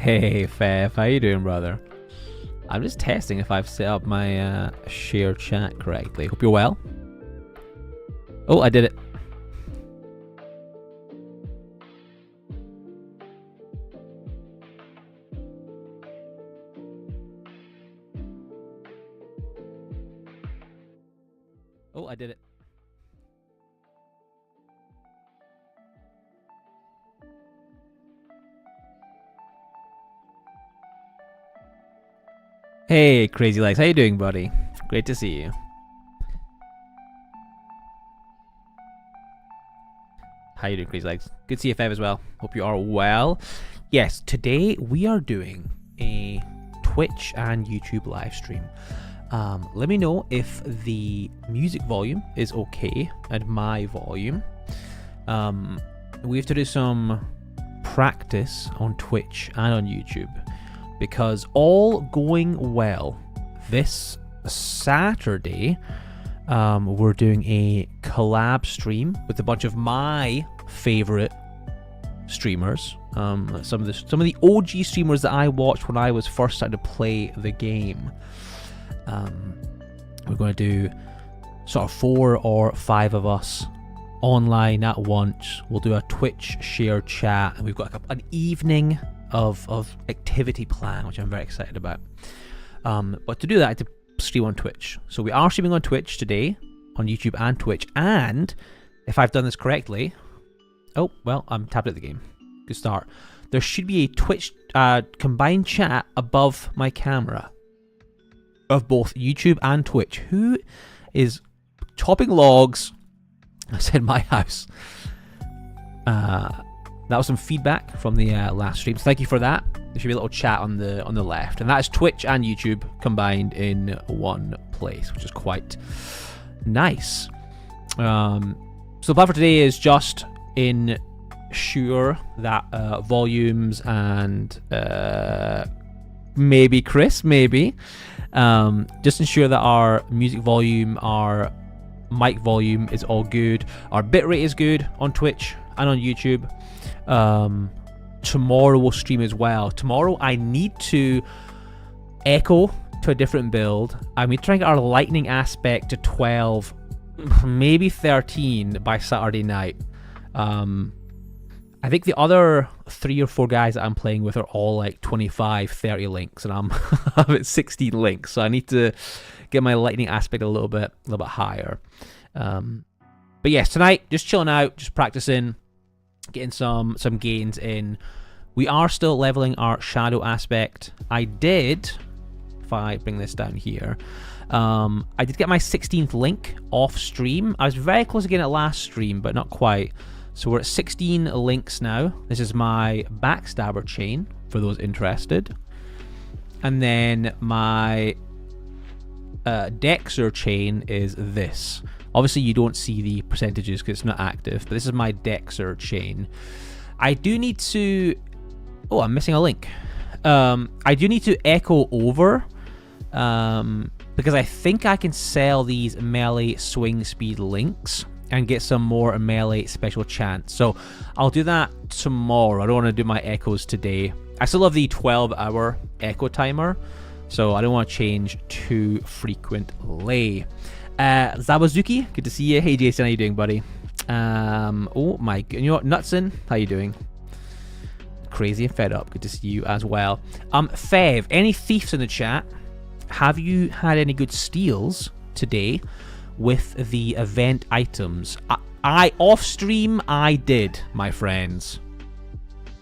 Hey, Fev, how you doing, brother? I'm just testing if I've set up my share chat correctly. Hope you're well. Oh, I did it. Oh, I did it. Hey, Crazy Legs, how you doing, buddy? Great to see you. How you doing, Crazy Legs? Good to see you, Fev, as well. Hope you are well. Yes, today we are doing a Twitch and YouTube live stream. Let me know if the music volume is okay and my volume. We have to do some practice on Twitch and on YouTube, because all going well, this Saturday, we're doing a collab stream with a bunch of my favorite streamers. Some of the OG streamers that I watched when I was first starting to play the game. We're going to do sort of 4 or 5 of us online at once. We'll do a Twitch share chat, and we've got an evening of activity plan, which I'm very excited about. But to do that, I had to stream on Twitch. So we are streaming on Twitch today, on YouTube and Twitch. And if I've done this correctly, oh, well, I'm tapped at the game. Good start. There should be a Twitch combined chat above my camera of both YouTube and Twitch. Who is chopping logs? I said my house. That was some feedback from the last stream. So thank you for that. There should be a little chat on the left, and that is Twitch and YouTube combined in one place, which is quite nice. So the plan for today is just ensure that volumes and maybe Chris, just ensure that our music volume, our mic volume is all good. Our bitrate is good on Twitch and on YouTube. Tomorrow we'll stream as well. Tomorrow I need to echo to a different build. I mean, trying to get our lightning aspect to 12, maybe 13 by Saturday night. I think the other 3 or 4 guys that I'm playing with are all like 25, 30 links, and I'm at 16 links. So I need to get my lightning aspect a little bit higher. But yes, tonight just chilling out, just practicing, getting some gains in. We are still leveling our shadow aspect. I did, if I bring this down here, I did get my 16th link off stream. I was very close to getting it last stream, but not quite. So we're at 16 links now. This is my Backstabber chain, for those interested. And then my Dexter chain is this. Obviously, you don't see the percentages because it's not active, but this is my Dexter chain. I do need to... Oh, I'm missing a link. I do need to echo over because I think I can sell these melee swing speed links and get some more melee special chance. So I'll do that tomorrow. I don't want to do my echoes today. I still have the 12-hour echo timer, so I don't want to change too frequently. Zabazuki, good to see you. Hey Jason, how you doing, buddy? Oh my, you know what, Nutson, how you doing? Crazy and fed up, good to see you as well. Fev, any thieves in the chat? Have you had any good steals today with the event items? I off stream, I did, my friends.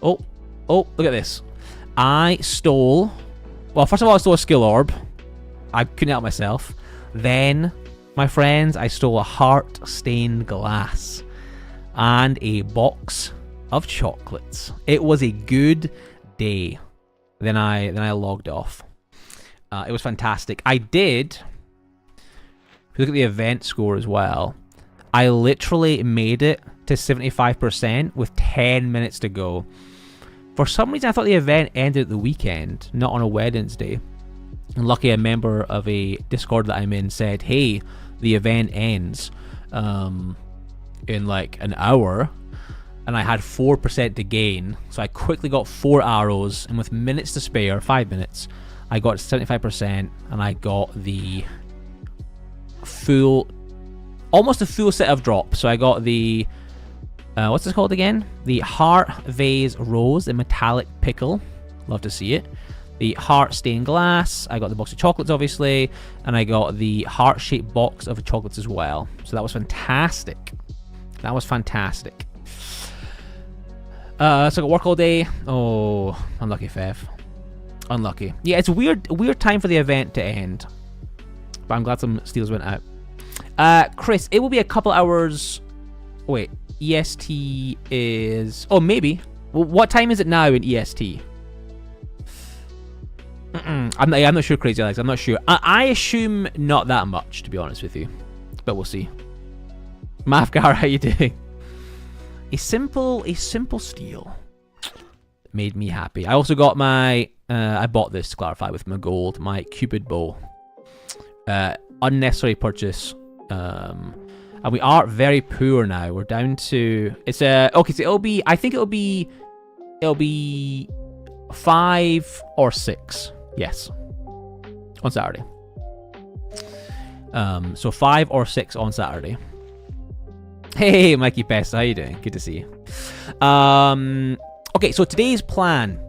Oh, look at this. I stole, well, first of all, I stole a skill orb. I couldn't help myself. Then, my friends, I stole a heart-stained glass and a box of chocolates. It was a good day. Then I logged off. It was fantastic. I did, if you look at the event score as well, I literally made it to 75% with 10 minutes to go. For some reason, I thought the event ended at the weekend, not on a Wednesday. And lucky a member of a Discord that I'm in said, hey, the event ends in like an hour. and I had 4% to gain. So I quickly got 4 arrows, and with minutes to spare, 5 minutes, I got 75%, and I got the full, almost a full set of drops. So I got the, what's this called again? The Heart Vase Rose, the Metallic Pickle. Love to see it. The Heart Stained Glass. I got the box of chocolates, obviously, and I got the heart-shaped box of chocolates as well. So that was fantastic. That was fantastic. So I got work all day. Oh, unlucky, Fev. Unlucky. Yeah, it's a weird time for the event to end. But I'm glad some steals went out. Chris, it will be a couple hours. Wait, EST is... Oh, maybe. Well, what time is it now in EST? I'm not sure, Crazy Alex. I'm not sure. I assume not that much, to be honest with you. But we'll see. Mafgar, how you doing? A simple steal. Made me happy. I also got my... I bought this, to clarify, with my gold. My Cupid bow. Unnecessary purchase. And we are very poor now. We're down to... It's okay, so it'll be... I think it'll be 5 or 6. Yes. On Saturday. So 5 or 6 on Saturday. Hey, Mikey Pest, how you doing? Good to see you. Okay, so today's plan.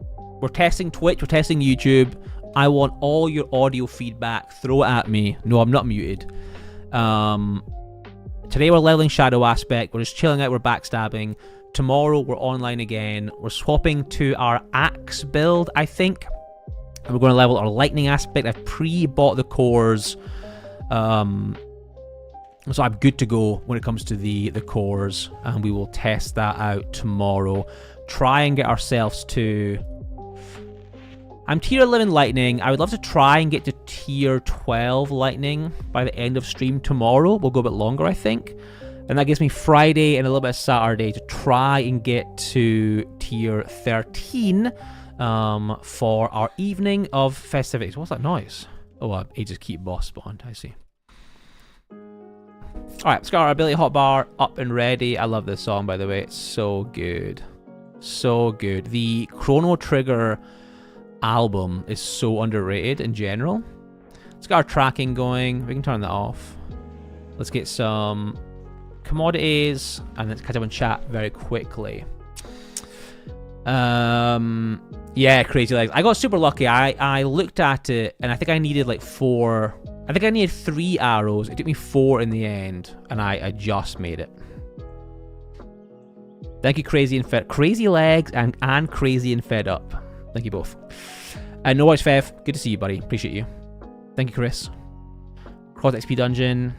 We're testing Twitch, we're testing YouTube. I want all your audio feedback. Throw it at me. No, I'm not muted. Today we're leveling Shadow Aspect. We're just chilling out, we're backstabbing. Tomorrow we're online again. We're swapping to our Axe build, I think. And we're going to level our Lightning Aspect. I've pre-bought the cores. So I'm good to go when it comes to the cores. And we will test that out tomorrow. Try and get ourselves to... I'm tier 11 Lightning. I would love to try and get to tier 12 Lightning by the end of stream tomorrow. We'll go a bit longer, I think. And that gives me Friday and a little bit of Saturday to try and get to tier 13 for our evening of festivities. What's that noise? Oh, Aegis Keep boss spawned. I see. Alright, let's get our ability hotbar up and ready. I love this song, by the way. It's so good. So good. The Chrono Trigger album is so underrated in general. Let's get our tracking going. We can turn that off. Let's get some commodities and let's catch up on chat very quickly. Yeah, Crazy Legs. I got super lucky. I looked at it and I think I needed like 4. I think I needed 3 arrows. It took me 4 in the end, and I just made it. Thank you, Crazy and Fed. Crazy Legs and Crazy and Fed Up. Thank you both. And no worries, Fev. Good to see you, buddy. Appreciate you. Thank you, Chris. Cross XP Dungeon.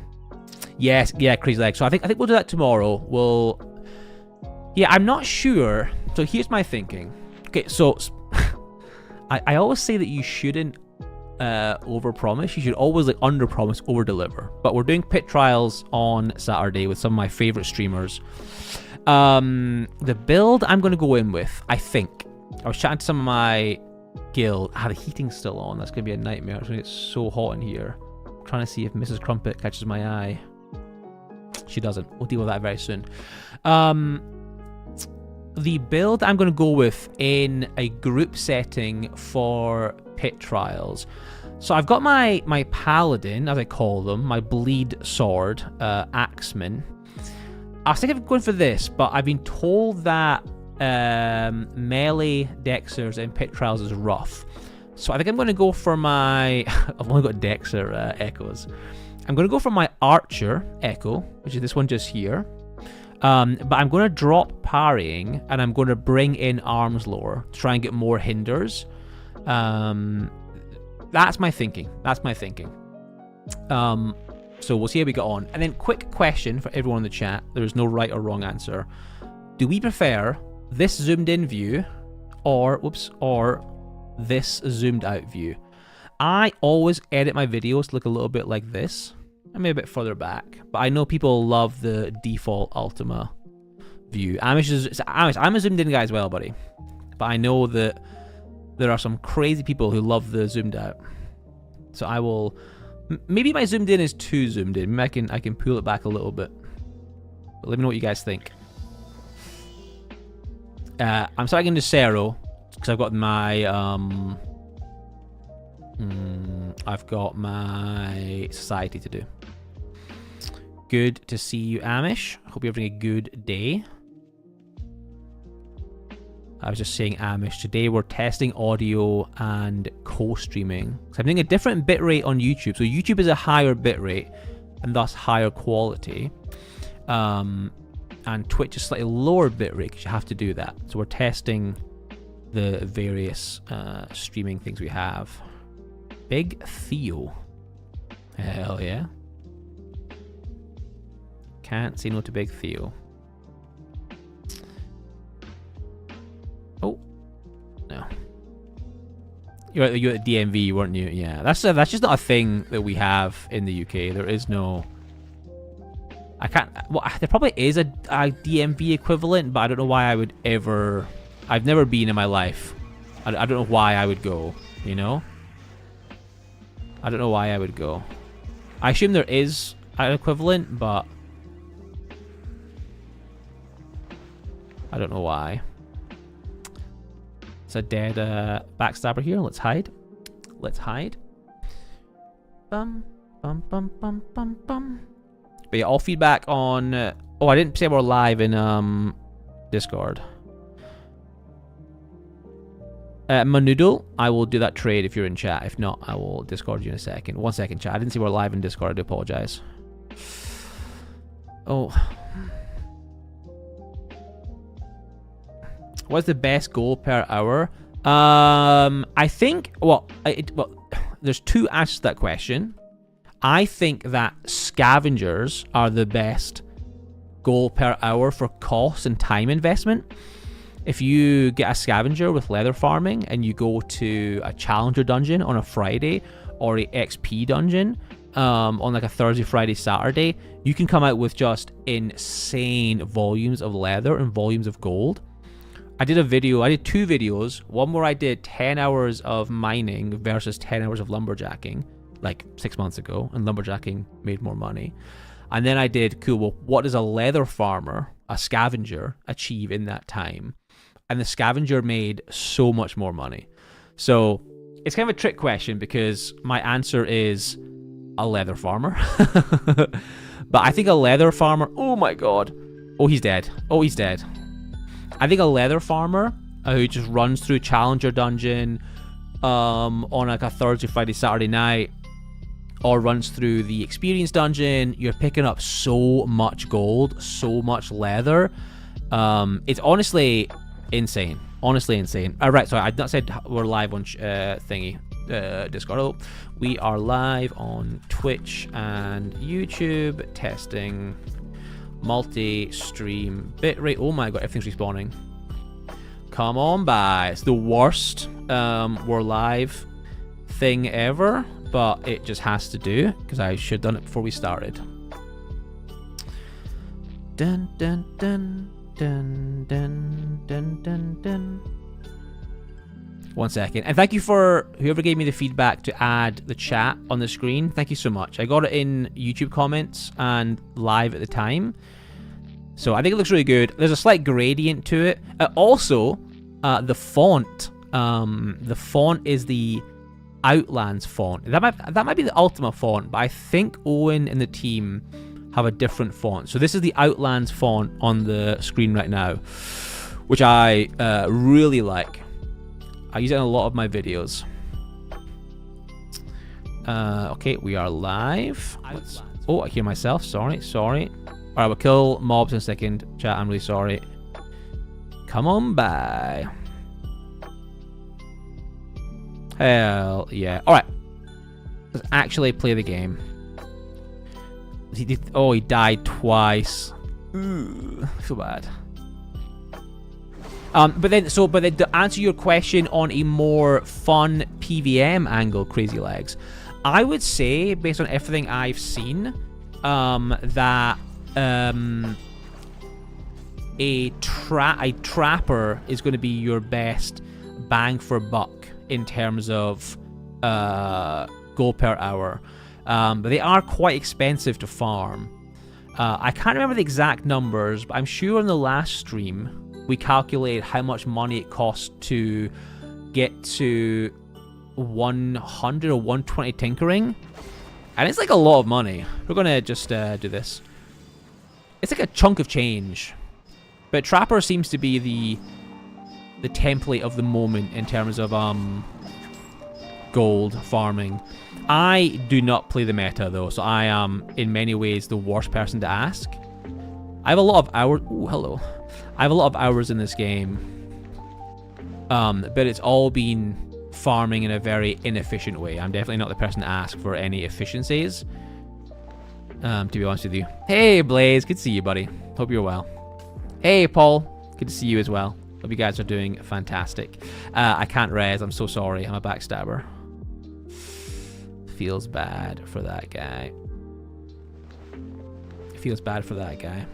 Yes, yeah, Crazy Legs. So I think we'll do that tomorrow. We'll... Yeah, I'm not sure. So here's my thinking. Okay, so... I always say that you shouldn't over-promise. You should always like under-promise, over-deliver. But we're doing pit trials on Saturday with some of my favorite streamers. The build I'm going to go in with, I think... I was chatting to some of my guild. The heating's still on. That's going to be a nightmare. It's going to get so hot in here. I'm trying to see if Mrs. Crumpet catches my eye. She doesn't. We'll deal with that very soon. The build I'm going to go with in a group setting for pit trials. So I've got my paladin, as I call them, my bleed sword, axeman. I was thinking of going for this, but I've been told that melee Dexers in pit trials is rough. So I think I'm going to go for my... I've only got Dexter echoes. I'm going to go for my archer echo, which is this one just here. But I'm going to drop parrying, and I'm going to bring in arms lore to try and get more hinders. That's my thinking. That's my thinking. So we'll see how we get on. And then quick question for everyone in the chat. There is no right or wrong answer. Do we prefer this zoomed in view or this zoomed out view? I always edit my videos to look a little bit like this. I may a bit further back, but I know people love the default Ultima view. I'm a zoomed in guy as well, buddy. But I know that there are some crazy people who love the zoomed out. So I will... Maybe my zoomed in is too zoomed in. Maybe I can pull it back a little bit. But let me know what you guys think. I'm starting into Cero because I've got my society to do. Good to see you, Amish. Hope you're having a good day. I was just saying, Amish, today we're testing audio and co-streaming. So I'm doing a different bitrate on YouTube. So YouTube is a higher bitrate and thus higher quality. And Twitch is slightly lower bitrate because you have to do that. So we're testing the various streaming things we have. Big Theo. Hell yeah. Can't say no to Big Theo. Oh. No. You're at the DMV, weren't you? Yeah. That's just not a thing that we have in the UK. There is no... I can't... Well, there probably is a DMV equivalent, but I don't know why I would ever... I've never been in my life. I don't know why I would go, you know? I don't know why I would go. I assume there is an equivalent, but... I don't know why. It's a dead backstabber here. Let's hide. Let's hide. Bum, bum, bum, bum, bum, bum. But yeah, all feedback on... oh, I didn't say we're live in Discord. Manudo, I will do that trade if you're in chat. If not, I will Discord you in a second. 1 second, chat. I didn't say we're live in Discord. I do apologize. Oh. What's the best goal per hour? I think... Well, there's two answers to that question. I think that scavengers are the best goal per hour for cost and time investment. If you get a scavenger with leather farming and you go to a challenger dungeon on a Friday or a XP dungeon on like a Thursday, Friday, Saturday, you can come out with just insane volumes of leather and volumes of gold. I did two videos, one where I did 10 hours of mining versus 10 hours of lumberjacking, like 6 months ago, and lumberjacking made more money. And then I did, cool, well, what does a leather farmer, a scavenger, achieve in that time? And the scavenger made so much more money. So it's kind of a trick question because my answer is a leather farmer. But I think a leather farmer, oh my god. Oh, he's dead. Oh, he's dead. I think a leather farmer who just runs through Challenger Dungeon on like a Thursday, Friday, Saturday night, or runs through the Experience Dungeon, you're picking up so much gold, so much leather. It's honestly insane. Honestly insane. Right, sorry, I've not said we're live on Discord. Oh, we are live on Twitch and YouTube, testing multi-stream bitrate. Oh my god, everything's respawning. Come on by. It's the worst we're live thing ever, but it just has to do because I should have done it before we started. Dun dun dun dun dun dun dun dun. 1 second. And thank you for whoever gave me the feedback to add the chat on the screen. Thank you so much. I got it in YouTube comments and live at the time. So I think it looks really good. There's a slight gradient to it. Also, the font. The font is the Outlands font. That might be the Ultima font, but I think Owen and the team have a different font. So this is the Outlands font on the screen right now, which I really like. I use it in a lot of my videos. Okay, we are live. Oh, I hear myself. Sorry. Alright, we'll kill mobs in a second. Chat, I'm really sorry. Come on by. Hell yeah. Alright. Let's actually play the game. He died twice. Ooh, I feel bad. But then to answer your question on a more fun PVM angle, Crazy Legs, I would say, based on everything I've seen, that a trapper is going to be your best bang for buck in terms of gold per hour. But they are quite expensive to farm. I can't remember the exact numbers, but I'm sure in the last stream we calculated how much money it costs to get to 100 or 120 tinkering. And it's like a lot of money. We're going to just do this. It's like a chunk of change. But Trapper seems to be the template of the moment in terms of gold farming. I do not play the meta though, so I am in many ways the worst person to ask. I have a lot of hours. Ooh, hello. I have a lot of hours in this game, but it's all been farming in a very inefficient way. I'm definitely not the person to ask for any efficiencies, to be honest with you. Hey Blaze, good to see you, buddy. Hope you're well. Hey Paul, good to see you as well. Hope you guys are doing fantastic. I can't res, I'm so sorry. I'm a backstabber. Feels bad for that guy. Feels bad for that guy.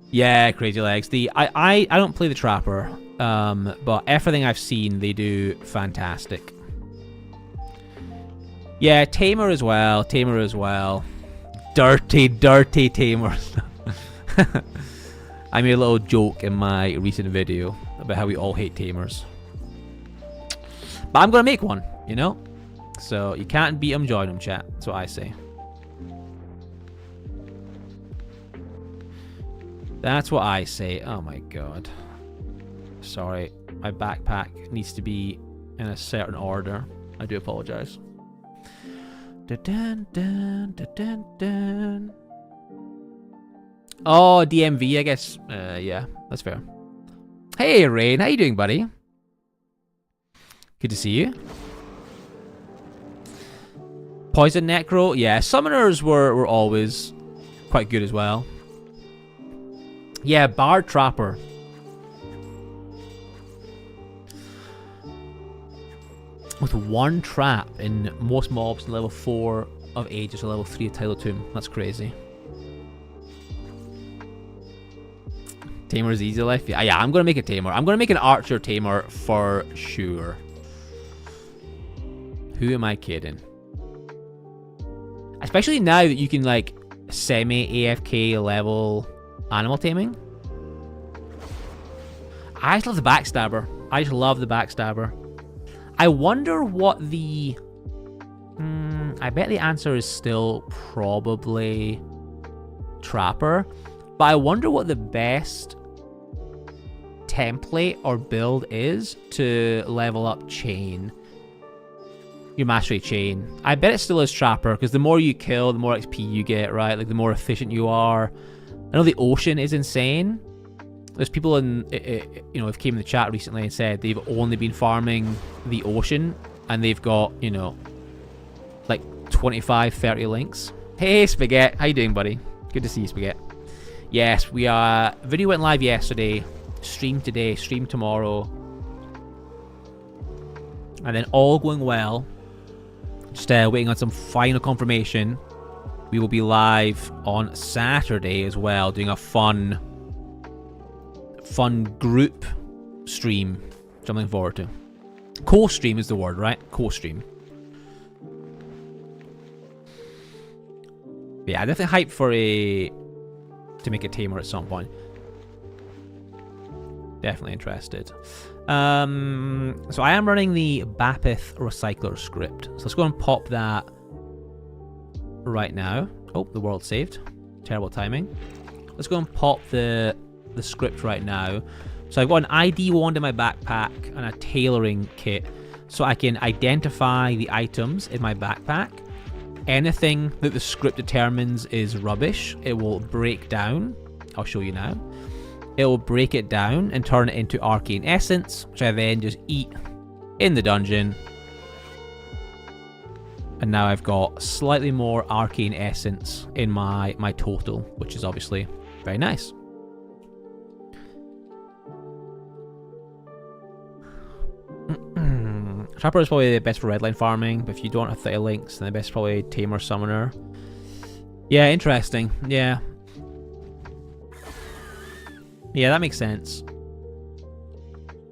Yeah, Crazy Legs. I don't play the Trapper, but everything I've seen, they do fantastic. Yeah, Tamer as well. Tamer as well. Dirty, dirty Tamer. I made a little joke in my recent video about how we all hate Tamers. But I'm going to make one, you know? So you can't beat them, join them, chat. That's what I say. That's what I say. Oh my god. Sorry. My backpack needs to be in a certain order. I do apologize. Dun, dun, dun, dun, dun. Oh, DMV, I guess. Yeah, that's fair. Hey, Rain. How you doing, buddy? Good to see you. Poison Necro. Yeah, Summoners were always quite good as well. Yeah, Bard Trapper. With one trap in most mobs in level 4 of Aegis or level 3 of Tidal Tomb. That's crazy. Tamer's easy life? Yeah, I'm going to make a Tamer. I'm going to make an Archer Tamer for sure. Who am I kidding? Especially now that you can, like, semi-AFK level animal taming. I just love the Backstabber. I just love the Backstabber. I wonder what the... I bet the answer is still probably Trapper. But I wonder what the best template or build is to level up Chain. Your mastery Chain. I bet it still is Trapper, because the more you kill, the more XP you get, right? Like, the more efficient you are. I know the Ocean is insane. There's people in, you know, who came in the chat recently and said they've only been farming the Ocean, and they've got, you know, like 25, 30 links. Hey, Spaghetti. How you doing, buddy? Good to see you, Spaghetti. Yes, we are... Video went live yesterday. Stream today. Stream tomorrow. And then all going well. Just waiting on some final confirmation. We will be live on Saturday as well, doing a fun group stream, which I'm looking forward to. Co-stream is the word, right? Co-stream. Yeah, I'm definitely hyped for to make a Tamer at some point. Definitely interested. So I am running the Bapith Recycler script. So let's go and pop that right now. Oh, the world saved. Terrible timing. Let's go and pop the script right now. So I've got an ID wand in my backpack and a tailoring kit, so I can identify the items in my backpack. Anything that the script determines is rubbish, it will break down. I'll show you now. It will break it down and turn it into arcane essence, which I then just eat in the dungeon. And now I've got slightly more arcane essence in my total, which is obviously very nice. Trapper is probably the best for redline farming, but if you don't have 30 links, then the best is probably Tamer Summoner. Yeah, interesting. Yeah. Yeah, that makes sense.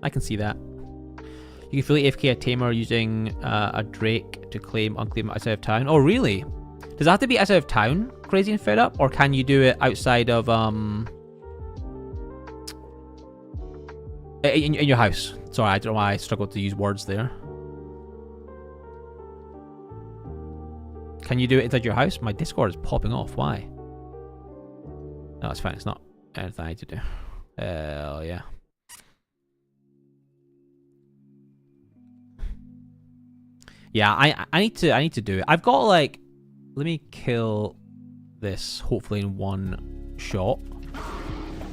I can see that. You can fully AFK a Tamer using a Drake to claim unclaim outside of town. Oh, really? Does that have to be outside of town, Crazy and Fed Up? Or can you do it outside of In your house. Sorry, I don't know why I struggled to use words there. Can you do it inside your house? My Discord is popping off. Why? No, it's fine. It's not anything I need to do. Hell yeah. Yeah, I need to do it. I've got like, let me kill this hopefully in one shot.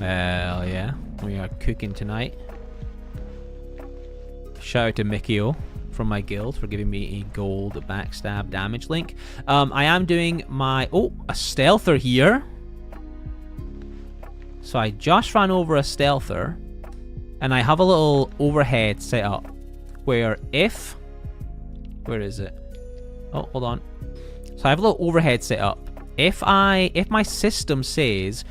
Hell yeah. We are cooking tonight. Shout out to Mikio from my guild for giving me a gold backstab damage link. I am doing my... Oh, a stealther here. So I just ran over a stealther. And I have a little overhead set up. Where if... Where is it? Oh, hold on. So I have a little overhead set up. If my system says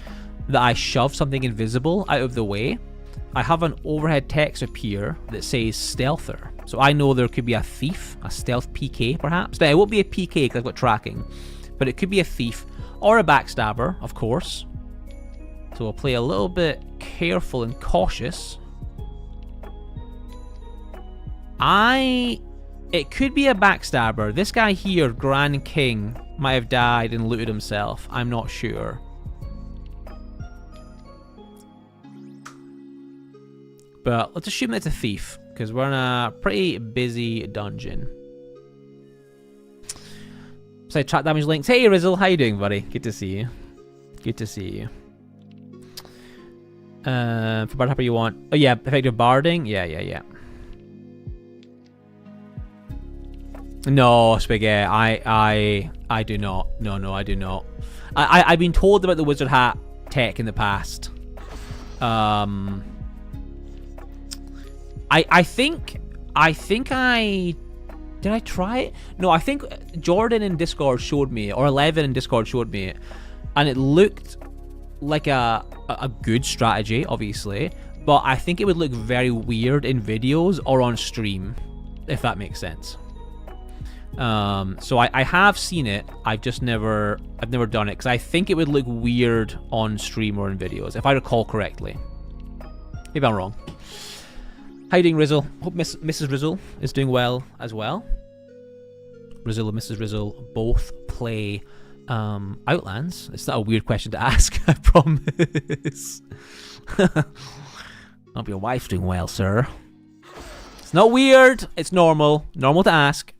that I shove something invisible out of the way, I have an overhead text appear that says stealther. So I know there could be a thief, a stealth PK perhaps. Now, it won't be a PK because I've got tracking, but it could be a thief or a backstabber, of course. So we'll play a little bit careful and cautious. It could be a backstabber. This guy here, Grand King, might have died and looted himself. I'm not sure. But let's assume it's a thief, because we're in a pretty busy dungeon. So chat damage links. Hey Rizzle, how you doing, buddy? Good to see you. Good to see you. For Bard Hopper you want... Oh yeah, effective barding? Yeah. No, Spaghetti, I do not. No, I do not. I've been told about the wizard hat tech in the past. I think did I try it? No, I think Jordan in Discord showed me, or 11 in Discord showed me it, and it looked like a good strategy, obviously, but I think it would look very weird in videos or on stream, if that makes sense. So I have seen it. I've never done it because I think it would look weird on stream or in videos, if I recall correctly. Maybe I'm wrong. How you doing, Rizzle? Hope Mrs. Rizzle is doing well as well. Rizzle and Mrs. Rizzle both play Outlands. It's not a weird question to ask, I promise. Hope your wife's doing well, sir. It's not weird. It's normal. Normal to ask.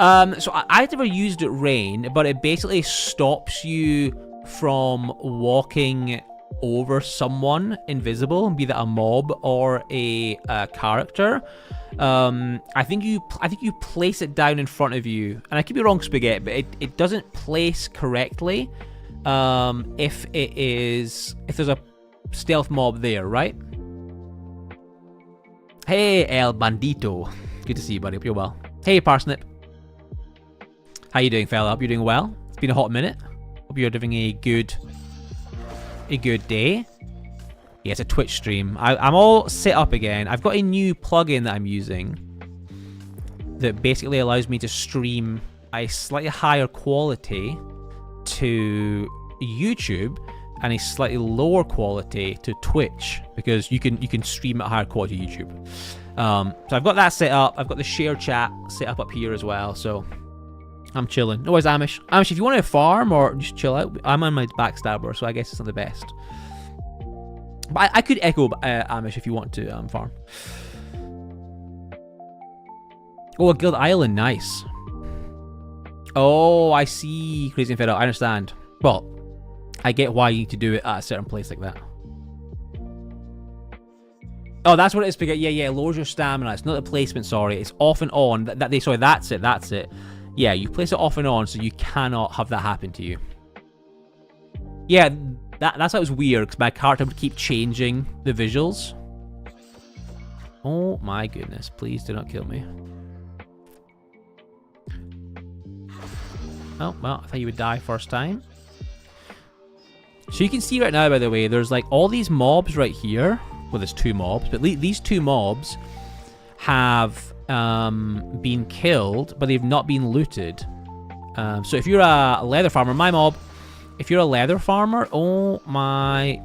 So I've never used Rain, but it basically stops you from walking over someone invisible, be that a mob or a character. I think you place it down in front of you, and I could be wrong, Spaghetti, but it doesn't place correctly if there's a stealth mob there, right? Hey El Bandito, good to see you, buddy. Hope you're well. Hey Parsnip, how you doing, fella? Hope you're doing well. It's been a hot minute. Hope you're having a good day. Yeah, it's a Twitch stream. I'm all set up again. I've got a new plugin that I'm using that basically allows me to stream a slightly higher quality to YouTube and a slightly lower quality to Twitch, because you can stream at higher quality to YouTube. So I've got that set up. I've got the share chat set up here as well, so I'm chilling. No worries, Amish. Amish, if you want to farm or just chill out, I'm on my backstabber, so I guess it's not the best. But I could echo Amish if you want to farm. Oh, a Guild Island, nice. Oh, I see. Crazy and Fed Up, I understand. Well, I get why you need to do it at a certain place like that. Oh, that's what it is, Spaghetti. Yeah, it lowers your stamina. It's not a placement, sorry. It's off and on. Sorry, that's it. Yeah, you place it off and on, so you cannot have that happen to you. Yeah, that's why it was weird, because my character would keep changing the visuals. Oh my goodness, please do not kill me. Oh, well, I thought you would die first time. So you can see right now, by the way, there's like all these mobs right here. Well, there's two mobs, but these two mobs have been killed, but they've not been looted. So if you're a leather farmer, my mob, if you're a leather farmer, oh my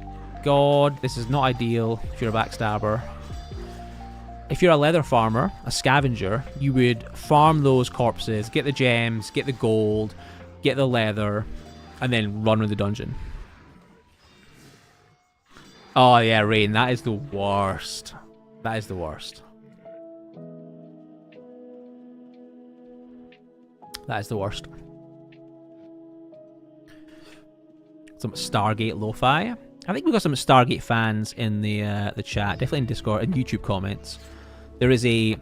god, this is not ideal if you're a backstabber. If you're a leather farmer, a scavenger, you would farm those corpses, get the gems, get the gold, get the leather, and then run with the dungeon. Oh yeah, Rain, that is the worst. That is the worst. That is the worst. Some Stargate Lo-Fi. I think we've got some Stargate fans in the chat, definitely in Discord and YouTube comments. There is a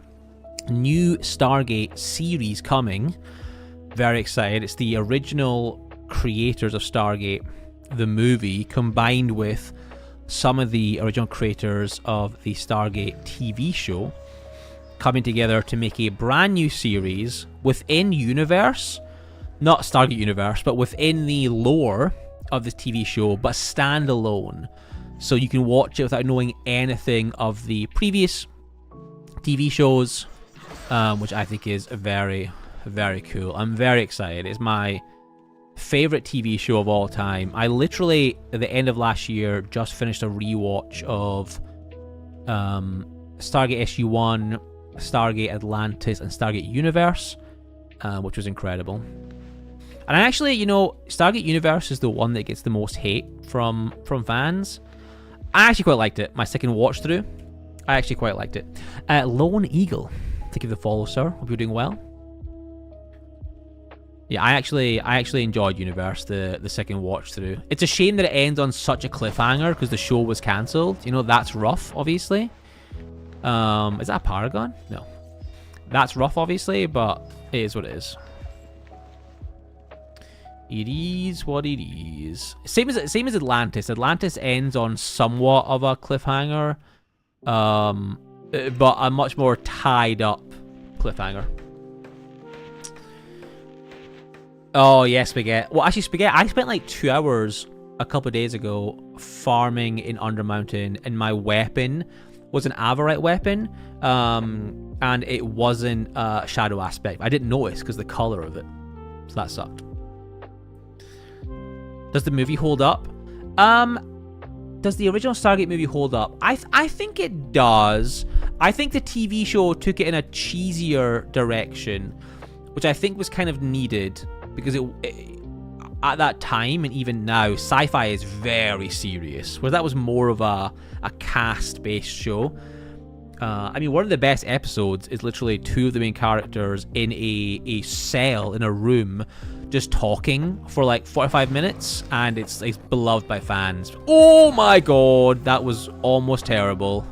new Stargate series coming. Very excited. It's the original creators of Stargate, the movie, combined with some of the original creators of the Stargate TV show, coming together to make a brand new series within universe, not Stargate universe, but within the lore of the TV show, but standalone. So you can watch it without knowing anything of the previous TV shows, which I think is very, very cool. I'm very excited. It's my favorite TV show of all time. I literally, at the end of last year, just finished a rewatch of Stargate SG-1, Stargate Atlantis, and Stargate Universe, which was incredible. And actually, you know, Stargate Universe is the one that gets the most hate from fans. I actually quite liked it. My second watch through, I actually quite liked it. Lone Eagle, thank you for the follow, sir. Hope you're doing well. Yeah, I actually enjoyed Universe, the second watch through. It's a shame that it ends on such a cliffhanger because the show was cancelled. You know, that's rough, obviously. Is that a Paragon? No. That's rough, obviously, but it is what it is. It is what it is. Same as Atlantis. Atlantis ends on somewhat of a cliffhanger, but a much more tied up cliffhanger. Oh yeah, Spaghetti. Well, actually, Spaghetti, I spent like 2 hours a couple of days ago farming in Undermountain, and my weapon was an Avarite weapon, and it wasn't a shadow aspect. I didn't notice because the color of it, so that sucked. Does the movie hold up? Does the original Stargate movie hold up? I think it does. I think the TV show took it in a cheesier direction, which I think was kind of needed, because at that time and even now, sci-fi is very serious, where that was more of a cast-based show. I mean, one of the best episodes is literally 2 of the main characters in a cell, in a room, just talking for like 45 minutes, and it's beloved by fans. Oh my god, that was almost terrible.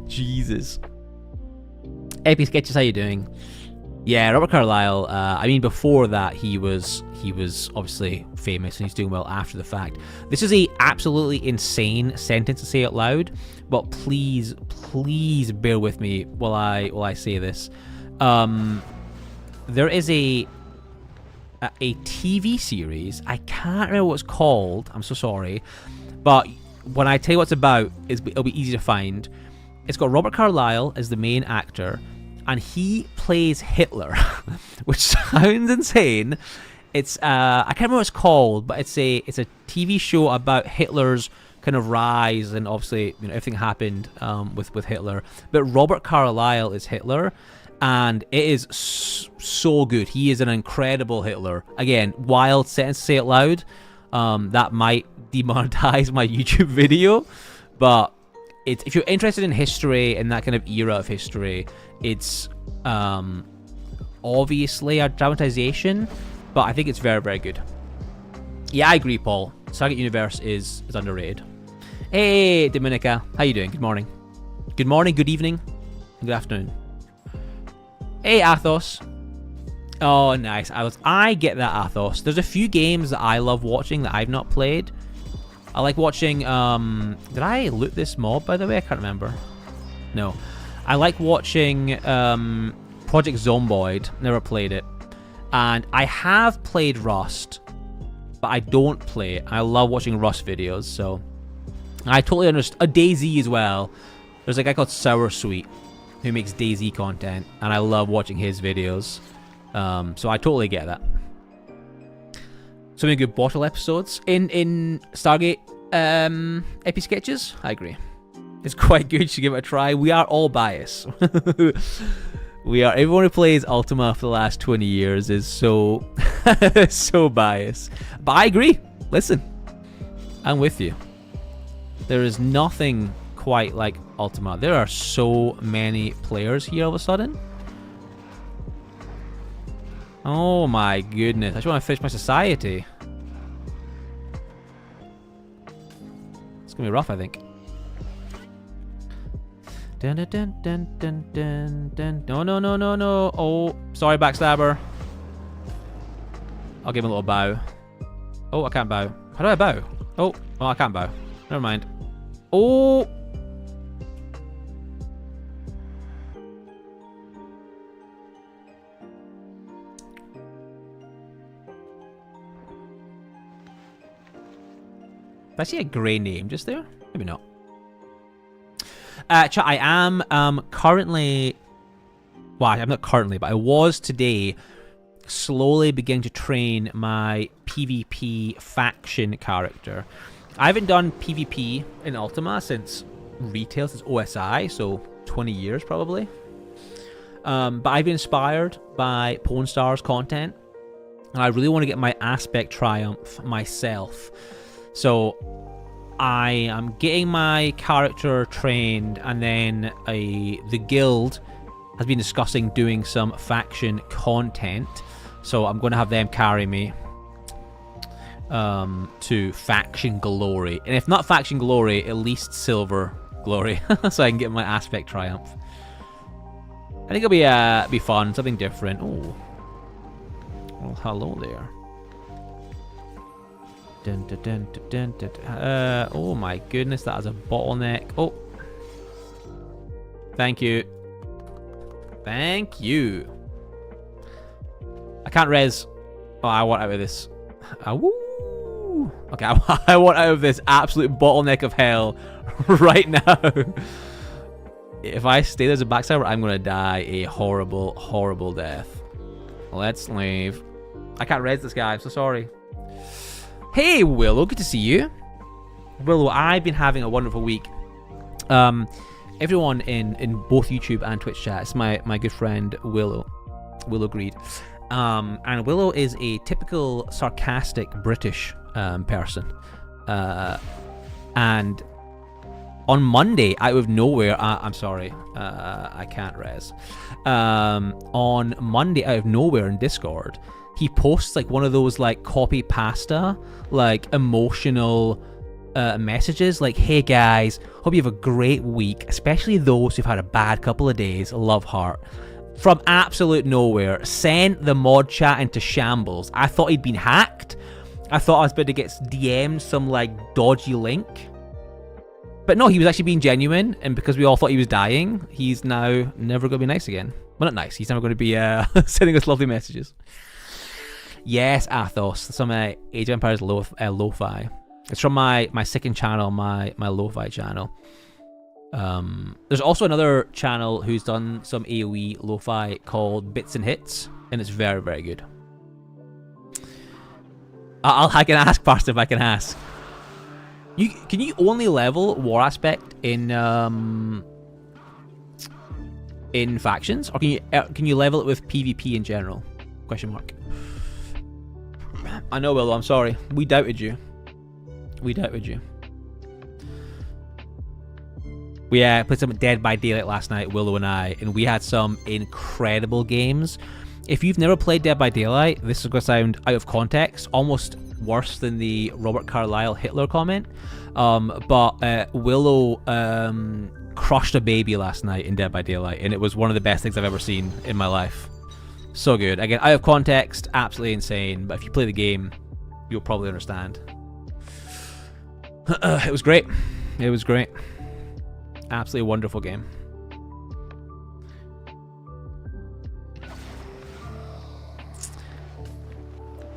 Jesus. Epi Sketches, how you doing? Yeah, Robert Carlyle, I mean, before that, he was obviously famous, and he's doing well after the fact. This is a absolutely insane sentence to say out loud, but please bear with me while I say this. There is a TV series, I can't remember what it's called, I'm so sorry, but when I tell you what it's about, it'll be easy to find. It's got Robert Carlyle as the main actor, and he plays Hitler, which sounds insane. It's I can't remember what it's called, but it's a TV show about Hitler's kind of rise, and obviously, you know, everything happened with Hitler. But Robert Carlyle is Hitler, and it is so good. He is an incredible Hitler. Again, wild sentence to say it loud. That might demonetize my YouTube video, but if you're interested in history and that kind of era of history, it's obviously a dramatization, but I think it's very, very good. Yeah, I agree, Paul. Stargate Universe is underrated. Hey, Dominica, how you doing? Good morning. Good morning, good evening, and good afternoon. Hey, Athos. Oh, nice. I get that, Athos. There's a few games that I love watching that I've not played. I like watching, did I loot this mob, by the way? I can't remember. No. I like watching Project Zomboid. Never played it. And I have played Rust, but I don't play it. I love watching Rust videos, so I totally understand. DayZ as well. There's a guy called Sour Sweet who makes DayZ content, and I love watching his videos. So I totally get that. So many good bottle episodes in Stargate epi sketches. I agree. It's quite good. You should give it a try. We are all biased. Everyone who plays Ultima for the last 20 years is so so biased. But I agree. Listen, I'm with you. There is nothing quite like Ultima. There are so many players here all of a sudden. Oh my goodness. I just want to finish my society. It's going to be rough, I think. Dun, dun, dun, dun, dun, dun, dun. No, no, no, no, no. Oh, sorry, Backstabber. I'll give him a little bow. Oh, I can't bow. How do I bow? Oh, well, I can't bow. Never mind. Oh! Did I see a grey name just there? Maybe not. Chat, I am currently... Well, I'm not currently, but I was today slowly beginning to train my PvP faction character. I haven't done PvP in Ultima since retail, since OSI, so 20 years probably. But I've been inspired by Pawn Stars content, and I really want to get my Aspect Triumph myself. So I am getting my character trained, and then the guild has been discussing doing some faction content. So I'm going to have them carry me to faction glory, and if not faction glory, at least silver glory, so I can get my Aspect Triumph. I think it'll be fun, something different. Oh, well, hello there. Dun, dun, dun, dun, dun, dun. Oh my goodness, that is a bottleneck. Oh, thank you, thank you. I can't res. Oh, I want out of this. Woo. Okay, I want out of this absolute bottleneck of hell right now. If I stay there as a backstabber, I'm gonna die a horrible, horrible death. Let's leave. I can't res this guy. I'm so sorry. Hey Willow, good to see you. Willow, I've been having a wonderful week. Everyone in both YouTube and Twitch chat, it's my good friend Willow Greed. And Willow is a typical sarcastic British person. And on Monday, out of nowhere, I'm sorry, I can't res. On Monday, out of nowhere in Discord, he posts like one of those like copy pasta, like emotional messages like, hey guys, hope you have a great week, especially those who've had a bad couple of days, love heart. From absolute nowhere, sent the mod chat into shambles. I thought he'd been hacked. I thought I was about to get DM'd some like dodgy link. But no, he was actually being genuine, and because we all thought he was dying, he's now never going to be nice again. Well, not nice, he's never going to be sending us lovely messages. Yes, Athos, some Age of Empires Lo-Fi. It's from my second channel, my Lo-Fi channel. There's also another channel who's done some AoE Lo-Fi called Bits and Hits, and it's very, very good. I can ask, Pastor, if I can ask. Can you only level War Aspect in factions, or can you level it with PvP in general? Question mark. I know, Willow, I'm sorry. We doubted you. We doubted you. We played some Dead by Daylight last night, Willow and I, and we had some incredible games. If you've never played Dead by Daylight, this is going to sound out of context, almost worse than the Robert Carlyle Hitler comment. But Willow crushed a baby last night in Dead by Daylight, and it was one of the best things I've ever seen in my life. So good. Again, out of context, absolutely insane, but if you play the game, you'll probably understand. It was great. It was great. Absolutely wonderful game.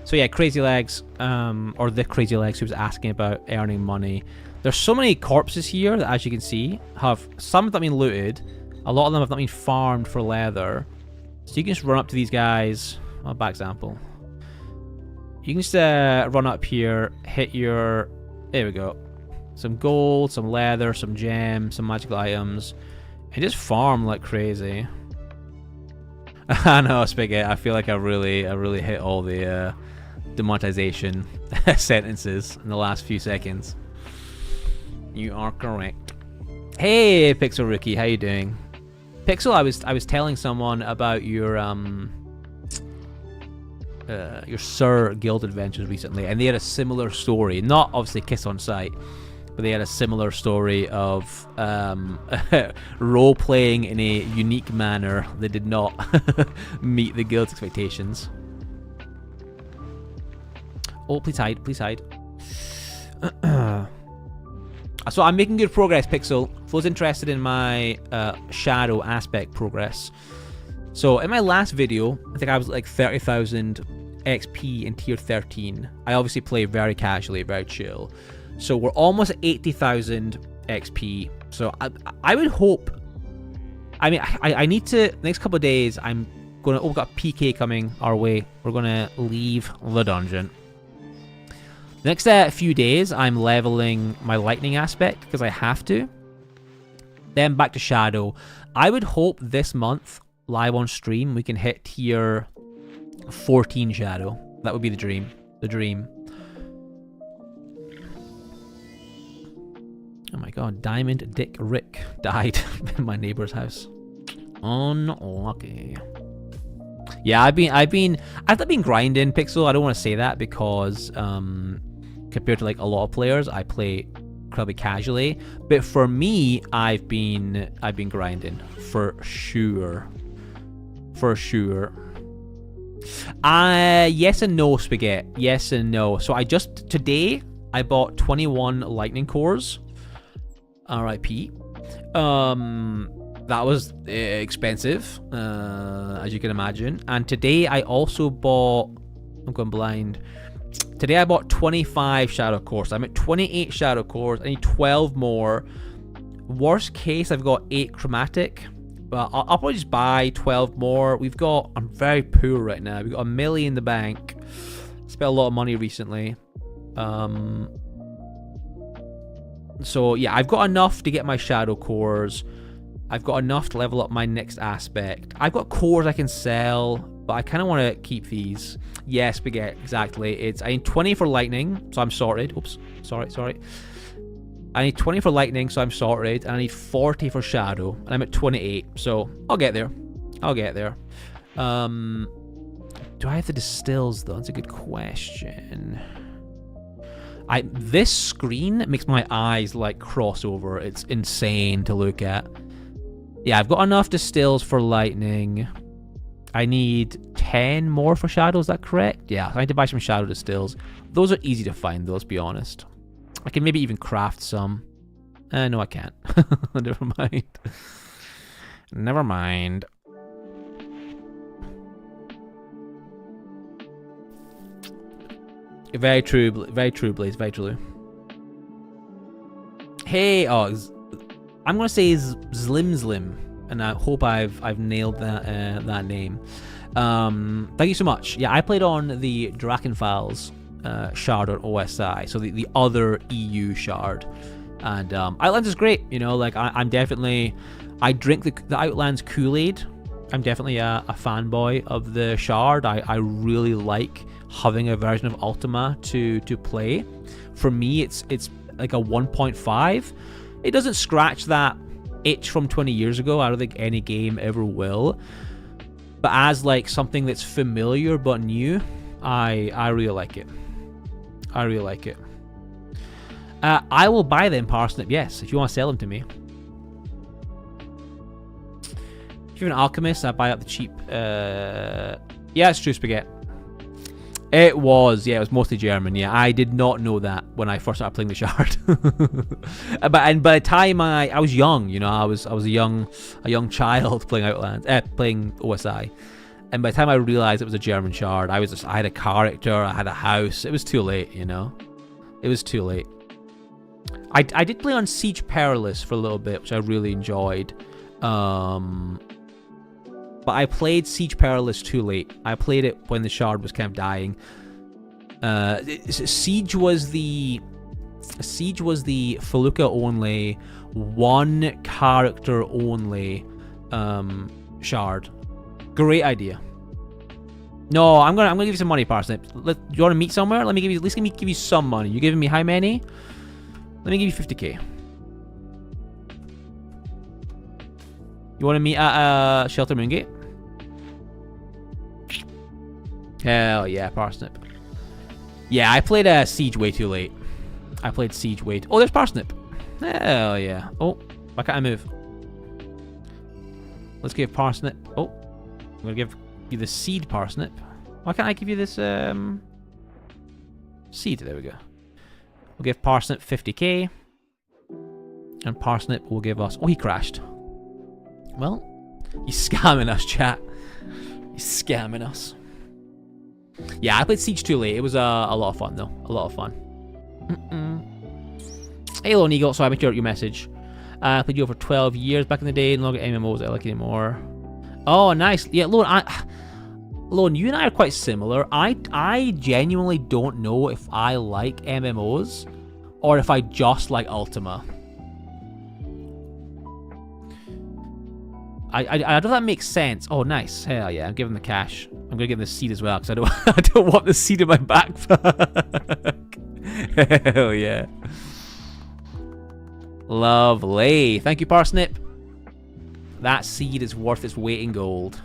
So yeah, Crazy Legs, or the Crazy Legs, who was asking about earning money. There's so many corpses here that, as you can see, some have not been looted. A lot of them have not been farmed for leather. So you can just run up to these guys. Oh, back example. You can just run up here, hit your... There we go. Some gold, some leather, some gems, some magical items. And just farm like crazy. I know, Spigot. I feel like I really hit all the demonetization sentences in the last few seconds. You are correct. Hey, Pixel Rookie, how you doing? Pixel, I was telling someone about your Sir Guild adventures recently, and they had a similar story. Not obviously Kiss on Sight, but they had a similar story of role playing in a unique manner that did not meet the guild's expectations. Oh, please hide, please hide. So I'm making good progress, Pixel. For those interested in my shadow aspect progress. So in my last video, I think I was like 30,000 XP in tier 13. I obviously play very casually, very chill. So we're almost at 80,000 XP. So I would hope... I mean, I need to... Next couple of days, I'm going to... Oh, we've got PK coming our way. We're going to leave the dungeon. The next few days, I'm leveling my lightning aspect because I have to. Then back to shadow. I would hope this month, live on stream, we can hit tier 14 shadow. That would be the dream. The dream. Oh my god, Diamond Dick Rick died in my neighbor's house. Unlucky. Yeah, I've been grinding, Pixel. I don't want to say that because compared to like a lot of players, I play incredibly casually. But for me, I've been grinding for sure. For sure. Yes and no, Spaghetti. Yes and no. So today I bought 21 lightning cores. RIP. That was expensive, as you can imagine. And today I also bought... I'm going blind. Today I bought 25 shadow cores. I'm at 28 shadow cores. I need 12 more. Worst case, I've got 8 chromatic. But I'll probably just buy 12 more. I'm very poor right now. We've got $1 million in the bank. Spent a lot of money recently. So yeah, I've got enough to get my shadow cores. I've got enough to level up my next aspect. I've got cores I can sell, but I kind of want to keep these. Yes, Spaghetti, exactly. I need 20 for lightning, so I'm sorted. Oops, sorry. I need 20 for lightning, so I'm sorted. And I need 40 for shadow, and I'm at 28, so I'll get there. Do I have the distills, though? That's a good question. This screen makes my eyes like cross over. It's insane to look at. Yeah, I've got enough distills for lightning. I need 10 more for shadow, is that correct? Yeah, I need to buy some shadow distills. Those are easy to find though, let's be honest. I can maybe even craft some. No, I can't. Never mind. Never mind. Very true, Blaze, very true. Hey, I'm gonna say Zlim, and I hope I've nailed that name. Thank you so much. Yeah, I played on the Drakenfalls shard on OSI, so the other EU shard, and Outlands is great. You know, like I'm definitely, I drink the Outlands Kool-Aid. I'm definitely a fanboy of the shard. I really like having a version of Ultima to play. For me, it's like a 1.5. It doesn't scratch that itch from 20 years ago. I don't think any game ever will. But as like something that's familiar but new, I really like it. I really like it. I will buy them, Parsnip. Yes, if you want to sell them to me. If you're an alchemist, I buy up the cheap. Yeah, it's true, Spaghetti. It was mostly German. Yeah, I did not know that when I first started playing the shard. But by the time I was young, you know, I was a young child playing Outlands, playing OSI, and by the time I realized it was a German shard, I had a character, I had a house. It was too late, you know. It was too late. I did play on Siege Perilous for a little bit, which I really enjoyed. But I played Siege Perilous too late. I played it when the shard was kind of dying. Siege was the Feluca only, one character only shard. Great idea. No, I'm gonna give you some money, Parsnip. Do you want to meet somewhere? Let me give you, at least give you some money. You giving me how many? Let me give you 50k. You want to meet at Shelter Moongate? Hell yeah, Parsnip. Yeah, I played Siege way too late. I played Siege way too... Oh, there's Parsnip. Hell yeah. Oh, why can't I move? Let's give Parsnip... Oh, I'm going to give you the seed, Parsnip. Why can't I give you this seed? There we go. We'll give Parsnip 50k. And Parsnip will give us... Oh, he crashed. Well, he's scamming us, chat. He's scamming us. Yeah, I played Siege too late. It was a lot of fun, though. A lot of fun. Hey, Lone Eagle. Sorry, I missed your message. I played you for 12 years back in the day. No longer MMOs I like anymore. Oh, nice. Yeah, Lone, you and I are quite similar. I genuinely don't know if I like MMOs or if I just like Ultima. I don't know if that makes sense. Oh, nice. Hell yeah, I'm giving the cash. I'm gonna give him the seed as well because I don't want the seed in my backpack. Hell yeah. Lovely. Thank you, Parsnip. That seed is worth its weight in gold.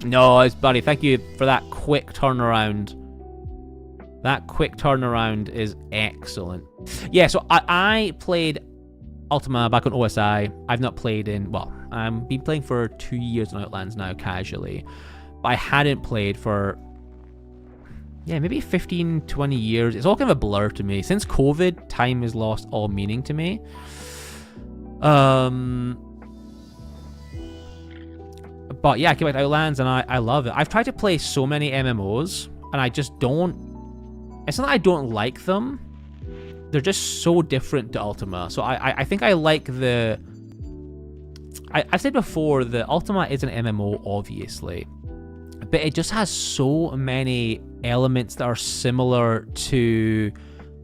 No, buddy, thank you for that quick turnaround. That quick turnaround is excellent. Yeah, so I played Ultima back on OSI. I've not played in, well, I've been playing for 2 years on Outlands now, casually. But I hadn't played for, yeah, maybe 15, 20 years. It's all kind of a blur to me. Since COVID, time has lost all meaning to me. But yeah, I came back to Outlands and I love it. I've tried to play so many MMOs and I just don't... It's not that I don't like them. They're just so different to Ultima. So I think I like the... I've said before, the Ultima is an MMO, obviously. But it just has so many elements that are similar to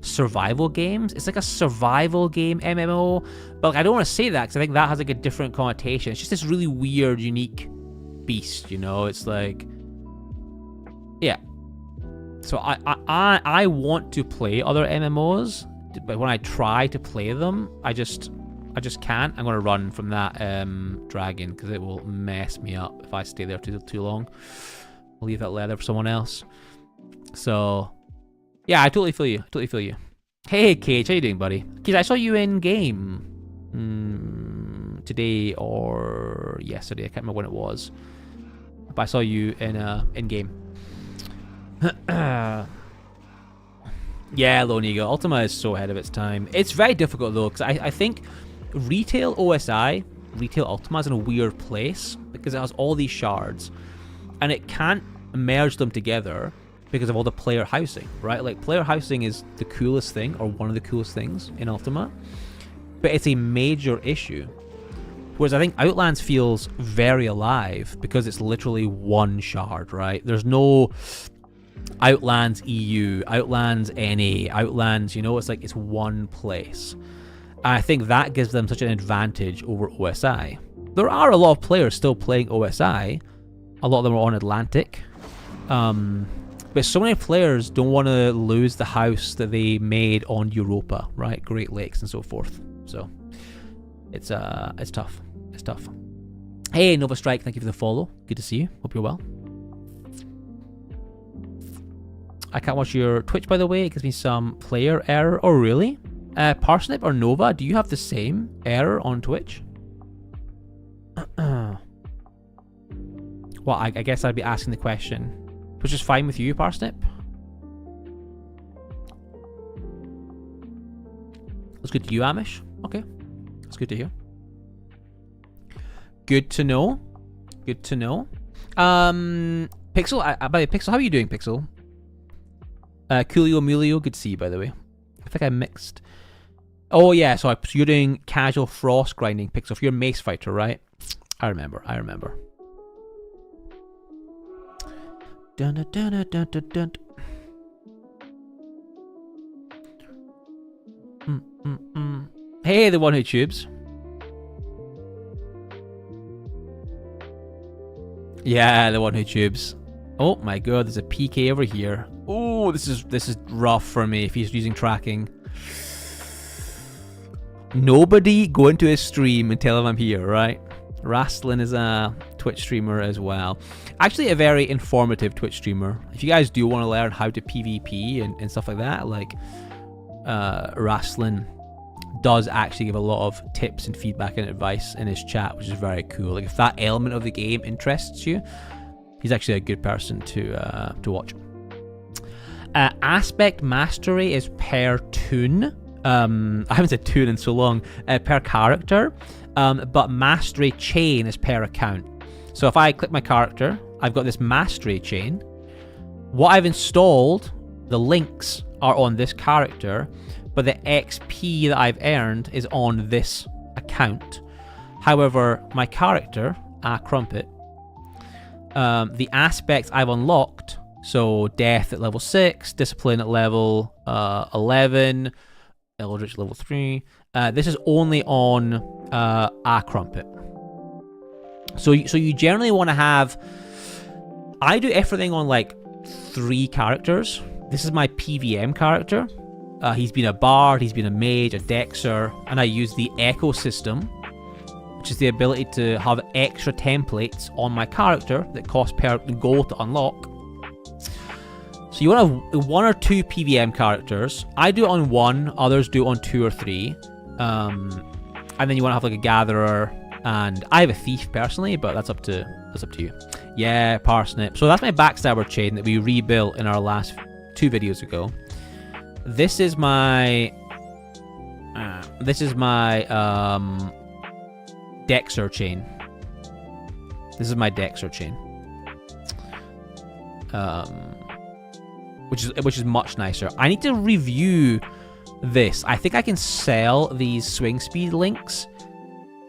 survival games. It's like a survival game MMO. But like, I don't want to say that because I think that has like a different connotation. It's just this really weird, unique beast, you know? It's like... Yeah. So I want to play other MMOs, but when I try to play them, I just can't. I'm gonna run from that dragon because it will mess me up if I stay there too long. I'll leave that leather for someone else. So yeah, I totally feel you. Totally feel you. Hey Cage, how you doing, buddy? Cage, I saw you in game today or yesterday. I can't remember when it was, but I saw you in game. Yeah, Lone Eagle. Ultima is so ahead of its time. It's very difficult though, because I think retail OSI, retail Ultima is in a weird place because it has all these shards and it can't merge them together because of all the player housing, right? Like, player housing is the coolest thing, or one of the coolest things in Ultima, but it's a major issue. Whereas I think Outlands feels very alive because it's literally one shard, right? There's no Outlands EU, Outlands NA, Outlands, you know, it's like it's one place. And I think that gives them such an advantage over OSI. There are a lot of players still playing OSI. A lot of them are on Atlantic. But so many players don't want to lose the house that they made on Europa, right? Great Lakes and so forth. So it's tough. It's tough. Hey, Nova Strike, thank you for the follow. Good to see you. Hope you're well. I can't watch your Twitch, by the way. It gives me some player error. Oh, really? Parsnip or Nova, do you have the same error on Twitch? Well, I guess I'd be asking the question, which is fine with you, Parsnip. That's good to you, Amish. Okay. That's good to hear. Good to know. Good to know. Pixel, by the way, Pixel, how are you doing, Pixel? Coolio Mulio, good to see you, by the way. I think I mixed. Oh, yeah, so you're doing casual frost grinding, Pixel. If you're a mace fighter, right? I remember. Dun, dun, dun, dun, dun, dun, dun. Hey, the one who tubes. Yeah, the one who tubes. Oh my god, there's a PK over here. Oh, this is rough for me if he's using tracking. Nobody go into his stream and tell him I'm here, right? Rastlin is a Twitch streamer as well. Actually, a very informative Twitch streamer. If you guys do want to learn how to PvP and stuff like that, like Rastlin does actually give a lot of tips and feedback and advice in his chat, which is very cool. Like if that element of the game interests you, he's actually a good person to watch. Aspect mastery is per toon. I haven't said toon in so long. Per character, but mastery chain is per account. So if I click my character, I've got this mastery chain. What I've installed, the links are on this character, but the XP that I've earned is on this account. However, my character, Crumpet, the aspects I've unlocked, so death at level 6, discipline at level 11, Eldritch level 3, this is only on Crumpet. So you generally want to have, I do everything on like 3 characters. This is my PVM character. He's been a bard, he's been a mage, a dexter, and I use the echo system, which is the ability to have extra templates on my character that cost per gold to unlock. So you want to have 1 or 2 PVM characters. I do it on 1, others do it on 2 or 3. And then you want to have like a gatherer, and I have a thief personally, but that's up to you. Yeah, parsnip. So that's my backstabber chain that we rebuilt in our last 2 videos ago. This is my Dexter chain. This is my Dexter chain. Which is much nicer. I need to review this. I think I can sell these swing speed links.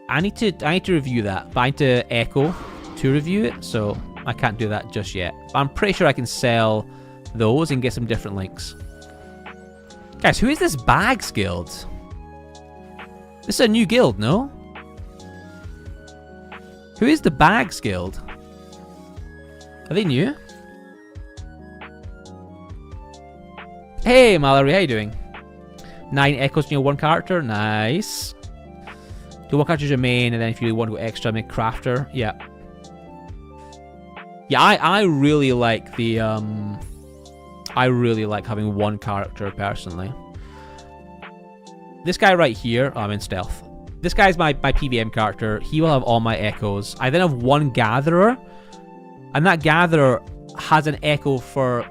I need to review that, but I need to echo to review it, so I can't do that just yet. But I'm pretty sure I can sell those and get some different links. Guys, who is this Bags Guild? This is a new guild, no? Who is the Bags Guild? Are they new? Hey, Mallory, how you doing? 9 echoes in your 1 character, nice. Do 1 character as your main, and then if you want to go extra, make crafter. Yeah. Yeah, I really like the I really like having 1 character personally. This guy right here, I'm in stealth. This guy's my PVM character. He will have all my echoes. I then have 1 gatherer, and that gatherer has an echo for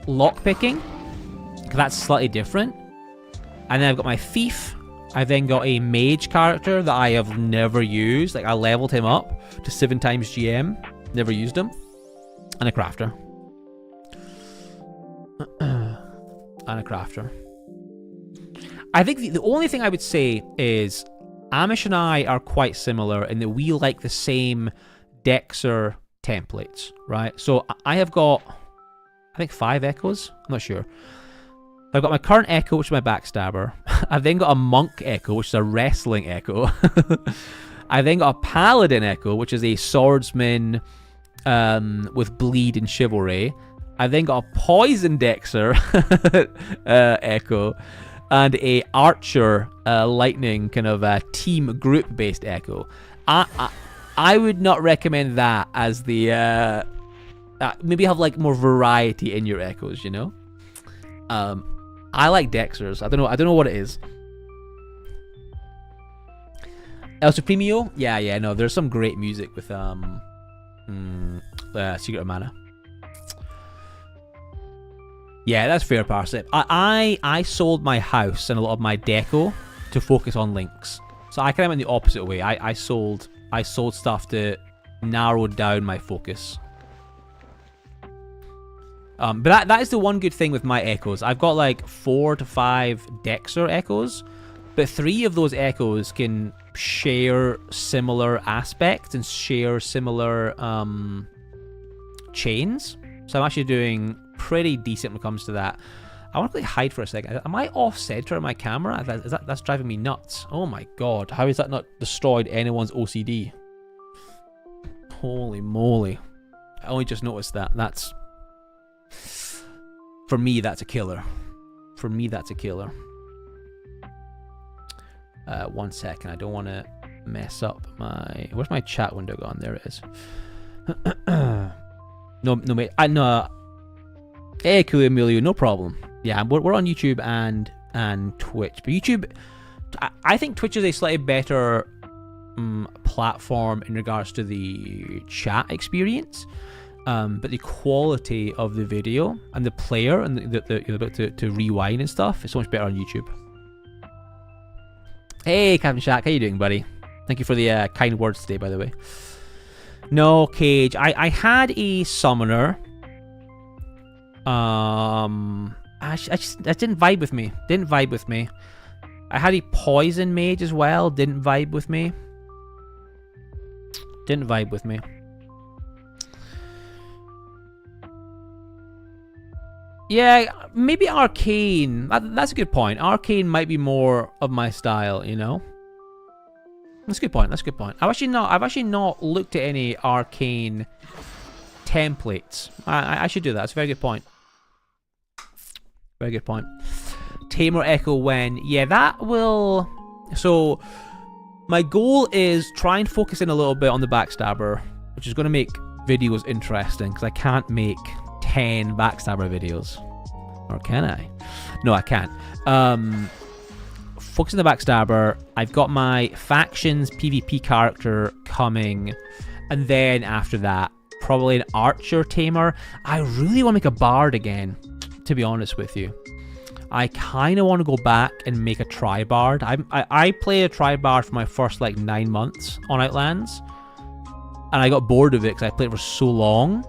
lockpicking, because that's slightly different. And then I've got my thief. I've then got a mage character that I have never used. Like I leveled him up to 7 times GM. Never used him. And a crafter. And a crafter. I think the only thing I would say is Amish and I are quite similar in that we like the same Dexter templates, right? So I have got, I think 5 echoes. I'm not sure. I've got my current echo, which is my backstabber. I've then got a monk echo, which is a wrestling echo. I've then got a paladin echo, which is a swordsman with bleed and chivalry. I've then got a poison dexter echo, and a archer lightning kind of team group based echo. I would not recommend that as the maybe have like more variety in your echoes, you know. I like Dexters. I don't know what it is. El Supremio? Yeah, no, there's some great music with Secret of Mana. Yeah, that's fair, Parsnip. I sold my house and a lot of my deco to focus on links. So I kind of went the opposite way. I sold stuff to narrow down my focus. But that is the one good thing with my echoes. I've got like 4 to 5 Dexter echoes, but 3 of those echoes can share similar aspects and share similar chains. So I'm actually doing pretty decent when it comes to that. I want to hide for a second. Am I off center on my camera? That's driving me nuts. Oh my god. How has that not destroyed anyone's OCD? Holy moly. I only just noticed that. That's... For me, that's a killer. For me, that's a killer. 1 second. I don't want to mess up my... Where's my chat window gone? There it is. No, mate. No. Hey, cool, Emilio. No problem. Yeah, we're on YouTube and Twitch. But YouTube... I think Twitch is a slightly better platform in regards to the chat experience. But the quality of the video and the player and you're about to rewind and stuff is so much better on YouTube. Hey, Captain Shaq, how you doing, buddy? Thank you for the kind words today, by the way. No, Cage. I had a summoner. I just that didn't vibe with me. Didn't vibe with me. I had a poison mage as well. Didn't vibe with me. Didn't vibe with me. Yeah, maybe Arcane. That's a good point. Arcane might be more of my style, you know? That's a good point. That's a good point. I've actually not looked at any Arcane templates. I should do that. That's a very good point. Very good point. Tamer Echo when? Yeah, that will... So, my goal is try and focus in a little bit on the Backstabber, which is going to make videos interesting, because I can't make 10 Backstabber videos. Or can I? No, I can't. Focus on the Backstabber. I've got my factions PvP character coming. And then after that, probably an archer tamer. I really want to make a bard again, to be honest with you. I kind of want to go back and make a tri-bard. I played a tri-bard for my first like 9 months on Outlands. And I got bored of it because I played it for so long.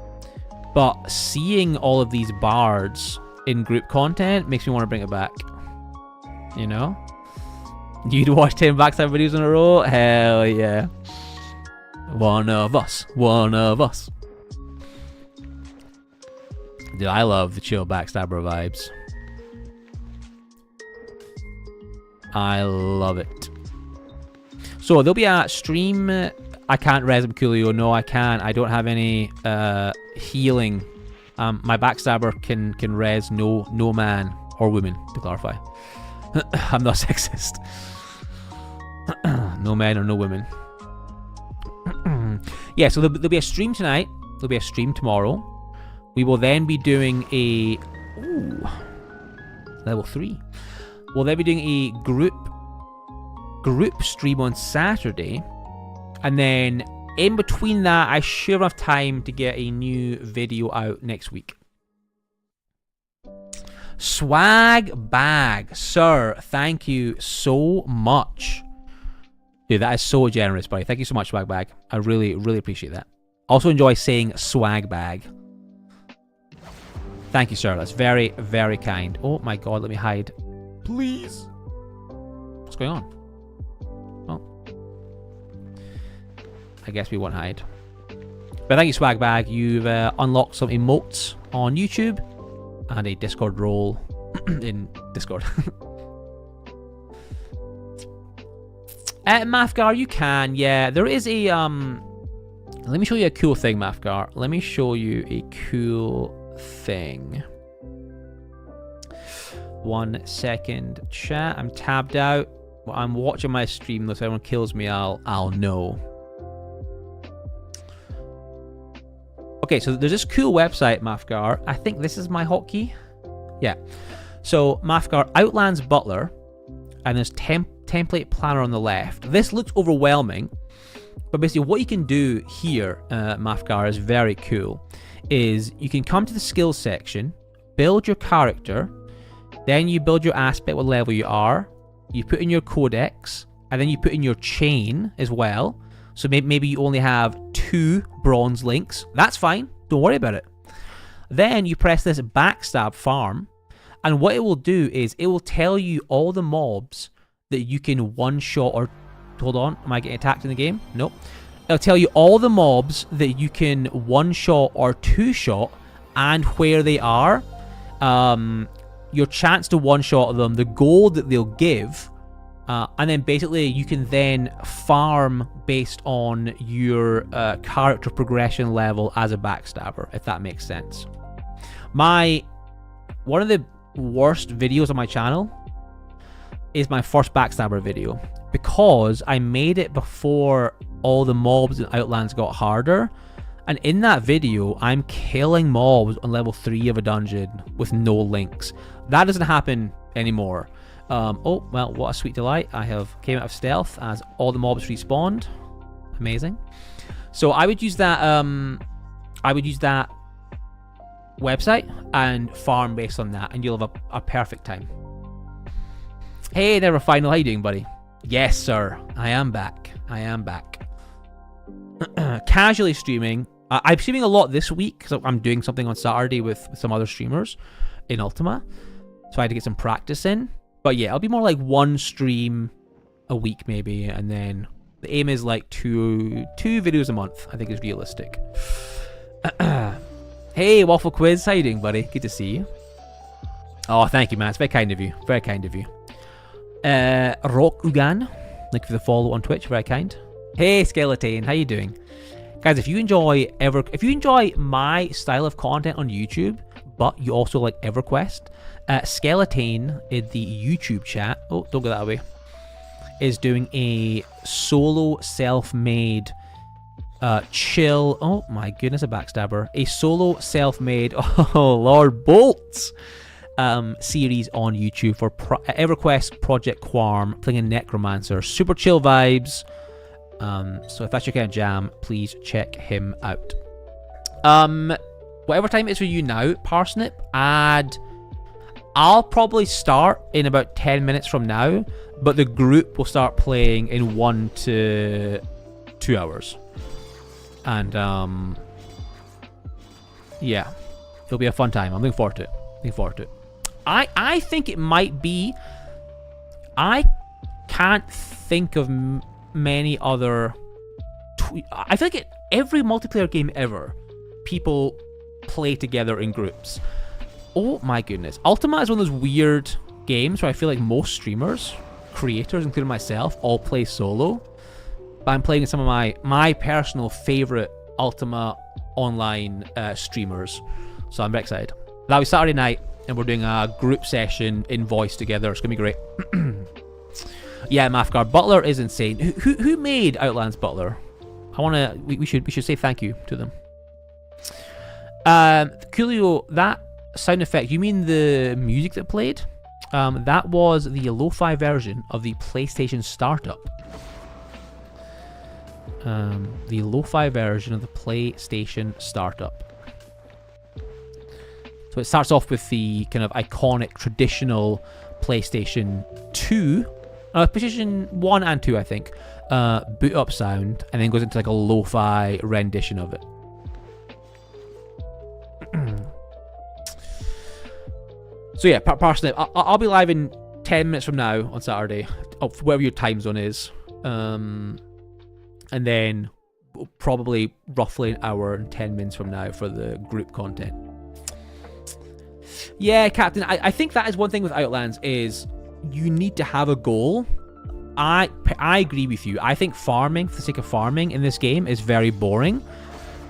But seeing all of these bards in group content makes me want to bring it back. You know? You'd watch 10 Backstabber videos in a row? Hell yeah. One of us. One of us. Dude, I love the chill Backstabber vibes. I love it. So there'll be a stream. I can't res him, Coolio. No, I can't. I don't have any healing. My Backstabber can res no man or woman, to clarify. I'm not sexist. No men or no women. Yeah, so there'll be a stream tonight. There'll be a stream tomorrow. We will then be doing a... Ooh, level 3. We'll then be doing a group stream on Saturday. And then in between that, I should have enough time to get a new video out next week. Swag bag. Sir, thank you so much. Dude, that is so generous, buddy. Thank you so much, swag bag. I really, really appreciate that. Also enjoy saying swag bag. Thank you, sir. That's very, very kind. Oh my god, let me hide. Please. What's going on? Well, I guess we won't hide. But thank you, swag bag. You've unlocked some emotes on YouTube and a Discord role in Discord. Mathgar, you can. Yeah, there is a let me show you a cool thing, Mathgar. Let me show you a cool thing. 1 second, chat. I'm tabbed out. Well, I'm watching my stream though, so if anyone kills me, I'll know. Okay, so there's this cool website, Mathgar. I think this is my hotkey. Yeah. So Mathgar, Outlands Butler, and there's template planner on the left. This looks overwhelming, but basically what you can do here, Mathgar, is very cool. Is you can come to the skills section, build your character, then you build your aspect, what level you are, you put in your codex, and then you put in your chain as well. So maybe you only have 2 bronze links. That's fine. Don't worry about it. Then you press this backstab farm, and what it will do is it will tell you all the mobs that you can one-shot or... Hold on. Am I getting attacked in the game? Nope. It'll tell you all the mobs that you can one-shot or two-shot and where they are. Your chance to one-shot them, the gold that they'll give, and then basically you can then farm based on your character progression level as a backstabber, if that makes sense. One of the worst videos on my channel is my first backstabber video, because I made it before all the mobs in Outlands got harder, and in that video I'm killing mobs on level 3 of a dungeon with no links. That doesn't happen anymore. Oh well, what a sweet delight. I have came out of stealth as all the mobs respawned. Amazing. So I would use that website and farm based on that, and you'll have a perfect time. Hey Never Final, how you doing, buddy? Yes sir, I am back. Casually streaming. I'm streaming a lot this week because I'm doing something on Saturday with some other streamers in Ultima, so I had to get some practice in. But yeah, it'll be more like one stream a week maybe, and then the aim is like two videos a month, I think is realistic. Hey Waffle Quiz, how you doing, buddy? Good to see you. Oh, thank you, man. It's very kind of you. Very kind of you. Rock Ugan, thank you for the follow on Twitch. Very kind. Hey Skeleton, how you doing? Guys, if you enjoy my style of content on YouTube, but you also like EverQuest, Skeleton in the YouTube chat, oh, don't go that way, is doing a solo self-made chill, oh my goodness, a backstabber, a solo self-made, oh Lord Bolts, series on YouTube for EverQuest Project Quarm, playing a Necromancer. Super chill vibes. So if that's your kind of jam, please check him out. Whatever time it is for you now, Parsnip, I'll probably start in about 10 minutes from now, but the group will start playing in 1 to 2 hours. And yeah, it'll be a fun time. I'm looking forward to it. I think it might be, I can't think of many other I feel like every multiplayer game ever, people play together in groups. Oh my goodness, Ultima is one of those weird games where I feel like most streamers, creators including myself, all play solo, but I'm playing with some of my personal favorite Ultima Online streamers, so I'm very excited. That'll be Saturday night, and we're doing a group session in voice together. It's gonna be great. Yeah, Mafgar, Butler is insane. Who made Outlands Butler? We should say thank you to them. Coolio, that sound effect, you mean the music that played? That was the lo-fi version of the PlayStation Startup. The lo-fi version of the PlayStation Startup. So it starts off with the kind of iconic, traditional PlayStation 2, PlayStation 1 and 2, I think, boot up sound, and then goes into like a lo-fi rendition of it. So yeah, Parsnip, I'll be live in 10 minutes from now on Saturday, whatever your time zone is. And then probably roughly an hour and 10 minutes from now for the group content. Yeah, Captain, I think that is one thing with Outlands is you need to have a goal. I agree with you. I think farming for the sake of farming in this game is very boring.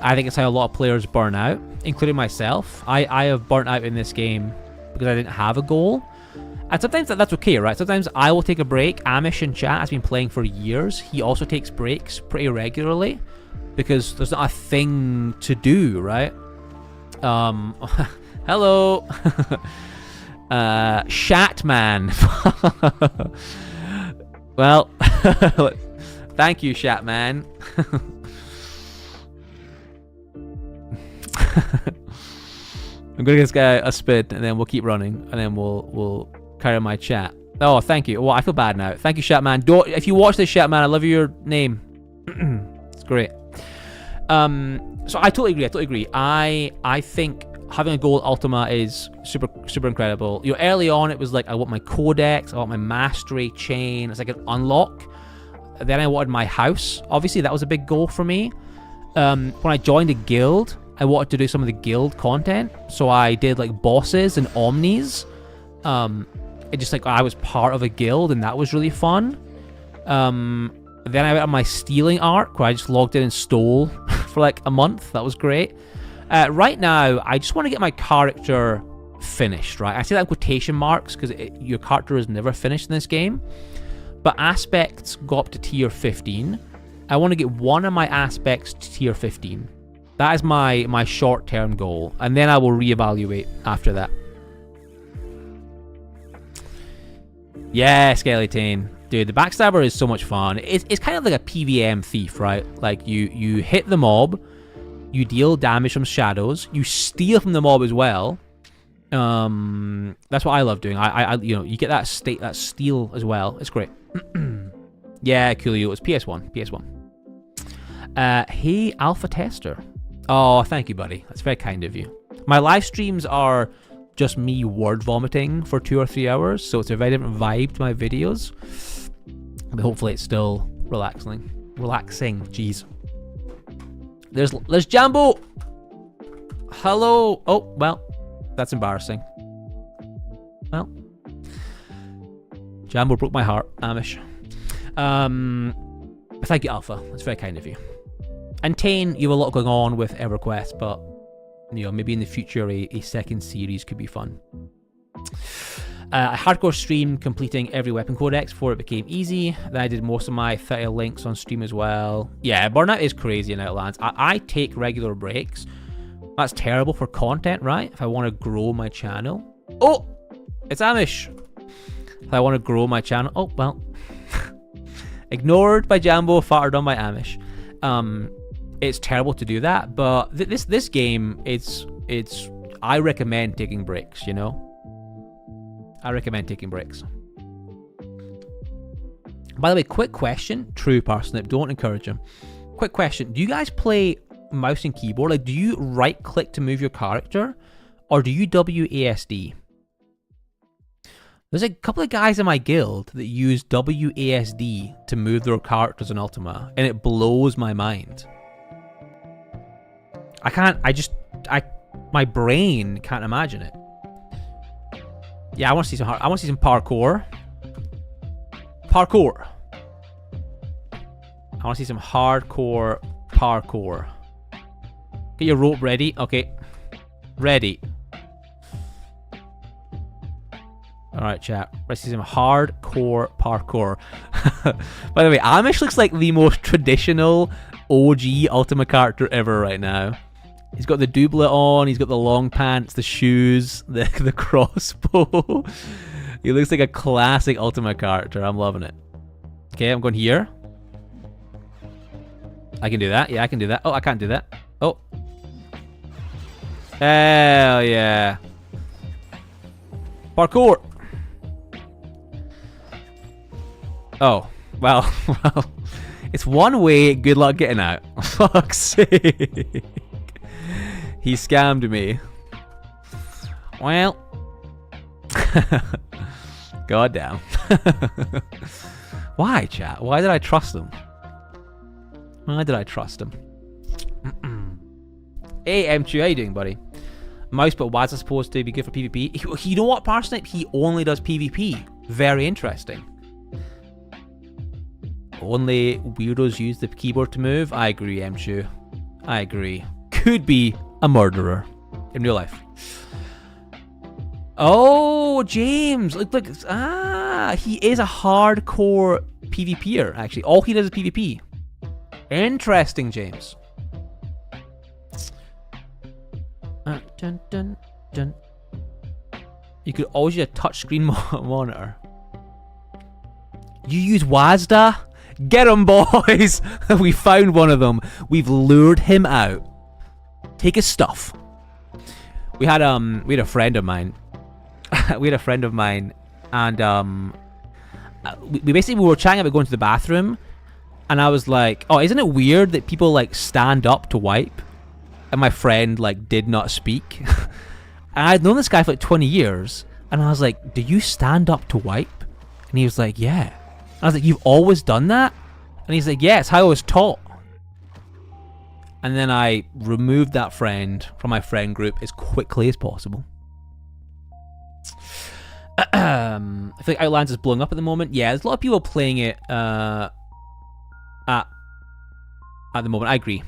I think it's how a lot of players burn out, including myself. I have burnt out in this game because I didn't have a goal. And sometimes that's okay, right? Sometimes I will take a break. Amish in chat has been playing for years. He also takes breaks pretty regularly because there's not a thing to do, right? Hello. Shatman. Well, thank you, Shatman. I'm gonna give this guy a spin, and then we'll keep running, and then we'll carry on my chat. Oh, thank you. Well, I feel bad now. Thank you, Shatman. If you watch this, Shatman, I love your name. It's great. So I totally agree. I think having a goal at Ultima is super incredible. Early on it was like I want my codex, I want my mastery chain. It's like an unlock. Then I wanted my house. Obviously, that was a big goal for me. When I joined a guild, I wanted to do some of the guild content. So I did like bosses and omnis. It just like I was part of a guild, and that was really fun. Then I went on my stealing arc, where I just logged in and stole for like a month. That was great. Right now, I just want to get my character finished, right? I say that in quotation marks because your character is never finished in this game. But aspects go up to tier 15. I want to get one of my aspects to tier 15. That is my short-term goal. And then I will reevaluate after that. Yeah, Skeleton. Dude, the Backstabber is so much fun. It's kind of like a PVM thief, right? Like, you hit the mob, you deal damage from shadows, you steal from the mob as well. That's what I love doing. I you know, you get that steal as well. It's great. Yeah, Coolio. It's PS1. Hey, Alpha Tester. Oh, thank you, buddy. That's very kind of you. My live streams are just me word vomiting for 2 or 3 hours, so it's a very different vibe to my videos. But hopefully it's still relaxing. Jeez. There's Jambo. Hello. Oh, well, that's embarrassing. Well, Jambo broke my heart, Amish. Thank you, Alpha. That's very kind of you. And Tane, you have a lot going on with EverQuest, but you know, maybe in the future a second series could be fun. I hardcore streamed completing every weapon codex before it became easy. Then I did most of my 30 links on stream as well. Yeah, burnout is crazy in Outlands. I take regular breaks. That's terrible for content, right? If I want to grow my channel. Oh, it's Amish. If I want to grow my channel. Oh, well. Ignored by Jambo, farted on by Amish. It's terrible to do that, but this game, I recommend taking breaks, you know? I recommend taking breaks. By the way, quick question. True, Parsnip, don't encourage him. Quick question. Do you guys play mouse and keyboard? Like, do you right-click to move your character? Or do you WASD? There's a couple of guys in my guild that use WASD to move their characters in Ultima, and it blows my mind. My brain can't imagine it. Yeah, I want to see some parkour. Parkour. I want to see some hardcore parkour. Get your rope ready. Okay. Ready. Alright, chat. Let's see some hardcore parkour. By the way, Amish looks like the most traditional OG Ultima character ever right now. He's got the doublet on, he's got the long pants, the shoes, the crossbow. He looks like a classic Ultima character. I'm loving it. Okay, I'm going here. I can do that. Yeah, I can do that. Oh, I can't do that. Oh. Hell yeah. Parkour. Oh, well. It's one way. Good luck getting out. Fuck's sake. He scammed me. Well. God damn. Why, chat? Why did I trust him? Why did I trust him? Hey, M2, how you doing, buddy? Mouse, but why is it supposed to be good for PvP? You know what, Parsnip? He only does PvP. Very interesting. Only weirdos use the keyboard to move? I agree, M2. I agree. Could be a murderer in real life. Oh, James. Look. He is a hardcore PvPer, actually. All he does is PvP. Interesting, James. Dun, dun, dun. You could always use a touchscreen monitor. You use WASDA? Get him, boys! We found one of them. We've lured him out. Take his stuff. We had a friend of mine. And we were chatting about going to the bathroom, and I was like, "Oh, isn't it weird that people like stand up to wipe?" And my friend like did not speak. And I'd known this guy for like 20 years, and I was like, "Do you stand up to wipe?" And he was like, "Yeah." And I was like, "You've always done that?" And he's like, yeah, it's how I was taught. And then I removed that friend from my friend group as quickly as possible. I feel like Outlands is blowing up at the moment. Yeah, there's a lot of people playing it at the moment. I agree,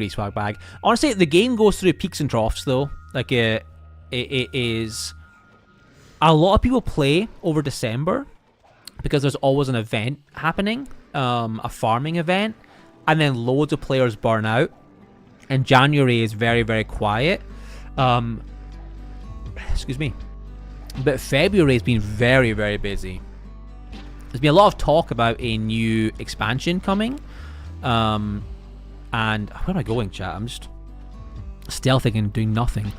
Swagbag. Honestly, the game goes through peaks and troughs, though. Like, it is... A lot of people play over December because there's always an event happening, a farming event, and then loads of players burn out. And January is very, very quiet. Excuse me. But February has been very, very busy. There's been a lot of talk about a new expansion coming. And where am I going, chat? I'm just stealthing and doing nothing.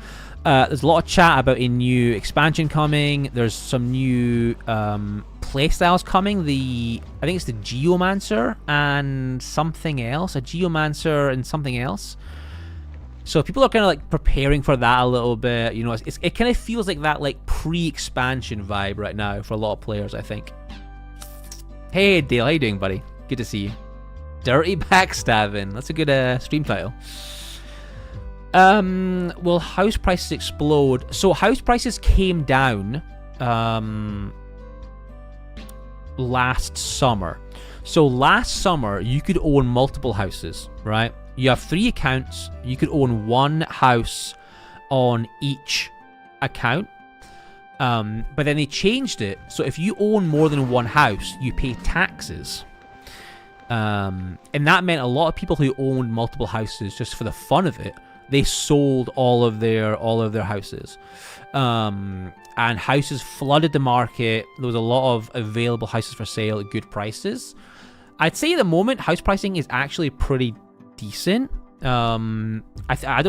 There's a lot of chat about a new expansion coming. There's some new playstyles coming. I think it's the Geomancer and something else. A Geomancer and something else. So people are kind of like preparing for that a little bit. You know, it kind of feels like that like pre-expansion vibe right now for a lot of players, I think. Hey Dale, how you doing, buddy? Good to see you. Dirty Backstabbing. That's a good stream title. Will house prices explode? So house prices came down last summer. So last summer you could own multiple houses, right? You have 3 accounts. You could own 1 house on each account. But then they changed it. So if you own more than 1 house, you pay taxes. And that meant a lot of people who owned multiple houses just for the fun of it, they sold all of their houses. And houses flooded the market. There was a lot of available houses for sale at good prices. I'd say at the moment, house pricing is actually pretty decent. I don't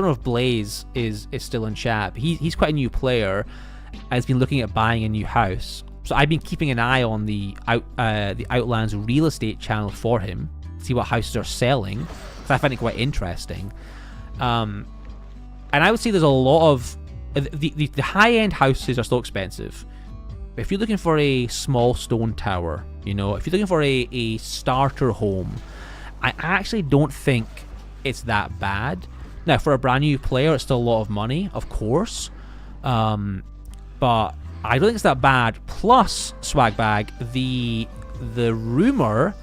know if Blaze is still in chat, but he's quite a new player and has been looking at buying a new house. So I've been keeping an eye on the Outlands real estate channel for him, see what houses are selling, because I find it quite interesting. And I would say there's a lot of the high-end houses are still expensive. But if you're looking for a small stone tower, you know, if you're looking for a starter home, I actually don't think it's that bad. Now, for a brand new player, it's still a lot of money, of course. But I don't think it's that bad. Plus, Swagbag, the rumor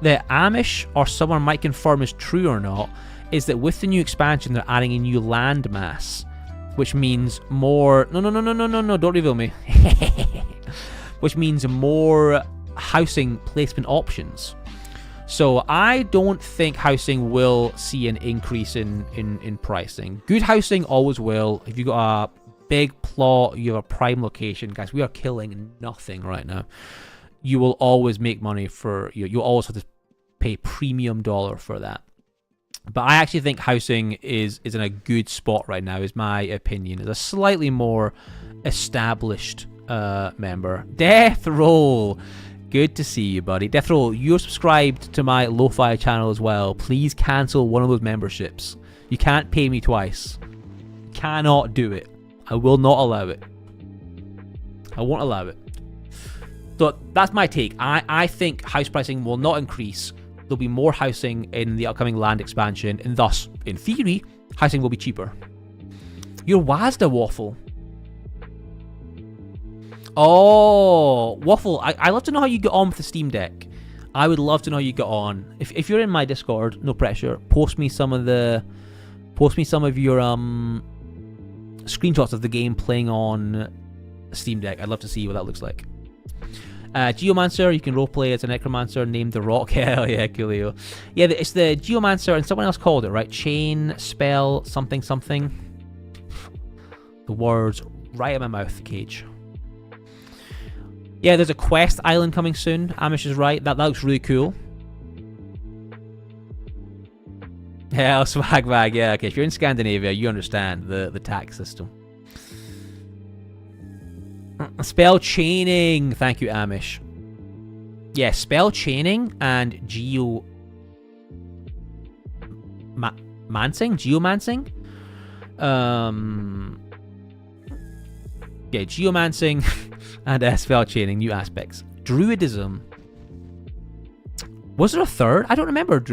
that Amish or someone might confirm is true or not is that with the new expansion, they're adding a new land mass, which means more... No, don't reveal me. Which means more housing placement options. So I don't think housing will see an increase in pricing. Good housing always will. If you've got a big plot, you have a prime location, guys, we are killing nothing right now. You will always make money for... You'll always have to pay premium dollar for that. But I actually think housing is in a good spot right now, is my opinion. It's a slightly more established member. Death Roll! Good to see you, buddy. Death Roll, you're subscribed to my Lofi channel as well. Please cancel one of those memberships. You can't pay me twice. Cannot do it. I will not allow it. I won't allow it. So that's my take. I think house pricing will not increase. There'll be more housing in the upcoming land expansion, and thus, in theory, housing will be cheaper. Your Wazda Waffle. Oh, Waffle, I'd love to know how you get on with the Steam Deck. I would love to know how you get on. If you're in my Discord, no pressure, post me some of your screenshots of the game playing on Steam Deck. I'd love to see what that looks like. Geomancer, you can roleplay as a necromancer named The Rock. Hell yeah, coolio. Yeah, it's the Geomancer, and someone else called it, right? Chain, spell, something, something. The words right in my mouth, Cage. Yeah, there's a quest island coming soon. Amish is right. That looks really cool. Hell, swag bag. Yeah, okay. If you're in Scandinavia, you understand the tax system. Spell chaining. Thank you, Amish. Yeah, spell chaining and geomancing. Yeah, geomancing and spell chaining, new aspects. Druidism. Was there a third? I don't remember.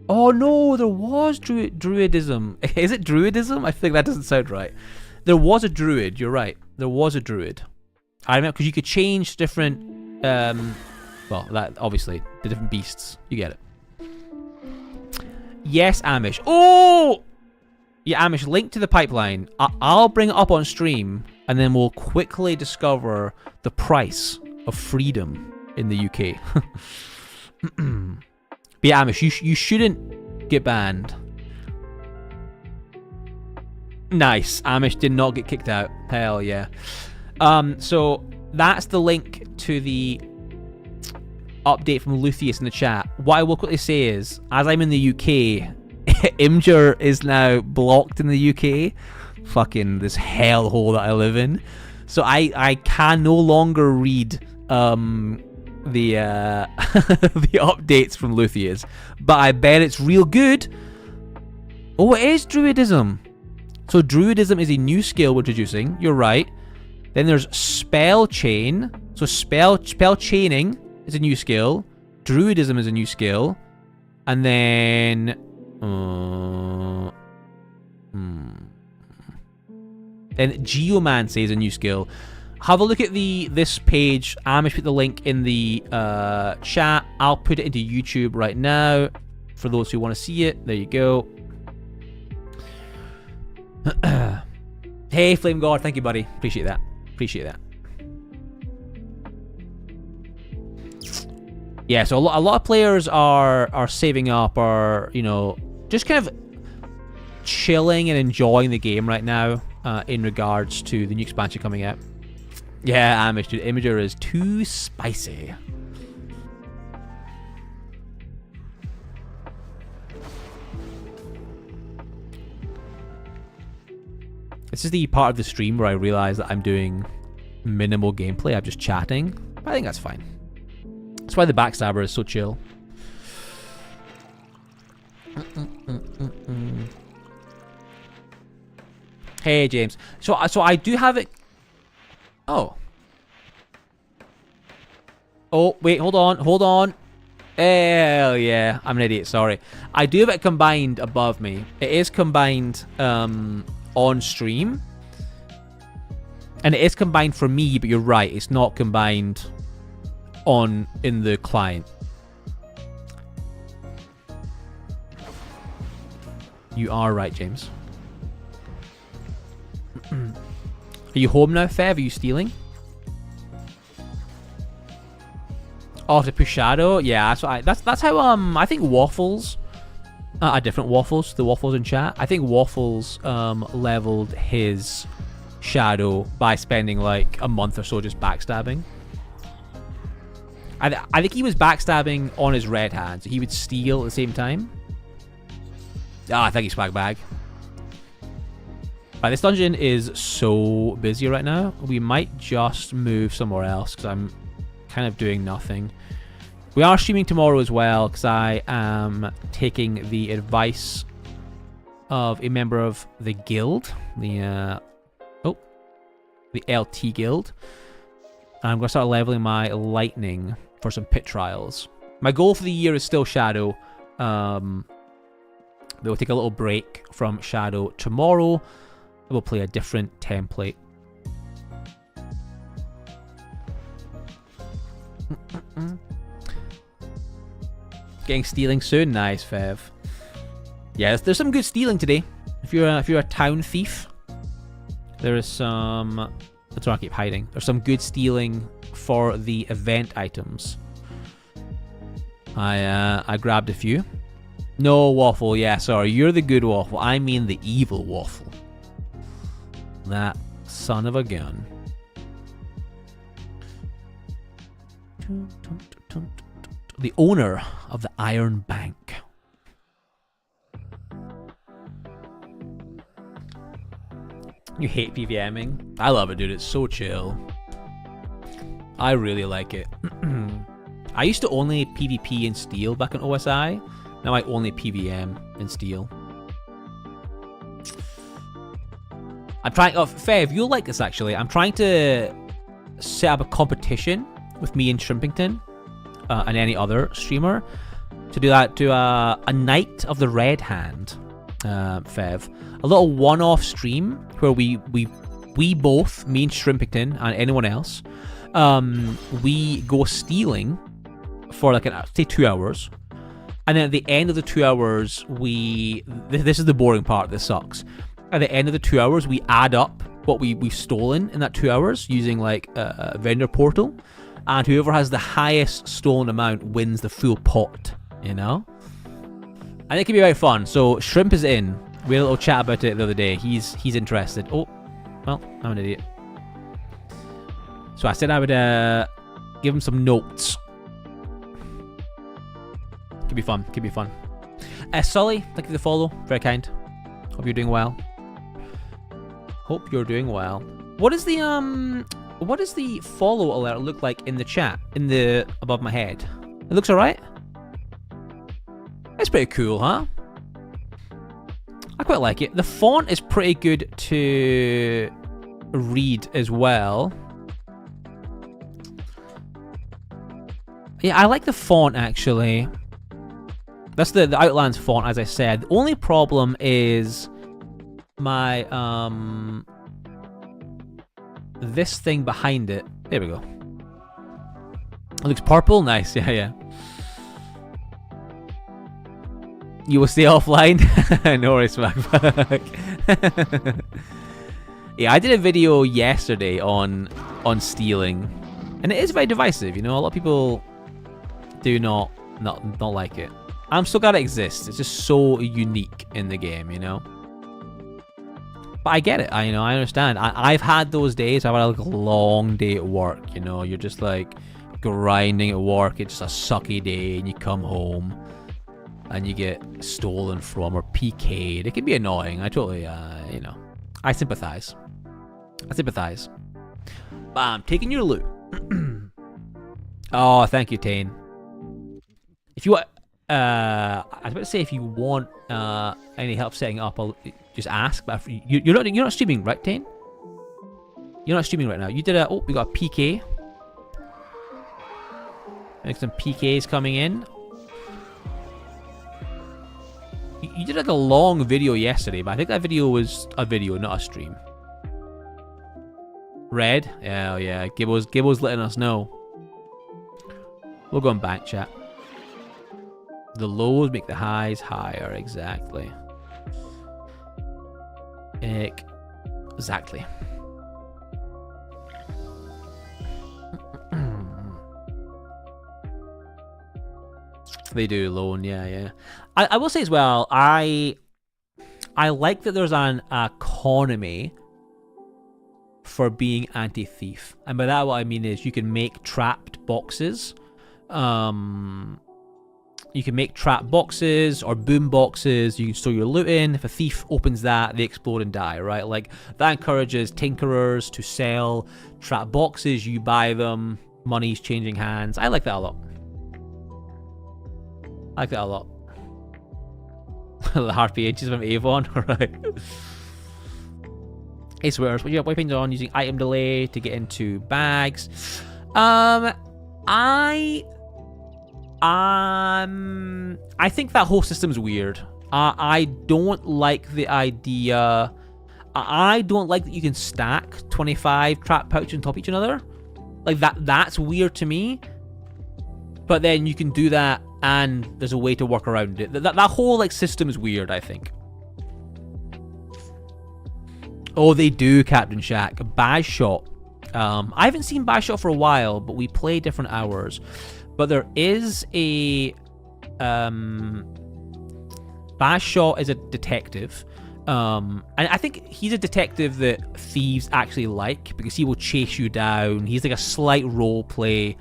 Oh no, there was druidism. Is it druidism? I think that doesn't sound right. There was a druid. You're right. There was a druid. I remember because you could change different. Well, that obviously the different beasts. You get it. Yes, Amish. Oh, yeah, Amish. Link to the pipeline. I'll bring it up on stream, and then we'll quickly discover the price of freedom in the UK. But yeah, Amish, you shouldn't get banned. Nice. Amish did not get kicked out. Hell yeah. So that's the link to the update from Luthieus in the chat. What I will quickly say is, as I'm in the UK, Imgur is now blocked in the UK. Fucking this hellhole that I live in. So I can no longer read the the updates from Luthieus, but I bet it's real good. Oh, it is druidism. So druidism is a new skill we're introducing. You're right. Then there's spell chain. So spell chaining is a new skill. Druidism is a new skill, and then geomancy is a new skill. Have a look at this page. Amish put the link in the chat. I'll put it into YouTube right now for those who want to see it. There you go. Hey, Flame God, thank you, buddy. Appreciate that. Appreciate that. Yeah, so a lot of players are saving up, or just kind of chilling and enjoying the game right now in regards to the new expansion coming out. Yeah, Amish, dude, Imgur is too spicy. This is the part of the stream where I realize that I'm doing minimal gameplay. I'm just chatting. I think that's fine. That's why the Backstabber is so chill. Hey, James. So I do have it. Oh, wait, hold on. Hell yeah, I'm an idiot, sorry. I do have it combined above me. It is combined on stream. And it is combined for me, but you're right, it's not combined in the client. You are right, James. Are you home now, Fev? Are you stealing? Oh, to push Shadow? Yeah, that's how I think Waffles, different Waffles, the Waffles in chat. I think Waffles leveled his Shadow by spending like a month or so just backstabbing. I think he was backstabbing on his red hand, so he would steal at the same time. I think he's swag bag. This dungeon is so busy right now. We might just move somewhere else because I'm kind of doing nothing. We are streaming tomorrow as well because I am taking the advice of a member of the guild, the LT guild. And I'm going to start leveling my lightning for some pit trials. My goal for the year is still Shadow. We'll take a little break from Shadow tomorrow. We'll play a different template. Getting stealing soon, nice, Fev. Yeah, there's some good stealing today. If you're a town thief, there is some. That's why I keep hiding. There's some good stealing for the event items. I grabbed a few. No, Waffle. Yeah, sorry, you're the good Waffle. I mean the evil Waffle. That son of a gun. The owner of the Iron Bank. You hate PVMing? I love it, dude. It's so chill. I really like it. I used to only PvP in Steel back in OSI. Now I only PVM in Steel. I'm trying... Oh, Fev, you'll like this, actually. I'm trying to set up a competition with me and Shrimpington. and any other streamer to do that to a Night of the Red Hand, Fev. A little one-off stream where we both, me and Shrimpington and anyone else, we go stealing for like say 2 hours. And then at the end of the 2 hours, this is the boring part, this sucks. At the end of the 2 hours, we add up what we've stolen in that 2 hours using like a vendor portal. And whoever has the highest stolen amount wins the full pot, you know? And it can be very fun. So Shrimp is in. We had a little chat about it the other day. He's interested. Oh, well, I'm an idiot. So I said I would give him some notes. Could be fun. Could be fun. Sully, thank you for the follow. Very kind. Hope you're doing well. Hope you're doing well. What is the follow alert look like in the chat? In the above my head? It looks alright. It's pretty cool, huh? I quite like it. The font is pretty good to read as well. Yeah, I like the font actually. That's the Outlands font, as I said. The only problem is my this thing behind it. There we go. It looks purple. Nice. Yeah. You will stay offline. No worries, Smackback. Yeah, I did a video yesterday on stealing, and it is very divisive. You know, a lot of people do not like it. I'm so glad it exists. It's just so unique in the game, you know. But I get it. I understand. I've had those days. I've had like a long day at work. You know, you're just like grinding at work. It's just a sucky day, and you come home and you get stolen from or PK'd. It can be annoying. I totally, you know, I sympathize. Bam, taking your loot. Oh, thank you, Tane. If you want, I was about to say if you want any help setting up, I'll just ask. But you're not streaming, right, Tane? You're not streaming right now. You did we got a PK. Like some PKs coming in. You did like a long video yesterday, but I think that video was a video, not a stream. Red? Yeah. Gibbo's letting us know. We'll go on back chat. The lows make the highs higher, exactly. Exactly. They do loan, yeah. I will say as well, I like that there's an economy for being anti-thief. And by that what I mean is you can make trapped boxes. You can make trap boxes or boom boxes. You can store your loot in. If a thief opens that, they explode and die, right? Like, that encourages tinkerers to sell trap boxes. You buy them. Money's changing hands. I like that a lot. The Harpy Ages from Avon, right? Hey, swears, what you have weapons on using item delay to get into bags. I think that whole system's weird. I don't like the idea. I don't like that you can stack 25 trap pouches on top of each other. Like that's weird to me. But then you can do that, and there's a way to work around it. That whole like system is weird, I think. Oh, they do, Captain Shack. Bash Shot. I haven't seen Bash Shot for a while, but we play different hours. But there is a Bash Shot is a detective. And I think he's a detective that thieves actually like, because he will chase you down. He's like a slight role play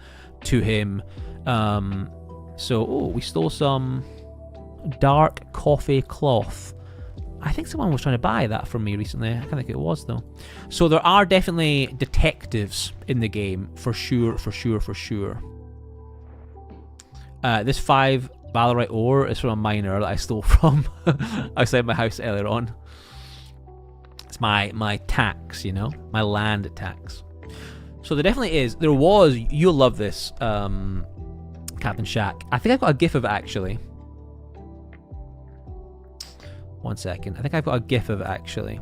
to him. We stole some dark coffee cloth. I think someone was trying to buy that from me recently. I can't think it was though. So there are definitely detectives in the game, for sure. This 5 Ballarat ore is from a miner that I stole from outside my house earlier on. It's my tax, you know, my land tax. So there definitely is. There was. You'll love this. Captain Shack. I think I've got a gif of it, actually. 1 second. I think I've got a gif of it, actually.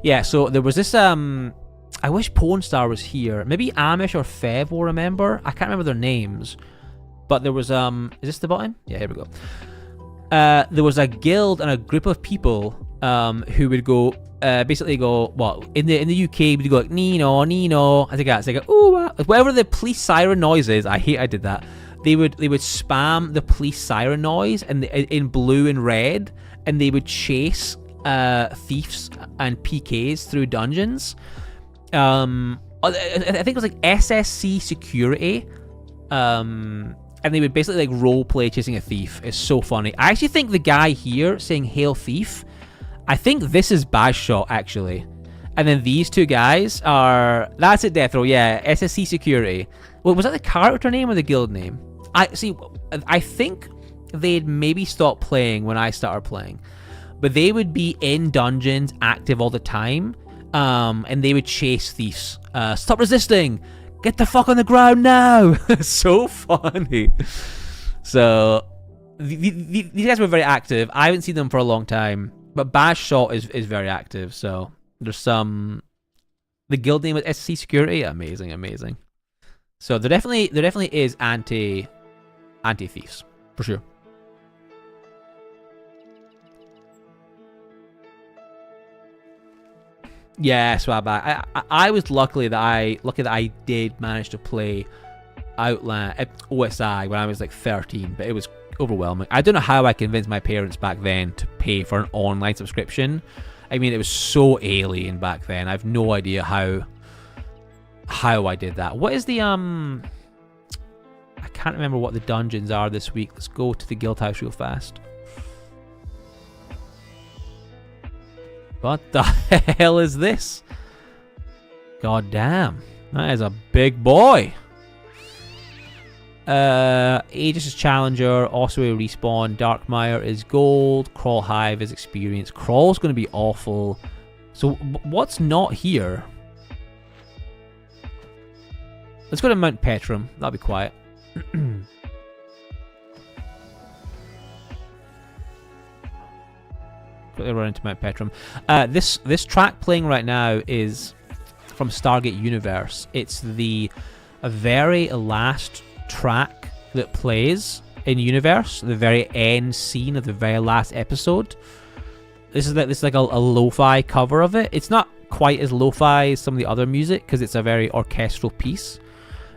Yeah, so there was this, I wish Pornstar was here. Maybe Amish or Fev will remember. I can't remember their names. But there was, is this the button? Yeah, here we go. There was a guild and a group of people who would go, basically go, well, in the UK, we'd go like, Nino, Nino. I think that's like, ooh, whatever the police siren noise is. I hate I did that. They would spam the police siren noise and in blue and red, and they would chase thieves and PKs through dungeons. I think it was like SSC security, and they would basically like role play chasing a thief. It's so funny. I actually think the guy here saying "Hail Thief," I think this is Bashshot actually, and then these two guys are that's it. Death Row, yeah, SSC security. Well, was that the character name or the guild name? I think they'd maybe stopped playing when I started playing, but they would be in dungeons, active all the time. And they would chase thieves. Stop resisting! Get the fuck on the ground now! So funny. So these guys were very active. I haven't seen them for a long time, but Bashshot is very active. So there's some. The guild name is SC Security. Amazing, amazing. So there definitely is anti thieves for sure. Yeah, Swabback. I was lucky that I did manage to play Outland OSI when I was like 13, but it was overwhelming. I don't know how I convinced my parents back then to pay for an online subscription. I mean, it was so alien back then. I have no idea how I did that. What is the I can't remember what the dungeons are this week. Let's go to the guild house real fast. What the hell is this? God damn. That is a big boy. Aegis is Challenger. Also a respawn. Darkmire is Gold. Crawl Hive is Experience. Crawl's going to be awful. So what's not here? Let's go to Mount Petrum. That'll be quiet. Run into Mount Petrum. This track playing right now is from Stargate Universe. It's the very last track that plays in Universe, the very end scene of the very last episode. This is like a lo-fi cover of it. It's not quite as lo-fi as some of the other music because it's a very orchestral piece.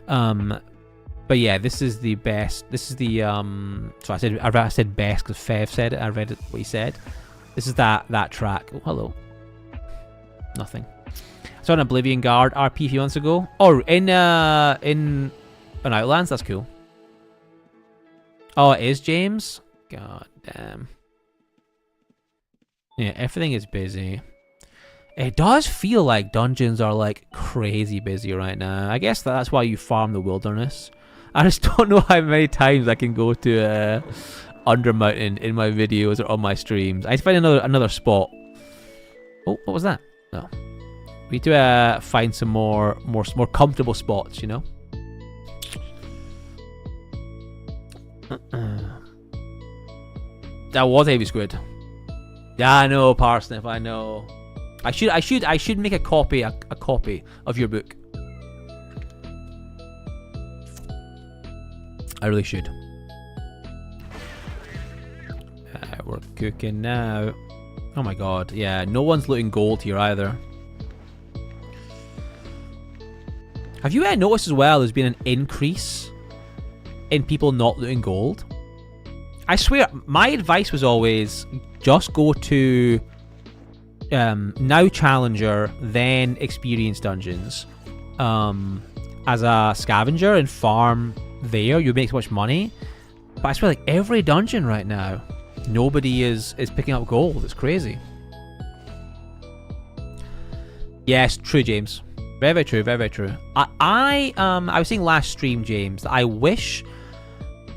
But yeah, this is the best. This is the so I said best because Fev said it. I read it what he said. This is that track. Oh, hello. Nothing. I saw an Oblivion Guard RP a few months ago. Oh, in an Outlands. That's cool. Oh, it is James. God damn. Yeah, everything is busy. It does feel like dungeons are like crazy busy right now. I guess that's why you farm the wilderness. I just don't know how many times I can go to Undermountain in my videos or on my streams. I need to find another spot. Oh, what was that? No. We need to find some more comfortable spots, you know? That was Heavy Squid. Yeah, I know, Parsnip, I know. I should make a copy of your book. I really should. We're cooking now. Oh my god, yeah, no one's looting gold here either. Have you noticed as well there's been an increase in people not looting gold? I swear, my advice was always just go to now Challenger, then Experience Dungeons as a scavenger and farm there. You make so much money. But I swear, like every dungeon right now, nobody is picking up gold. It's crazy. Yes, true, James. Very, very true. Very, very true. I was saying last stream, James, that I wish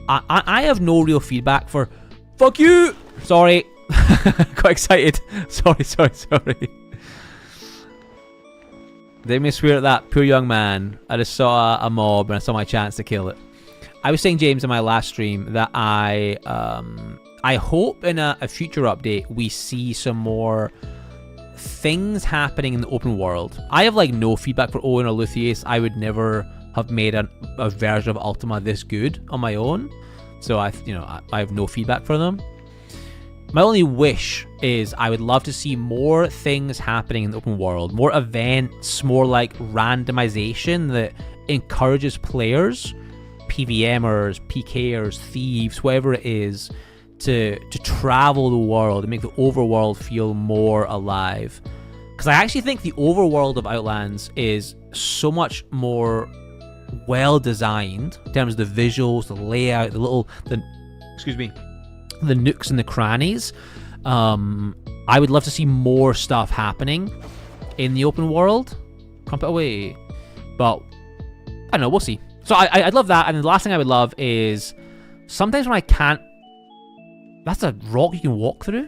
I have no real feedback for. Fuck you. Sorry, got excited. Sorry. They may swear at that poor young man. I just saw a mob and I saw my chance to kill it. I was saying, James, in my last stream that I hope in a future update we see some more things happening in the open world. I have like no feedback for Owen or Luthieus. I would never have made a version of Ultima this good on my own, so I have no feedback for them. My only wish is I would love to see more things happening in the open world, more events, more like randomization that encourages players, PVMers, PKers, thieves, whatever it is, to travel the world and make the overworld feel more alive. Because I actually think the overworld of Outlands is so much more well designed in terms of the visuals, the layout, the nooks and the crannies. I would love to see more stuff happening in the open world. Crumpet away. But I don't know, we'll see. So I'd love that. And the last thing I would love is sometimes when I can't... That's a rock you can walk through.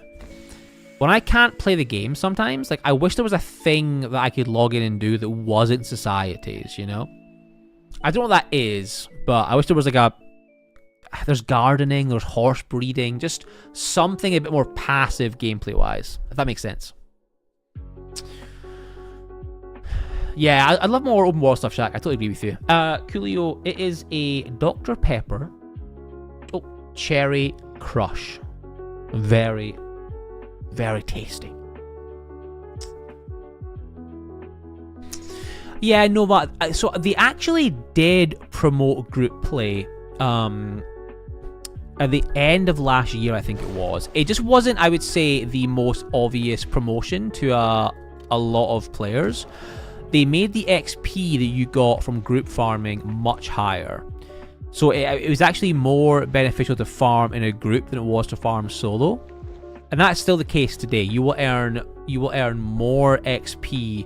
When I can't play the game sometimes, like I wish there was a thing that I could log in and do that wasn't societies, you know? I don't know what that is, but I wish there was like there's gardening, there's horse breeding, just something a bit more passive gameplay-wise, if that makes sense. Yeah, I'd love more open world stuff, Shaq. I totally agree with you. Coolio, it is a Dr. Pepper cherry crush. Very, very tasty. Yeah, no, but so they actually did promote group play at the end of last year, I think it was. It just wasn't, I would say, the most obvious promotion to a lot of players. They made the XP that you got from group farming much higher. So it was actually more beneficial to farm in a group than it was to farm solo. And that's still the case today. You will earn more XP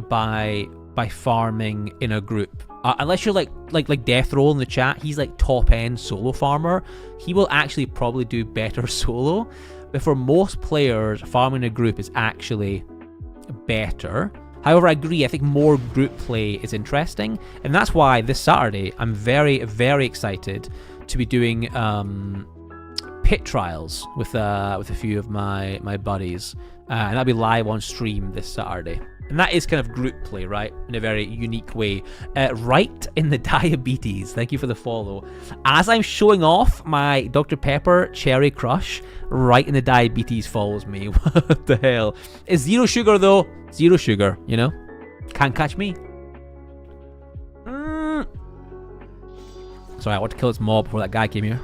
by farming in a group. Unless you're like Death Roll in the chat, he's like top end solo farmer. He will actually probably do better solo. But for most players, farming in a group is actually better. However, I agree, I think more group play is interesting, and that's why this Saturday I'm very, very excited to be doing pit trials with a few of my buddies, and that'll be live on stream this Saturday. And that is kind of group play, right? In a very unique way. Right in the diabetes. Thank you for the follow. As I'm showing off my Dr. Pepper Cherry Crush, right in the diabetes follows me. What the hell? It's zero sugar, though. Zero sugar, you know? Can't catch me. Sorry, I want to kill this mob before that guy came here.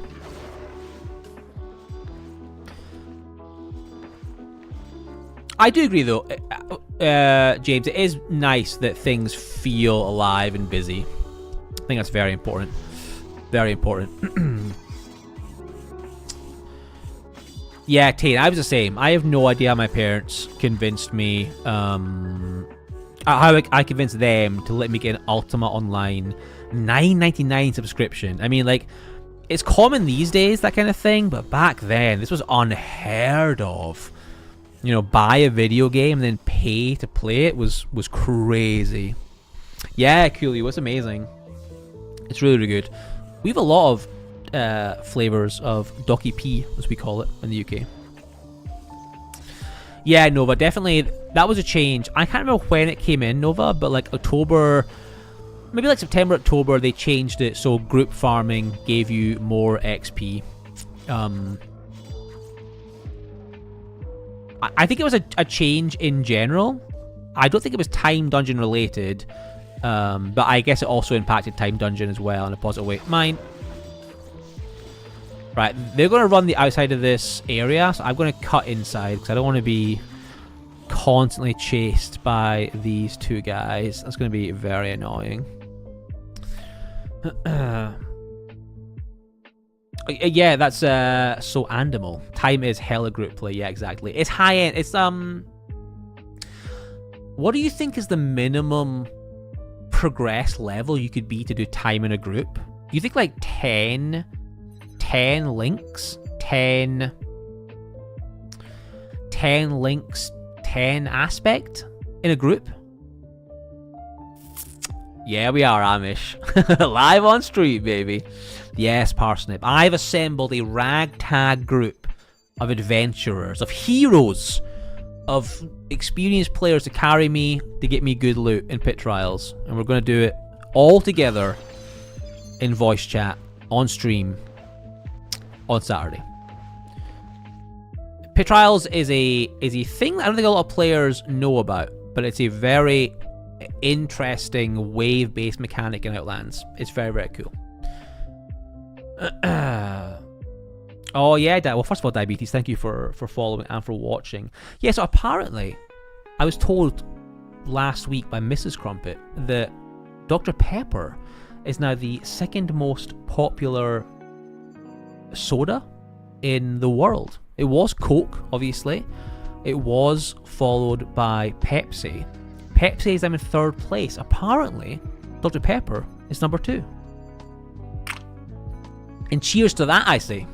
I do agree, though, James, it is nice that things feel alive and busy. I think that's very important. Very important. Yeah, Tate, I was the same. I have no idea how my parents convinced me, how I convinced them to let me get an Ultima Online $9.99 subscription. I mean, like, it's common these days, that kind of thing, but back then, this was unheard of. You know, buy a video game and then pay to play it was crazy. Yeah, Coolio, it's amazing. It's really, really good. We have a lot of flavors of Docky P, as we call it in the UK. Yeah, Nova, definitely, that was a change. I can't remember when it came in, Nova, but like October, maybe like September, October, they changed it so group farming gave you more XP. I think it was a change in general. I don't think it was Time Dungeon related, but I guess it also impacted Time Dungeon as well in a positive way. Mine. Right, they're going to run the outside of this area, so I'm going to cut inside because I don't want to be constantly chased by these two guys. That's going to be very annoying. Yeah, that's so animal. Time is hella group play. Yeah, exactly. It's high end. It's what do you think is the minimum progress level you could be to do time in a group? You think like 10 links, 10 links, 10 aspect in a group? Yeah, we are, Amish. Live on stream, baby. Yes, Parsnip. I've assembled a ragtag group of adventurers, of heroes, of experienced players to carry me to get me good loot in pit trials. And we're going to do it all together in voice chat, on stream, on Saturday. Pit trials is a thing that I don't think a lot of players know about, but it's a very interesting wave-based mechanic in Outlands. It's very, very cool. Oh yeah, well, first of all, Diabetes, thank you for following and for watching. Yeah, so apparently, I was told last week by Mrs. Crumpet that Dr. Pepper is now the second most popular soda in the world. It was Coke, obviously. It was followed by Pepsi. Pepsi is now in third place. Apparently, Dr. Pepper is number 2. And cheers to that, I say.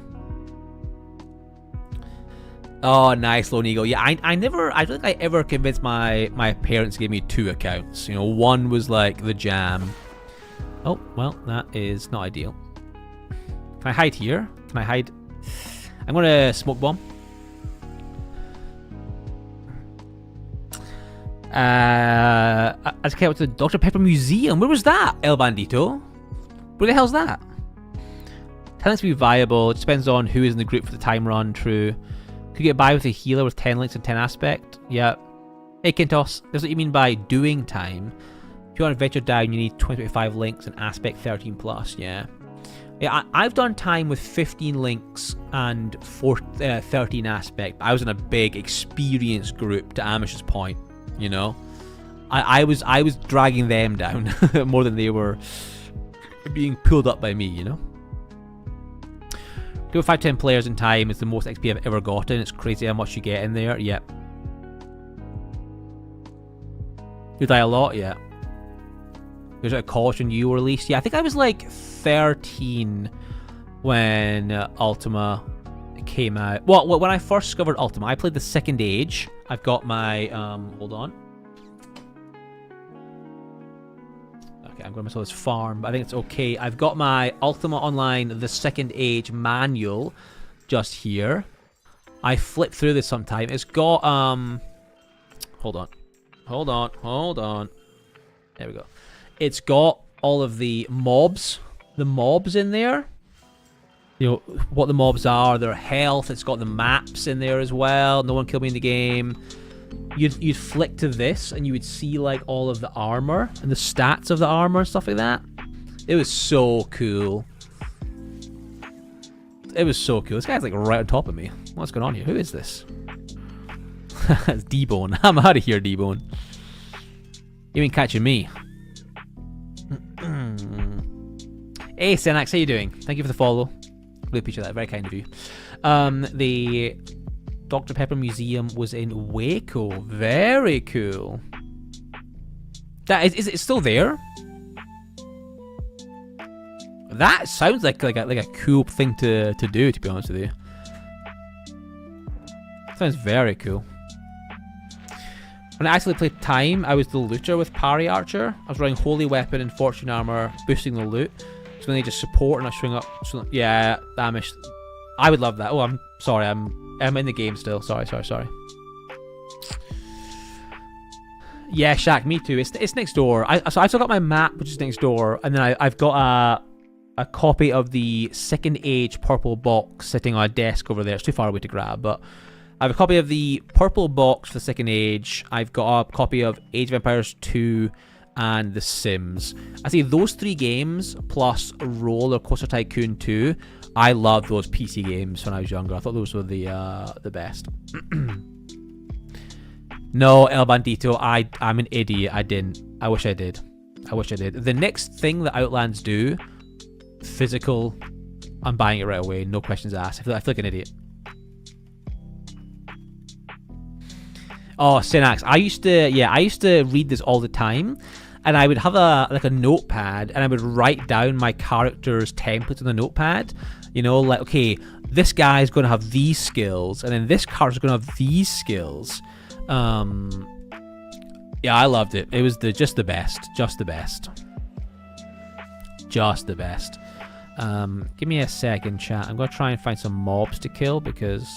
Oh, nice, Lone Eagle. Yeah, I don't think I ever convinced my parents to give me 2 accounts. You know, one was like the jam. Oh, well, that is not ideal. Can I hide here? Can I hide? I'm gonna smoke bomb. I just came out to the Dr. Pepper Museum. Where was that, El Bandito? Where the hell's that? Talents to be viable. It just depends on who is in the group for the time run. True. Could get by with a healer with 10 links and 10 aspect. Yeah. Hey, Kintos. That's what you mean by doing time. If you want to venture down, you need 25 links and aspect 13 plus. Yeah. Yeah, I've done time with 15 links and 13 aspect. I was in a big experienced group, to Amish's point. You know, I was dragging them down more than they were being pulled up by me. You know, 5-10 players in time is the most XP I've ever gotten. It's crazy how much you get in there. Yep. You die a lot. Yeah. There's a caution you released. Yeah, I think I was like 13 when Ultima came out. Well, when I first discovered Ultima, I played the second age. I've got my hold on. Okay, I'm going to miss all this farm, but I think it's okay. I've got my Ultima Online, the second age manual just here. I flipped through this sometime. It's got hold on. There we go. It's got all of the mobs in there. You know, what the mobs are, their health. It's got the maps in there as well. No one killed me in the game. You'd flick to this and you would see like all of the armor and the stats of the armor and stuff like that. It was so cool. It was so cool. This guy's like right on top of me. What's going on here? Who is this? It's D-Bone. I'm out of here, D-Bone. You ain't catching me. Hey, Senax, how you doing? Thank you for the follow. Really appreciate that. Very kind of you. The Dr. Pepper Museum was in Waco. Very cool. That is it still there? That sounds like a cool thing to do, to be honest with you. Sounds very cool. When I actually played time, I was the looter with Parry Archer. I was running Holy Weapon and Fortune Armor, boosting the loot. So when they just support and I swing up, yeah, Amish. I would love that. Oh, I'm sorry, I'm in the game still. Sorry. Yeah, Shaq, me too. It's next door. So I've still got my map, which is next door, and then I've got a copy of the second age purple box sitting on a desk over there. It's too far away to grab, but I have a copy of the purple box for the second age. I've got a copy of Age of Empires 2 and The Sims. I say those 3 games plus Roller Coaster Tycoon 2. I loved those PC games when I was younger. I thought those were the best. No, El Bandito, I'm an idiot. I didn't. I wish I did. The next thing that Outlands do, physical, I'm buying it right away. No questions asked. I feel like an idiot. Oh, Synax. I used to read this all the time, and I would have a notepad, and I would write down my character's templates on the notepad. You know, like, okay, this guy's going to have these skills, and then this character's going to have these skills. Yeah, I loved it. It was just the best. just the best. Give me a second, chat. I'm going to try and find some mobs to kill because...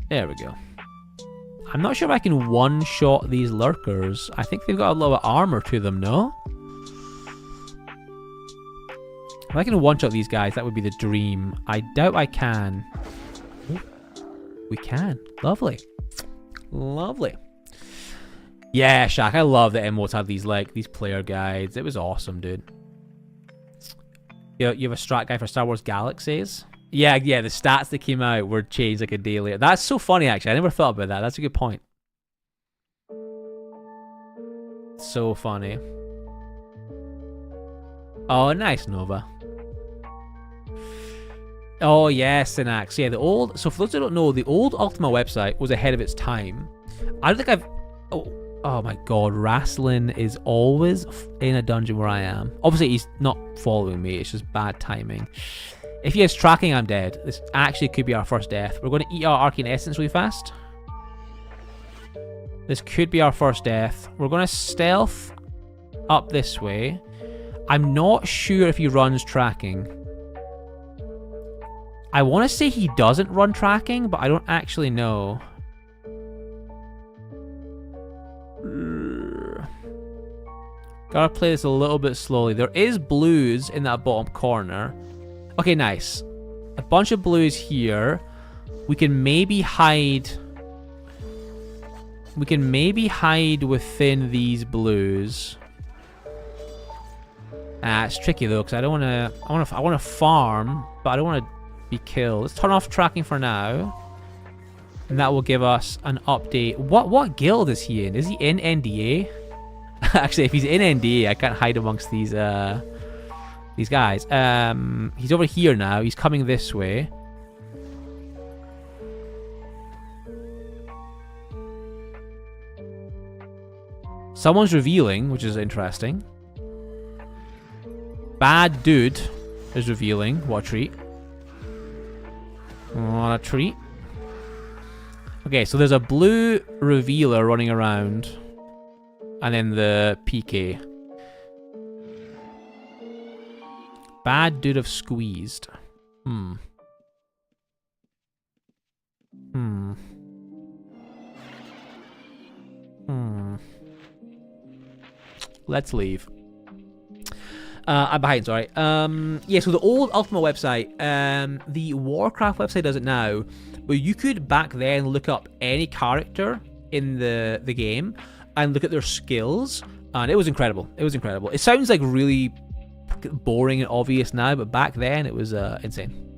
There we go. I'm not sure if I can one-shot these lurkers. I think they've got a lot of armor to them, no? If I can one-shot these guys, that would be the dream. I doubt I can. Ooh, we can. Lovely. Lovely. Yeah, Shaq, I love that MMOs have these, like, these player guides. It was awesome, dude. You have a strat guide for Star Wars Galaxies? Yeah, the stats that came out were changed like a day later. That's so funny, actually. I never thought about that. That's a good point. So funny. Oh, nice, Nova. Oh, yes, Synax. Yeah, the old... So for those who don't know, the old Ultima website was ahead of its time. I don't think I've... Oh my god, Rasslin is always in a dungeon where I am. Obviously, he's not following me. It's just bad timing. If he is tracking, I'm dead. This actually could be our first death. We're going to eat our Arcane Essence really fast. This could be our first death. We're going to stealth up this way. I'm not sure if he runs tracking. I want to say he doesn't run tracking, but I don't actually know. Gotta play this a little bit slowly. There is blues in that bottom corner. Okay, nice. A bunch of blues here. We can maybe hide... We can maybe hide within these blues. It's tricky though, because I don't want to... I want to farm, but I don't want to be killed. Let's turn off tracking for now. And that will give us an update. What guild is he in? Is he in NDA? Actually, if he's in NDA, I can't hide amongst these guys. He's over here now. He's coming this way. Someone's revealing, which is interesting. Bad dude is revealing. What a treat. What a treat. Okay, so there's a blue revealer running around. And then the PK. Bad dude have squeezed. Let's leave. I'm behind, sorry. Yeah, so the old Ultima website, the Warcraft website does it now, but you could back then look up any character in the game and look at their skills, and it was incredible. It was incredible. It sounds like really boring and obvious now, but back then it was insane.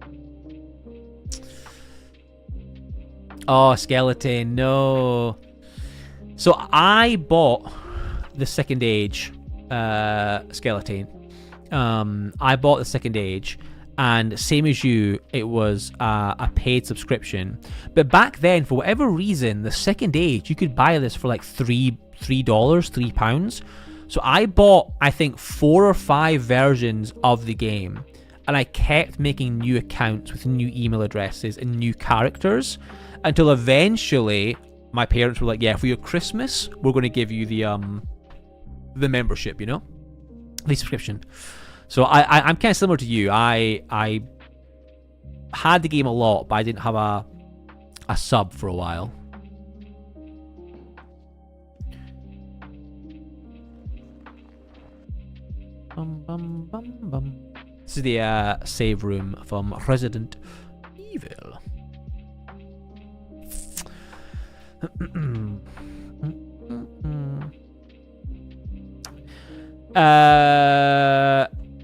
Oh, skeleton, no. So I bought the Second Age skeleton. I bought the Second Age, and same as you, it was a paid subscription. But back then, for whatever reason, the Second Age, you could buy this for like £3. So I bought, I think, 4 or 5 versions of the game, and I kept making new accounts with new email addresses and new characters until eventually my parents were like, yeah, for your Christmas, we're going to give you the membership, you know, the subscription. So I'm kind of similar to you. I had the game a lot, but I didn't have a sub for a while. This is the save room from Resident Evil.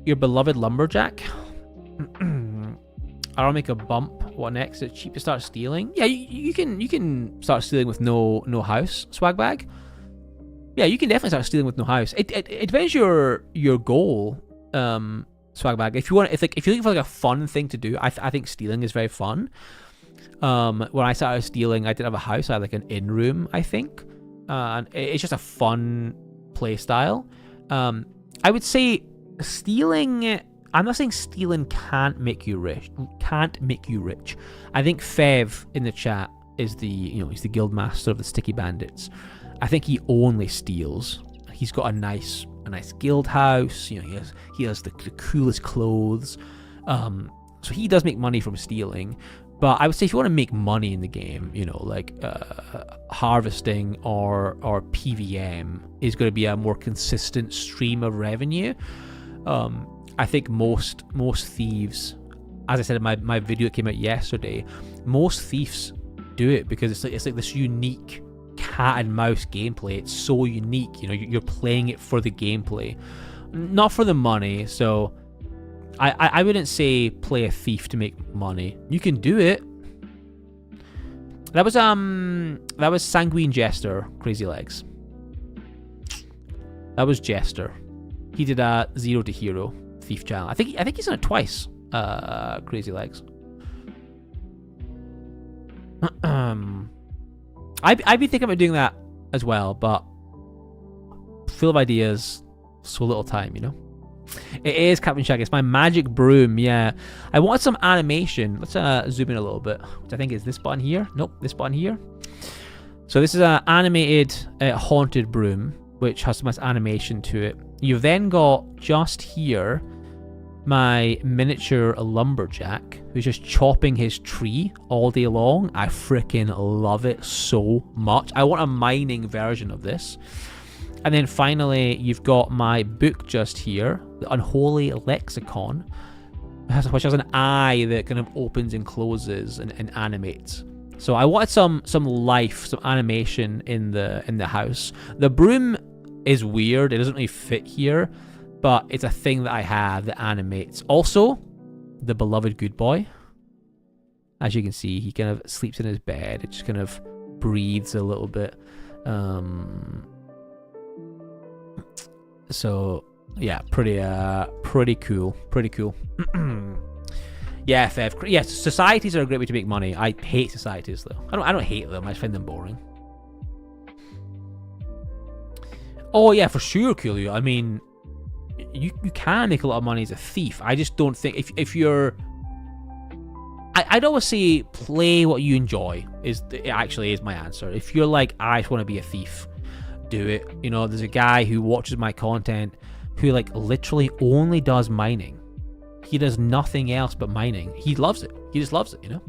Your beloved lumberjack. I'll make a bump. What next? It's cheap to start stealing. Yeah, you can start stealing with no house. Swag bag. Yeah, you can definitely start stealing with no house. It depends your goal. Swag bag. If you want, if you're looking for like a fun thing to do, I think stealing is very fun. When I started stealing, I didn't have a house. I had like an in room, I think, and it's just a fun play style. I would say stealing. I'm not saying stealing can't make you rich. Can't make you rich. I think Fev in the chat is he's the guild master of the Sticky Bandits. I think he only steals. He's got a nice a nice guild house. You know, he has the coolest clothes. So he does make money from stealing. But I would say if you want to make money in the game, you know, like harvesting or PVM is going to be a more consistent stream of revenue. I think most thieves, as I said in my video that came out yesterday, most thieves do it because it's like this unique cat and mouse gameplay. It's so unique, you know, you're playing it for the gameplay, not for the money. So I wouldn't say play a thief to make money. You can do it. That was Sanguine Jester, Crazy Legs. That was Jester. He did a 0 to Hero Thief channel. I think he's done it twice. Crazy Legs. I'd be thinking about doing that as well, but full of ideas, so little time, you know. It is Captain Shaggy. It's my magic broom. Yeah, I want some animation. Let's zoom in a little bit, which I think is this button here. Nope, this button here. So this is an animated haunted broom, which has some nice animation to it. You've then got just here my miniature lumberjack who's just chopping his tree all day long. I freaking love it so much. I want a mining version of this. And then finally, you've got my book just here, the Unholy Lexicon, which has an eye that kind of opens and closes and animates. So I wanted some life, some animation in the house. The broom is weird. It doesn't really fit here, but it's a thing that I have that animates. Also, the beloved good boy. As you can see, he kind of sleeps in his bed. It just kind of breathes a little bit. So yeah, pretty cool. Yeah, Fev. Yeah, societies are a great way to make money. I hate societies though. I don't hate them. I just find them boring. Oh yeah, for sure, Coolio. I mean, you can make a lot of money as a thief. I just don't think if you're. I'd always say play what you enjoy. It actually is my answer. If you're like, I just want to be a thief, do it. You know, there's a guy who watches my content who like literally only does mining. He does nothing else but mining. He loves it. He just loves it, you know.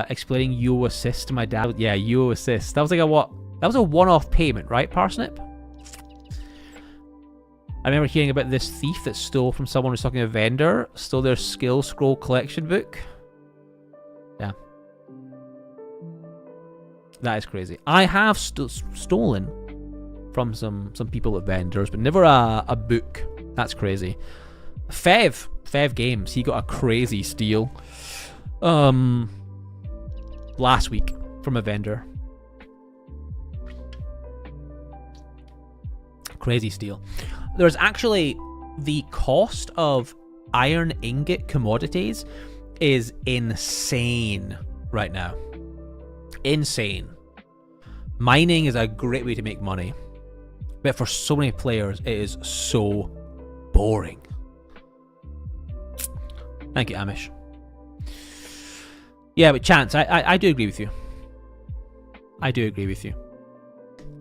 Explaining UO assist to my dad. Yeah, UO assist. That was like that was a one-off payment, right, Parsnip? I remember hearing about this thief that stole from someone who was talking to a vendor, stole their skill scroll collection book. Yeah. That is crazy. I have stolen from some people at vendors, but never a book. That's crazy. Fev Games, he got a crazy steal last week from a vendor. Crazy steal. There's actually the cost of iron ingot commodities is insane right now. Insane. Mining is a great way to make money, but for so many players it is so boring. Thank you, Amish. Yeah, but Chance, I do agree with you. I do agree with you.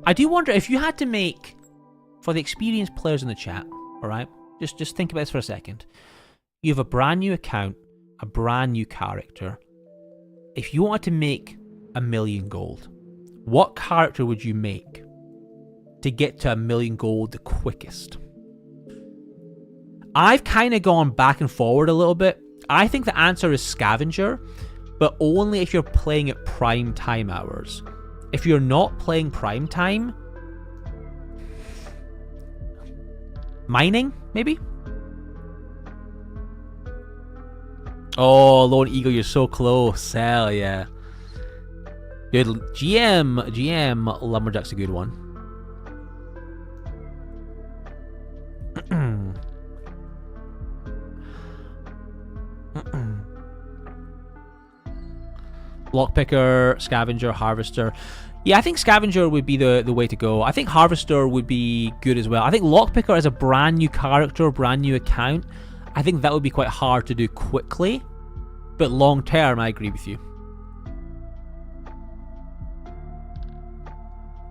I do wonder if you had to make, for the experienced players in the chat, alright, just think about this for a second. You have a brand new account, a brand new character. If you wanted to make 1 million gold, what character would you make to get to 1 million gold the quickest? I've kind of gone back and forward a little bit. I think the answer is Scavenger, but only if you're playing at prime time hours. If you're not playing prime time, mining, maybe? Oh, Lone Eagle, you're so close. Hell yeah. Good. GM Lumberjack's a good one. Lockpicker, Scavenger, Harvester. Yeah, I think Scavenger would be the way to go. I think Harvester would be good as well. I think Lockpicker as a brand new character, brand new account, I think that would be quite hard to do quickly. But long term, I agree with you.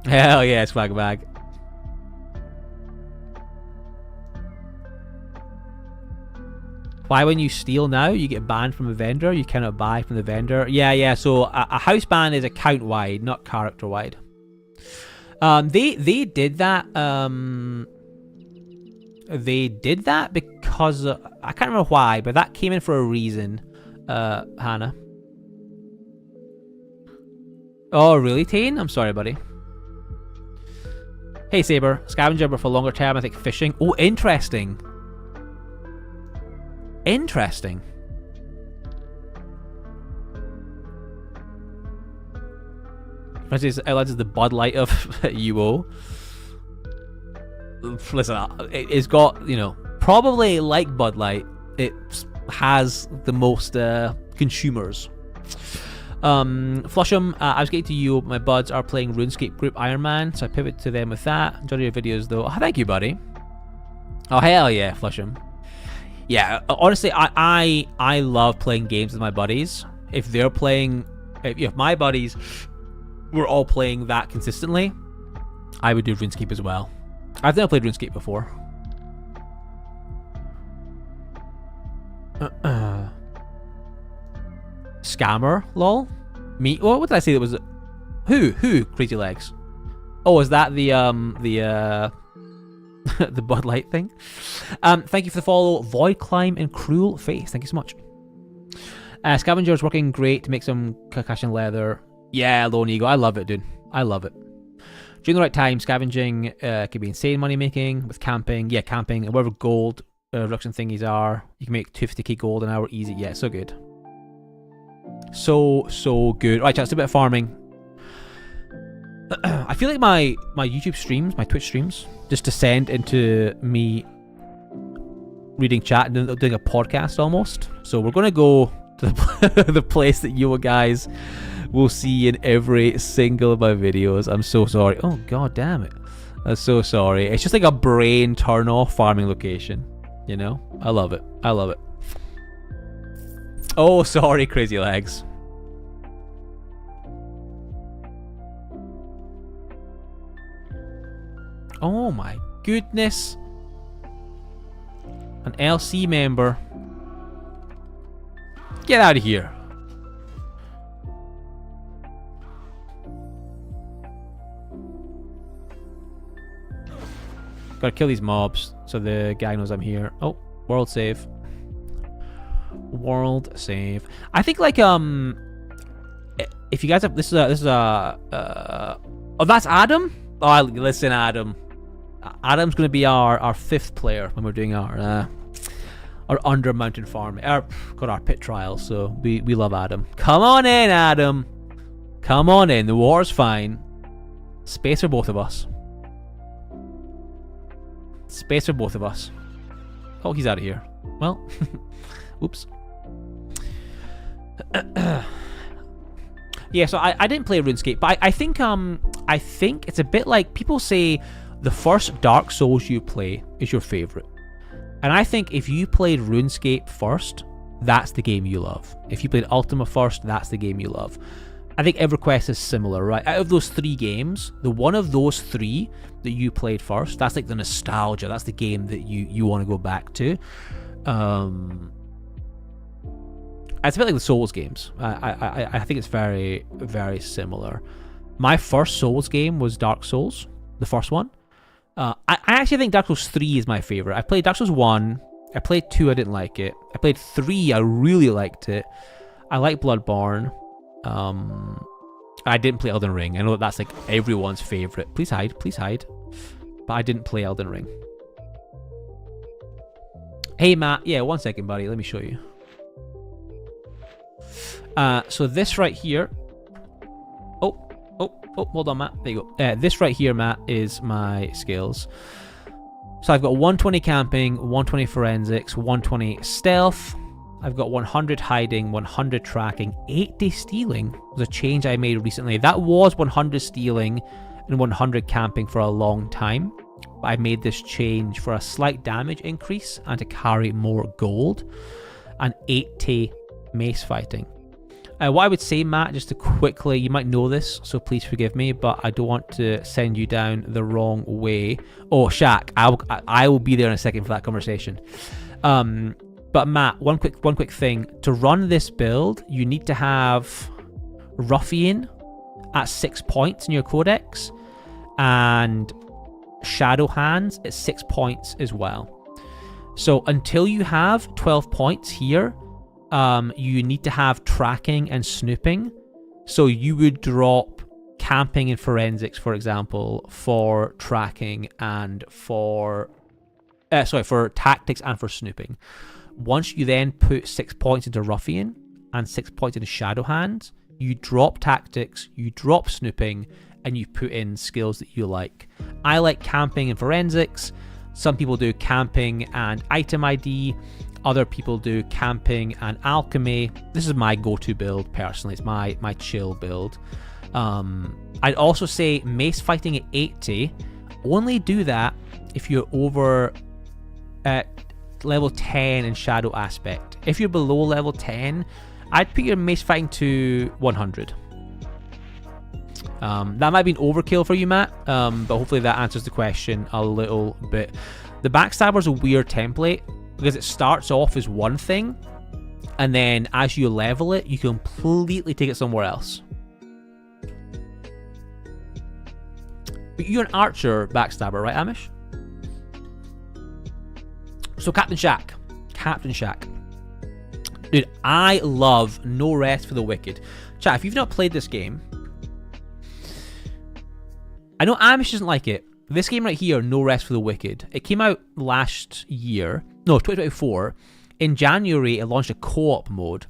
Hell yeah, swag bag. Why when you steal now, you get banned from a vendor? You cannot buy from the vendor. Yeah, so a house ban is account-wide, not character-wide. They did that. They did that because... I can't remember why, but that came in for a reason, Hannah. Oh, really, Tane? I'm sorry, buddy. Hey, Saber. Scavenger, but for longer term, I think fishing. Oh, interesting. Interesting. Outlands is the Bud Light of UO. Listen, it's got, you know, probably like Bud Light, it has the most consumers. Flusham, I was getting to you. My buds are playing RuneScape group Iron Man, so I pivot to them with that. Enjoy your videos though. Oh, thank you, buddy. Oh, hell yeah, Flusham. Yeah, honestly, I love playing games with my buddies. If they're playing, if my buddies were all playing that consistently, I would do RuneScape as well. I've never played RuneScape before. Scammer, lol. Me? What did I say that was? Who? Crazy Legs. Oh, is that the the Bud Light thing? Thank you for the follow, Void Climb and Cruel Face. Thank you so much. Scavenger's working great to make some Kakashi leather. Yeah, Lone Eagle. I love it, dude. I love it. During the right time, scavenging can be insane money making with camping. Yeah, camping and whatever gold reduction thingies are, you can make 250k gold an hour easy. Yeah, so good. So good. Right, chat, let's do a bit of farming. I feel like my YouTube streams, my Twitch streams, just descend into me reading chat and then doing a podcast almost. So we're going to go to the place that you guys will see in every single of my videos. I'm so sorry. Oh, god damn it. I'm so sorry. It's just like a brain turn off farming location. You know? I love it. I love it. Oh, sorry, Crazy Legs. Oh my goodness. An LC member. Get out of here. Gotta kill these mobs so the guy knows I'm here. Oh, world save. World save. I think like if you guys have this is a oh, that's Adam. Oh, listen, Adam. Adam's gonna be our fifth player when we're doing our under mountain farm. Our pit trial. So we love Adam. Come on in, Adam. Come on in. The war's fine. Space for both of us. Space for both of us. Oh, he's out of here. Well, oops. Yeah, so I didn't play RuneScape, but I think it's a bit like people say the first Dark Souls you play is your favorite. And I think if you played RuneScape first, that's the game you love. If you played Ultima first, that's the game you love. I think EverQuest is similar, right? Out of those three games, the one of those three that you played first, that's like the nostalgia. That's the game that you want to go back to. It's a bit like the Souls games. I think it's very, very similar. My first Souls game was Dark Souls, the first one. I actually think Dark Souls 3 is my favorite. I played Dark Souls 1. I played 2, I didn't like it. I played 3, I really liked it. I like Bloodborne. I didn't play Elden Ring. I know that's like everyone's favorite. Please hide, please hide. But I didn't play Elden Ring. Hey Matt, yeah, 1 second, buddy. Let me show you. So this right here. Oh, hold on, Matt. There you go. This right here, Matt, is my skills. So I've got 120 camping, 120 forensics, 120 stealth. I've got 100 hiding, 100 tracking, 80 stealing. It was a change I made recently. That was 100 stealing and 100 camping for a long time. But I made this change for a slight damage increase and to carry more gold. And 80 mace fighting. What I would say, Matt, just to quickly, you might know this, so please forgive me, but I don't want to send you down the wrong way. Oh, Shaq, I will be there in a second for that conversation. But Matt, one quick thing. To run this build, you need to have Ruffian at 6 points in your codex, and Shadow Hands at 6 points as well. So until you have 12 points here, you need to have tracking and snooping. So you would drop camping and forensics, for example, for tracking and for tactics and for snooping. Once you then put 6 points into Ruffian and 6 points into Shadow Hands, you drop tactics, you drop snooping, and you put in skills that you like. I like camping and forensics. Some people do camping and item ID. Other people do camping and alchemy. This is my go-to build personally. It's my chill build. I'd also say mace fighting at 80. Only do that if you're over at level 10 in shadow aspect. If you're below level 10, I'd put your mace fighting to 100. That might be an overkill for you, Matt, but hopefully that answers the question a little bit. The Backstabber is a weird template because it starts off as one thing, and then as you level it, you completely take it somewhere else. But you're an archer Backstabber, right, Amish? So Captain Shack. Dude, I love No Rest for the Wicked. Chat, if you've not played this game, I know Amish doesn't like it. This game right here, No Rest for the Wicked, it came out last year. No, 2024. In January, it launched a co-op mode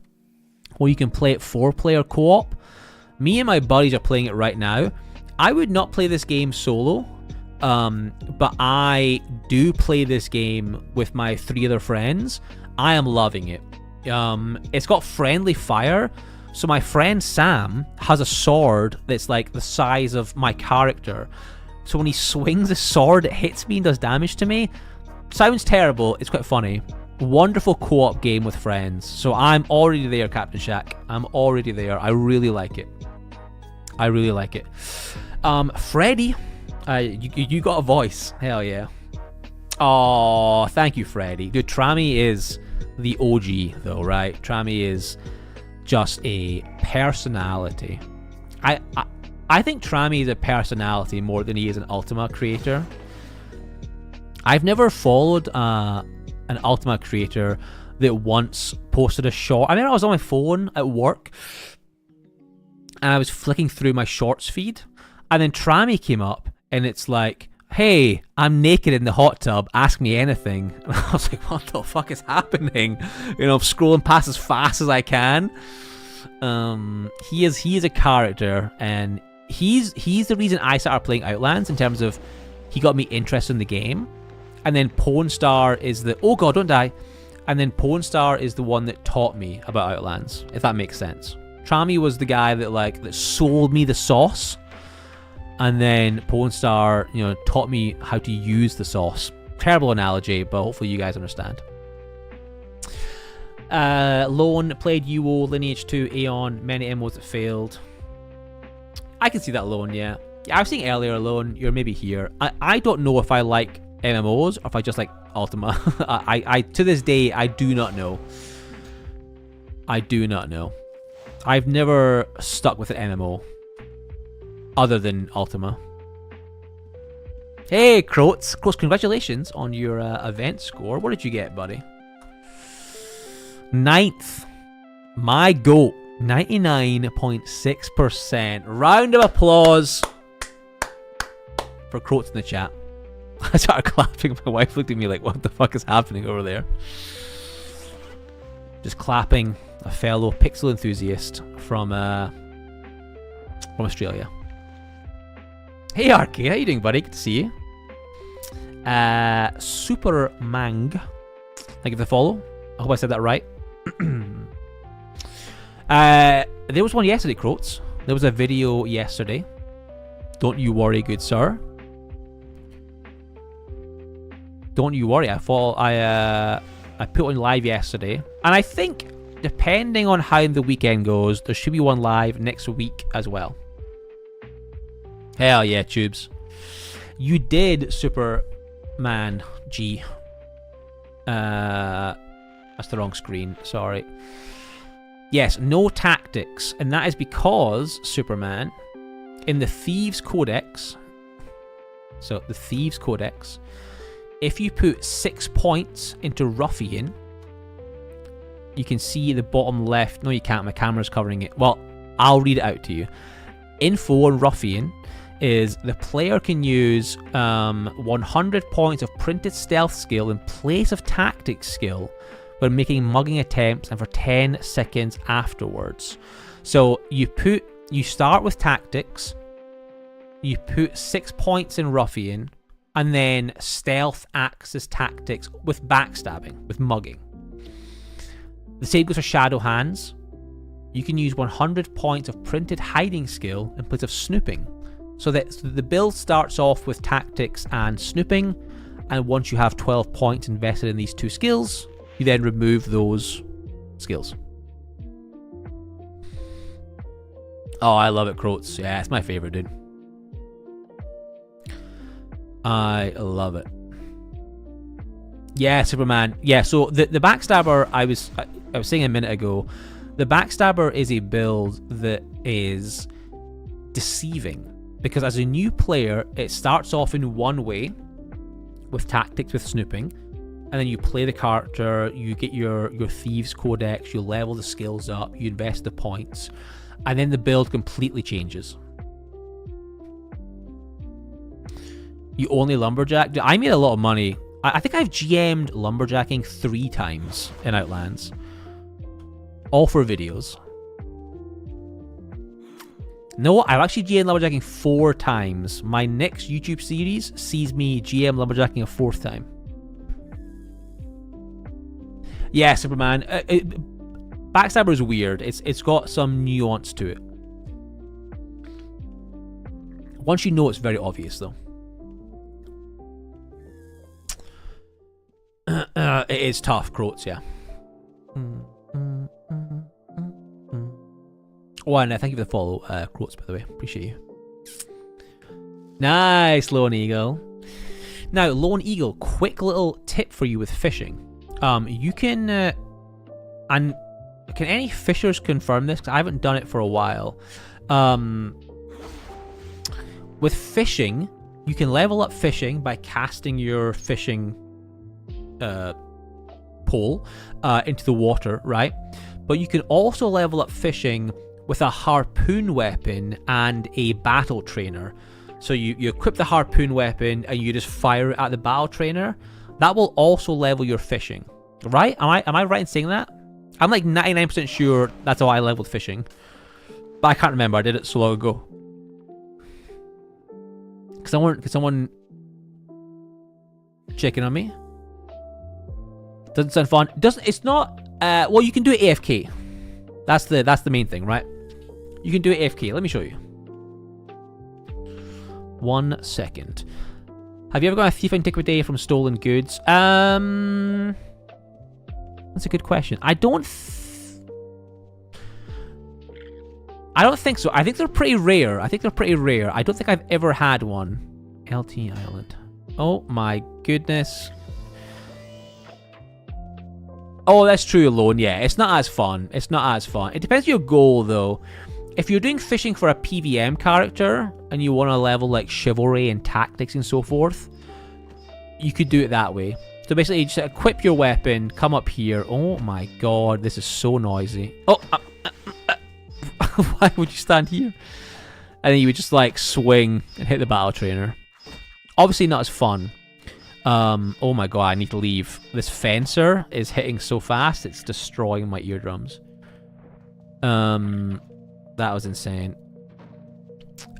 where you can play it 4-player co-op. Me and my buddies are playing it right now. I would not play this game solo, but I do play this game with my 3 other friends. I am loving it. It's got friendly fire. So my friend Sam has a sword that's like the size of my character. So when he swings the sword, it hits me and does damage to me. Sounds terrible. It's quite funny. Wonderful co-op game with friends. So I'm already there, Captain Shack. I'm already there. I really like it. Freddy, you got a voice. Hell yeah. Oh, thank you, Freddy. Dude, Trammy is the OG though, right? Trammy is just a personality. I think Trammy is a personality more than he is an Ultima creator. I've never followed an Ultima creator that once posted a short. I remember I was on my phone at work and I was flicking through my shorts feed, and then Trammy came up and it's like, hey, I'm naked in the hot tub, ask me anything. And I was like, what the fuck is happening? You know, I'm scrolling past as fast as I can. He is a character, and he's the reason I started playing Outlands, in terms of he got me interested in the game. And then Pawnstar is the, oh god, don't die. And then Pawnstar is the one that taught me about Outlands, if that makes sense. Trammy was the guy that sold me the sauce. And then Pawnstar, taught me how to use the sauce. Terrible analogy, but hopefully you guys understand. Lone played UO, Lineage 2, Aeon, many MMOs that failed. I can see that, Lone, yeah. I was saying earlier, Lone, you're maybe here. I don't know if I like MMOs or if I just like Ultima. I to this day, I do not know. I've never stuck with an MMO other than Ultima. Hey, Croats, congratulations on your event score. What did you get, buddy? 9th. My goat. 99.6%. Round of applause for Croats in the chat. I started clapping. My wife looked at me like, what the fuck is happening over there? Just clapping a fellow pixel enthusiast from Australia. Hey, Arcade, how you doing, buddy? Good to see you. Super Mang. Thank you for the follow. I hope I said that right. There was one yesterday, Croats. There was a video yesterday. Don't you worry, good sir. Don't you worry. I put on live yesterday, and I think depending on how the weekend goes, there should be one live next week as well. Hell yeah, Tubes. You did, Superman G. That's the wrong screen, sorry. Yes, no tactics, and that is because, Superman, in the Thieves Codex, so the Thieves Codex, if you put 6 points into Ruffian, you can see the bottom left. No, you can't. My camera's covering it. Well, I'll read it out to you. Info on Ruffian is the player can use 100 points of printed stealth skill in place of tactics skill when making mugging attempts and for 10 seconds afterwards. So you start with tactics, you put 6 points in Ruffian, and then stealth acts as tactics with backstabbing, with mugging. The same goes for Shadow Hands. You can use 100 points of printed hiding skill in place of snooping. So that the build starts off with tactics and snooping, and once you have 12 points invested in these two skills, you then remove those skills. Oh, I love it, Croats. Yeah, it's my favorite, dude. I love it. Yeah, Superman. Yeah, so the Backstabber, I was saying a minute ago, the Backstabber is a build that is deceiving. Because as a new player, it starts off in one way, with tactics, with snooping, and then you play the character, you get your Thieves Codex, you level the skills up, you invest the points, and then the build completely changes. You only lumberjack? I made a lot of money. I think I've GM'd lumberjacking 3 times in Outlands. All for videos. No, I've actually GM lumberjacking 4 times. My next YouTube series sees me GM lumberjacking a 4th time. Yeah, Superman. Backstabber is weird. It's got some nuance to it. Once you know, it's very obvious, though. It is tough, Croats, yeah. Oh, and thank you for the follow, Croats, by the way. Appreciate you. Nice, Lone Eagle. Now, Lone Eagle, quick little tip for you with fishing. You can, and can any fishers confirm this? Because I haven't done it for a while. With fishing, you can level up fishing by casting your fishing pole into the water, right? But you can also level up fishing with a harpoon weapon and a battle trainer. So you equip the harpoon weapon and you just fire it at the battle trainer. That will also level your fishing, right? Am I right in saying that? I'm like 99% sure that's how I leveled fishing, but I can't remember. I did it so long ago. Could someone checking on me? Doesn't sound fun. It's not. Well, you can do it AFK. That's the main thing, right? You can do it AFK. Let me show you. 1 second. Have you ever got a thief antiquity from stolen goods? That's a good question. I don't think so. I think they're pretty rare. I don't think I've ever had one. LT Island. Oh my goodness. Oh, that's true, Alone. Yeah, it's not as fun. It depends on your goal, though. If you're doing fishing for a PVM character and you want to level like chivalry and tactics and so forth, you could do it that way. So basically, you just equip your weapon, come up here. Oh my god, this is so noisy. Oh, why would you stand here? And then you would just like swing and hit the battle trainer. Obviously not as fun. Oh my god, I need to leave. This fencer is hitting so fast, it's destroying my eardrums. That was insane.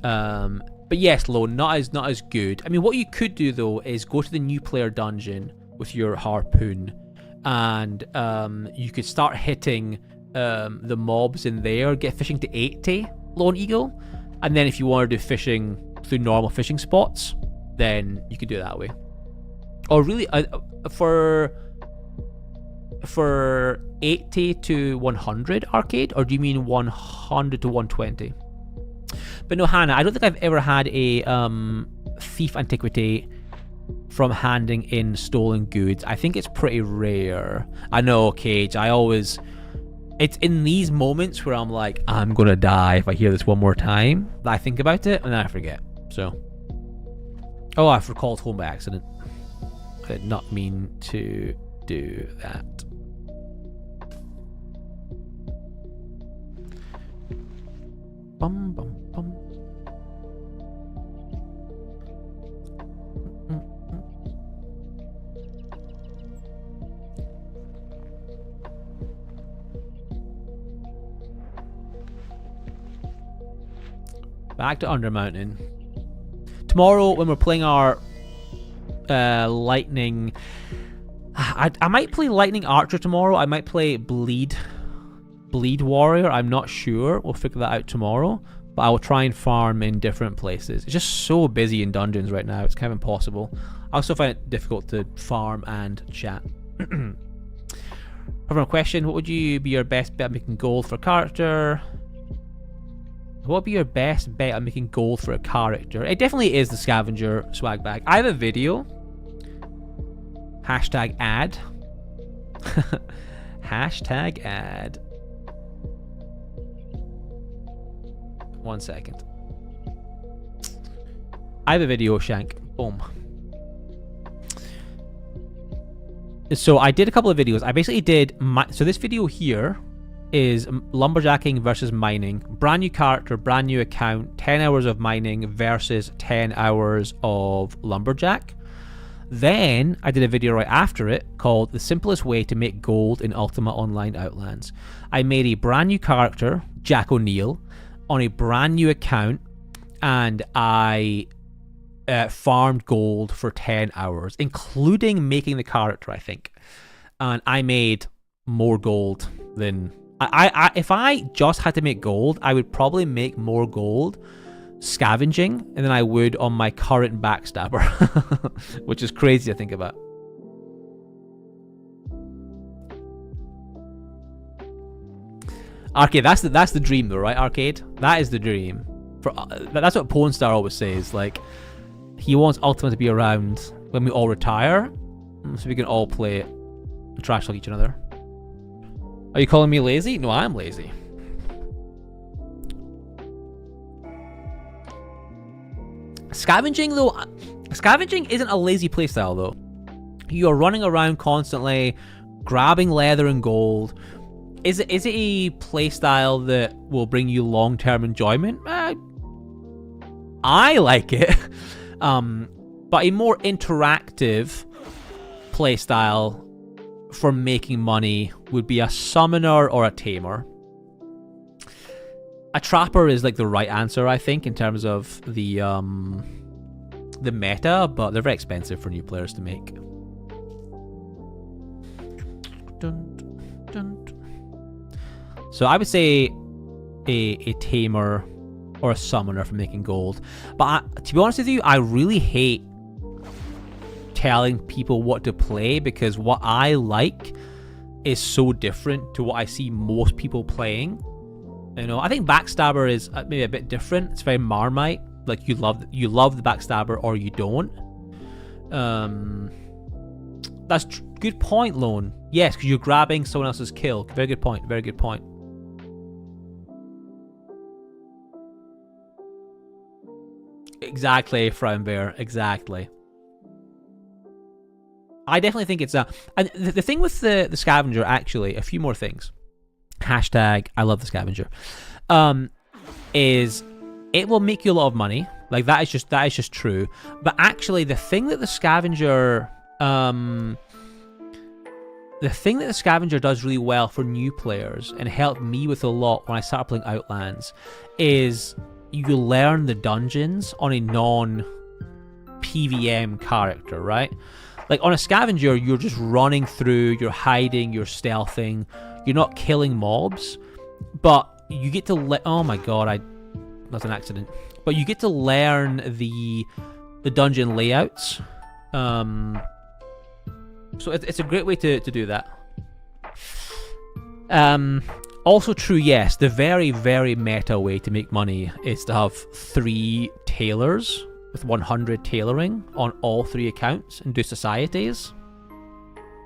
But yes, Lone, not as good. I mean, what you could do though is go to the new player dungeon with your harpoon, and you could start hitting the mobs in there. Get fishing to 80, Lone Eagle, and then if you want to do fishing through normal fishing spots, then you could do it that way. Or really, for for 80 to 100 arcade, or do you mean 100 to 120? But no, Hannah, I don't think I've ever had a thief antiquity from handing in stolen goods. I think it's pretty rare. I know, Cage, it's in these moments where I'm like, I'm gonna die if I hear this one more time, that I think about it, and then I forget. So, oh, I've recalled home by accident. I did not mean to do that. Bum, bum, bum. Back to Undermountain. Tomorrow, when we're playing our Lightning... I might play Lightning Archer tomorrow. I might play Bleed Warrior. I'm not sure. We'll figure that out tomorrow. But I will try and farm in different places. It's just so busy in dungeons right now. It's kind of impossible. I also find it difficult to farm and chat. Another question. What would you be your best bet at making gold for a character? What would be your best bet at making gold for a character? It definitely is the scavenger swag bag. I have a video. Hashtag ad. Hashtag ad. 1 second. I have a video, Shank. Boom. So I did a couple of videos. I basically did so this video here is lumberjacking versus mining. Brand new character, brand new account, 10 hours of mining versus 10 hours of lumberjack. Then I did a video right after it called The Simplest Way to Make Gold in Ultima Online Outlands. I made a brand new character, Jack O'Neill, on a brand new account, and I farmed gold for 10 hours, including making the character, I think. And I made more gold than... if I just had to make gold, I would probably make more gold scavenging than I would on my current Backstabber, which is crazy to think about. Arcade, that's the dream though, right, Arcade? That is the dream. That's what Pornstar always says. Like, he wants Ultima to be around when we all retire, so we can all play it and trash talk each other. Are you calling me lazy? No, I'm lazy. Scavenging though, scavenging isn't a lazy playstyle though. You're running around constantly, grabbing leather and gold. Is it a playstyle that will bring you long-term enjoyment? I like it. But a more interactive playstyle for making money would be a summoner or a tamer. A trapper is like the right answer, I think, in terms of the meta, but they're very expensive for new players to make. Dun, dun. So I would say a tamer or a summoner for making gold. But to be honest with you, I really hate telling people what to play, because what I like is so different to what I see most people playing. You know, I think Backstabber is maybe a bit different. It's very Marmite. Like, you love the Backstabber or you don't. That's good point, Lone. Yes, because you're grabbing someone else's kill. Very good point. Very good point. Exactly, Frown Bear. Exactly. I definitely think it's a... And the thing with the scavenger, actually, a few more things. Hashtag I love the scavenger. Is it will make you a lot of money. Like, that is just true. But actually, the thing that the scavenger... the thing that the scavenger does really well for new players, and helped me with a lot when I started playing Outlands, is you learn the dungeons on a non-PVM character, right? Like, on a scavenger, you're just running through, you're hiding, you're stealthing, you're not killing mobs, but you get to oh my god, that's an accident. But you get to learn the dungeon layouts. So it's a great way to do that. Also true, yes, the very, very meta way to make money is to have 3 tailors with 100 tailoring on all 3 accounts and do societies.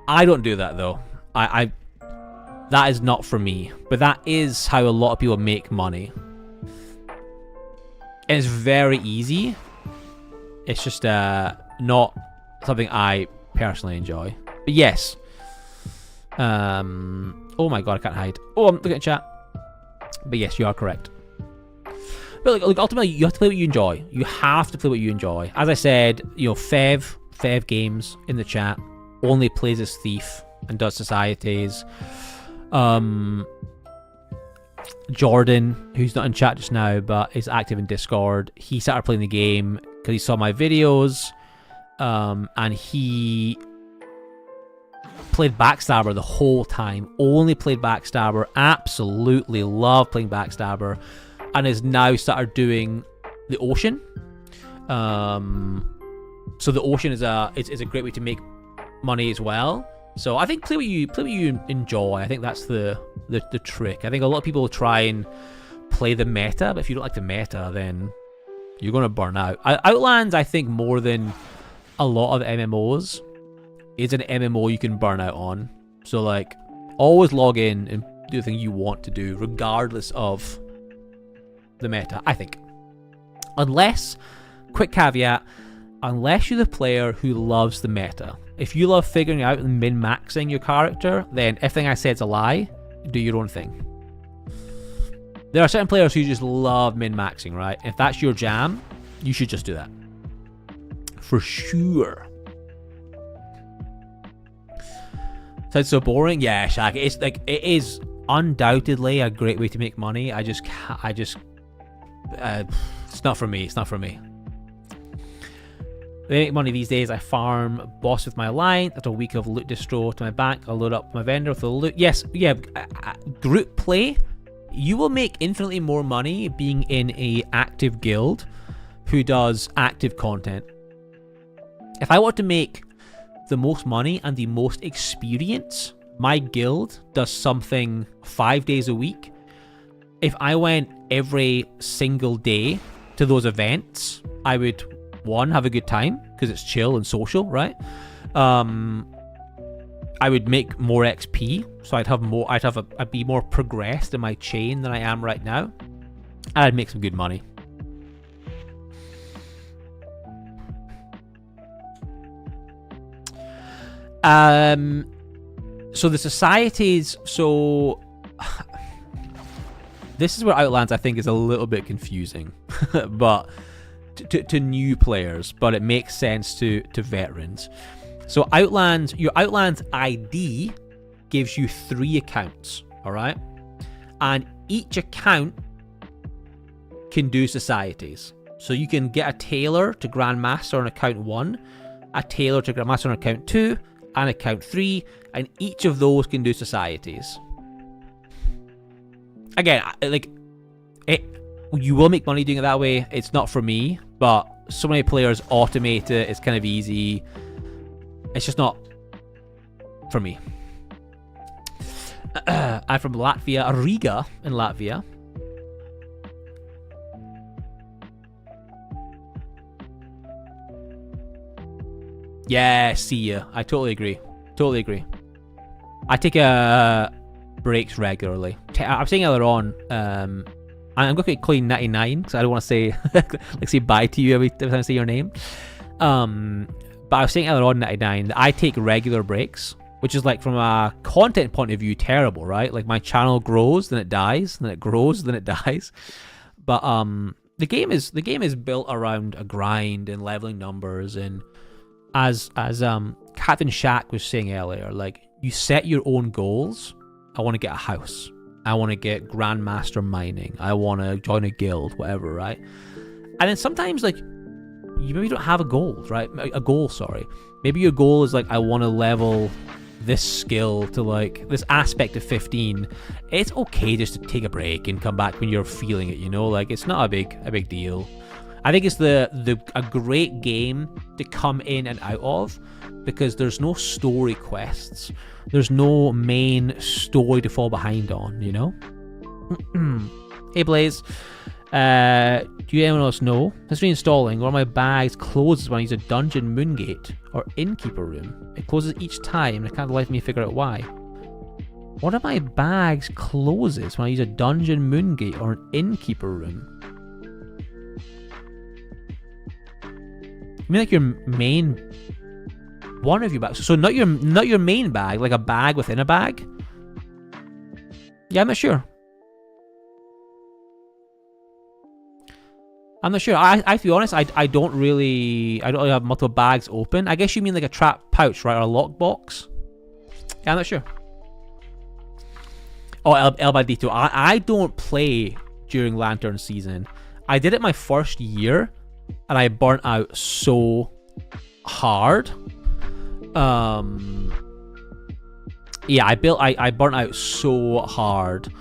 I don't do that though. I that is not for me, but that is how a lot of people make money. And it's very easy. It's just not something I personally enjoy. But yes. Oh my god, I can't hide. Oh, I'm looking at chat. But yes, you are correct. But look, ultimately, you have to play what you enjoy. You have to play what you enjoy. As I said, you know, Fev Games in the chat only plays as Thief and does societies. Jordan, who's not in chat just now, but is active in Discord, he started playing the game because he saw my videos, and he played Backstabber the whole time. Only played Backstabber. Absolutely loved playing Backstabber, and has now started doing the Ocean. So the Ocean is a great way to make money as well. So I think play what you enjoy. I think that's the trick. I think a lot of people try and play the meta, but if you don't like the meta, then you're gonna burn out. Outlands, I think, more than a lot of MMOs, is an MMO you can burn out on. So like, always log in and do the thing you want to do, regardless of the meta, I think. Unless, quick caveat, unless you're the player who loves the meta. If you love figuring out and min-maxing your character, then everything I said is a lie. Do your own thing. There are certain players who just love min-maxing, right? If that's your jam, you should just do that. For sure. Sounds so boring? Yeah, Shaq. It's like, it is undoubtedly a great way to make money. It's not for me. It's not for me. They make money these days. I farm boss with my alliance. After a week of loot distro to my bank, I'll load up my vendor with the loot. Yes, yeah. Group play, you will make infinitely more money being in a active guild who does active content. If I want to make the most money and the most experience, my guild does something 5 days a week. If I went every single day to those events, I would, one, have a good time because it's chill and social, right? I would make more XP, so I'd be more progressed in my chain than I am right now, and I'd make some good money. So the societies, so this is where Outlands I think is a little bit confusing, but to new players, but it makes sense to veterans. So Outlands, your Outlands ID gives you 3 accounts, all right? And each account can do societies. So you can get a tailor to Grandmaster on account 1, a tailor to Grandmaster on account 2, and account 3, and each of those can do societies. Again, like, you will make money doing it that way. It's not for me, but so many players automate it. It's kind of easy. It's just not for me. I'm from Latvia, Riga in Latvia. Yeah, see ya. I totally agree. Totally agree. I take breaks regularly. I was saying earlier on, I'm going to call you 99 because I don't want to say like say bye to you every time I say your name. But I was saying earlier on 99 that I take regular breaks, which is like from a content point of view terrible, right? Like my channel grows, then it dies, then it grows, then it dies. But the game is built around a grind and leveling numbers, and as Captain Shaq was saying earlier, like you set your own goals. I want to get a house. I want to get Grandmaster mining. I want to join a guild, whatever, right? And then sometimes, like, you maybe don't have a goal, right? A goal, sorry. Maybe your goal is, like, I want to level this skill to, like, this aspect of 15. It's okay just to take a break and come back when you're feeling it, you know? Like, it's not a big deal. I think it's a great game to come in and out of, because there's no story quests. There's no main story to fall behind on, you know? Hey Blaze, do you anyone else know? It's reinstalling. One of my bags closes when I use a dungeon moongate or innkeeper room. It closes each time and it can't let me figure out why. One of my bags closes when I use a dungeon moongate or an innkeeper room. You mean like your main... One of your bags? So not your main bag, like a bag within a bag? Yeah, I'm not sure. I'm not sure. I to be honest, I don't really have multiple bags open. I guess you mean like a trap pouch, right? Or a lockbox? Yeah, I'm not sure. Oh, El Bandito. I don't play during Lantern season. I did it my first year, and I burnt out so hard. Yeah, I burnt out so hard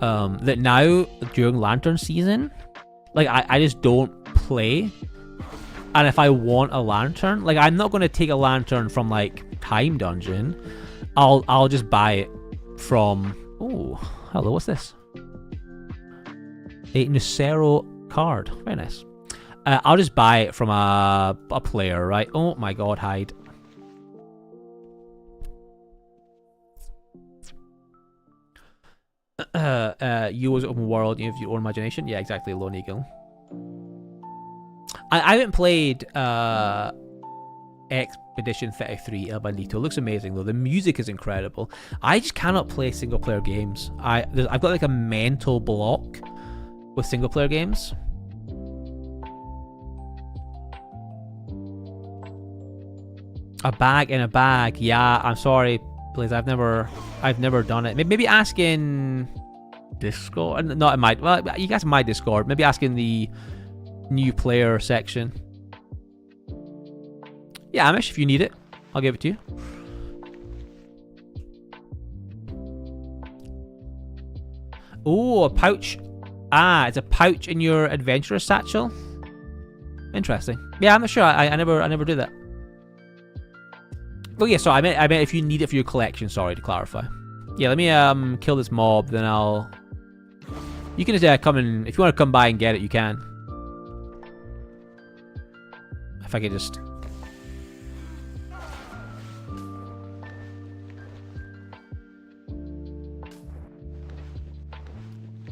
that now during Lantern season, like I just don't play. And if I want a lantern, like I'm not gonna take a lantern from like Time Dungeon. I'll just buy it from... Oh, hello, what's this? A Nucero card. Very nice. I'll just buy it from a player, right? Oh my god, hide. UO's open world, you have your own imagination. Yeah, exactly, Lone Eagle. I haven't played Expedition 33 El Bandito. It looks amazing though. The music is incredible. I just cannot play single player games. I've got like a mental block with single player games. A bag in a bag. Yeah, I'm sorry, please. I've never done it. Maybe ask in Discord. Not in my... Well, you guys in my Discord. Maybe ask in the new player section. Yeah, Amish, if you need it, I'll give it to you. Oh, a pouch. Ah, it's a pouch in your adventurer's satchel. Interesting. Yeah, I'm not sure. I never do that. Oh yeah, so I meant if you need it for your collection. Sorry to clarify. Yeah, let me kill this mob, then I'll... You can just come in... If you want to come by and get it, you can. If I could just...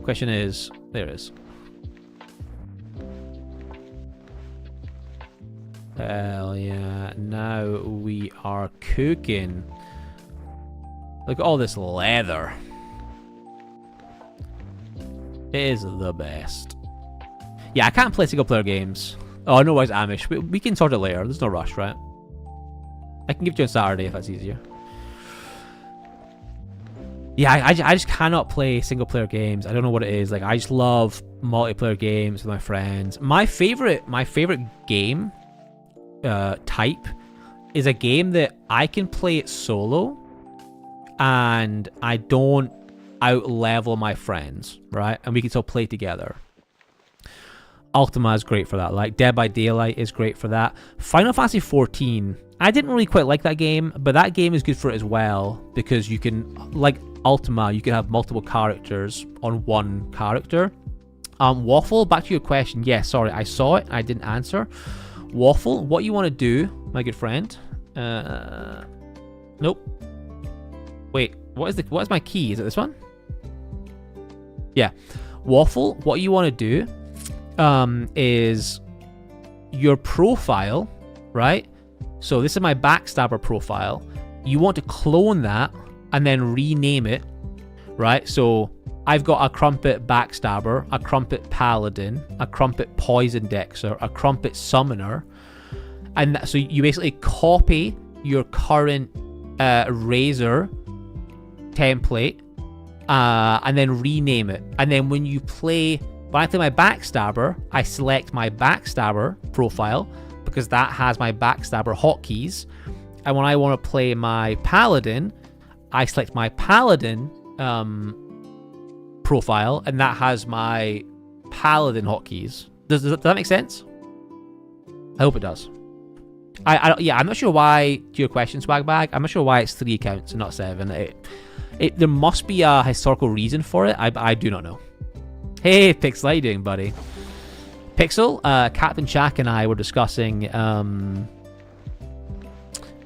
Question is... There it is. Hell yeah. Now we are cooking. Look at all this leather. It is the best. Yeah, I can't play single player games. Oh, no worries, Amish. We can sort it later. There's no rush, right? I can give it to you on Saturday if that's easier. Yeah, I just cannot play single player games. I don't know what it is. Like, I just love multiplayer games with my friends. My favorite game type is a game that I can play it solo and I don't out-level my friends, right? And we can still play together. Ultima is great for that. Like, Dead by Daylight is great for that. Final Fantasy 14, I didn't really quite like that game, but that game is good for it as well, because you can, like Ultima, you can have multiple characters on one character. Waffle, back to your question. Yes, sorry, I saw it, I didn't answer. Waffle, what you want to do, my good friend? Nope. Wait, what is my key? Is it this one? Yeah. Waffle, what you want to do is your profile, right? So this is my Backstabber profile. You want to clone that and then rename it, right? So I've got a Crumpet Backstabber, a Crumpet Paladin, a Crumpet Poison Dexter, a Crumpet Summoner. And so you basically copy your current Razor template and then rename it. And then when I play my Backstabber, I select my Backstabber profile because that has my Backstabber hotkeys. And when I want to play my Paladin, I select my Paladin profile, and that has my Paladin hotkeys. Does that make sense? I hope it does. Yeah, I'm not sure why, to your question, Swagbag, I'm not sure why it's 3 accounts and not 7. There must be a historical reason for it. I do not know. Hey, Pixel, how you doing, buddy? Pixel, Captain Shaq and I were discussing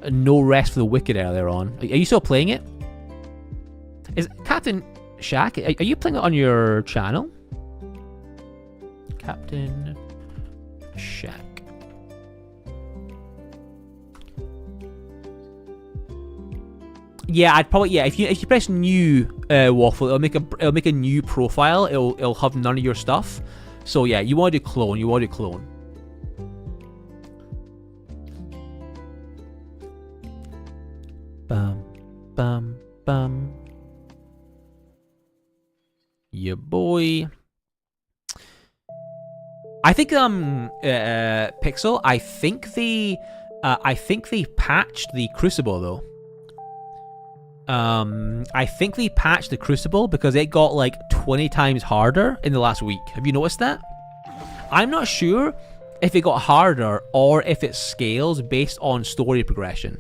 No Rest for the Wicked earlier on. Are you still playing it? Is Captain Shaq, are you playing it on your channel? Captain Shaq. Yeah, I'd probably, yeah. If you press new Waffle, it'll make a new profile. It'll have none of your stuff. So yeah, you want to do clone. You want to do clone. Bum bum bum. Yeah, boy. I think Pixel. I think they patched the Crucible though. I think they patched the Crucible because it got like 20 times harder in the last week. Have you noticed that? I'm not sure if it got harder or if it scales based on story progression.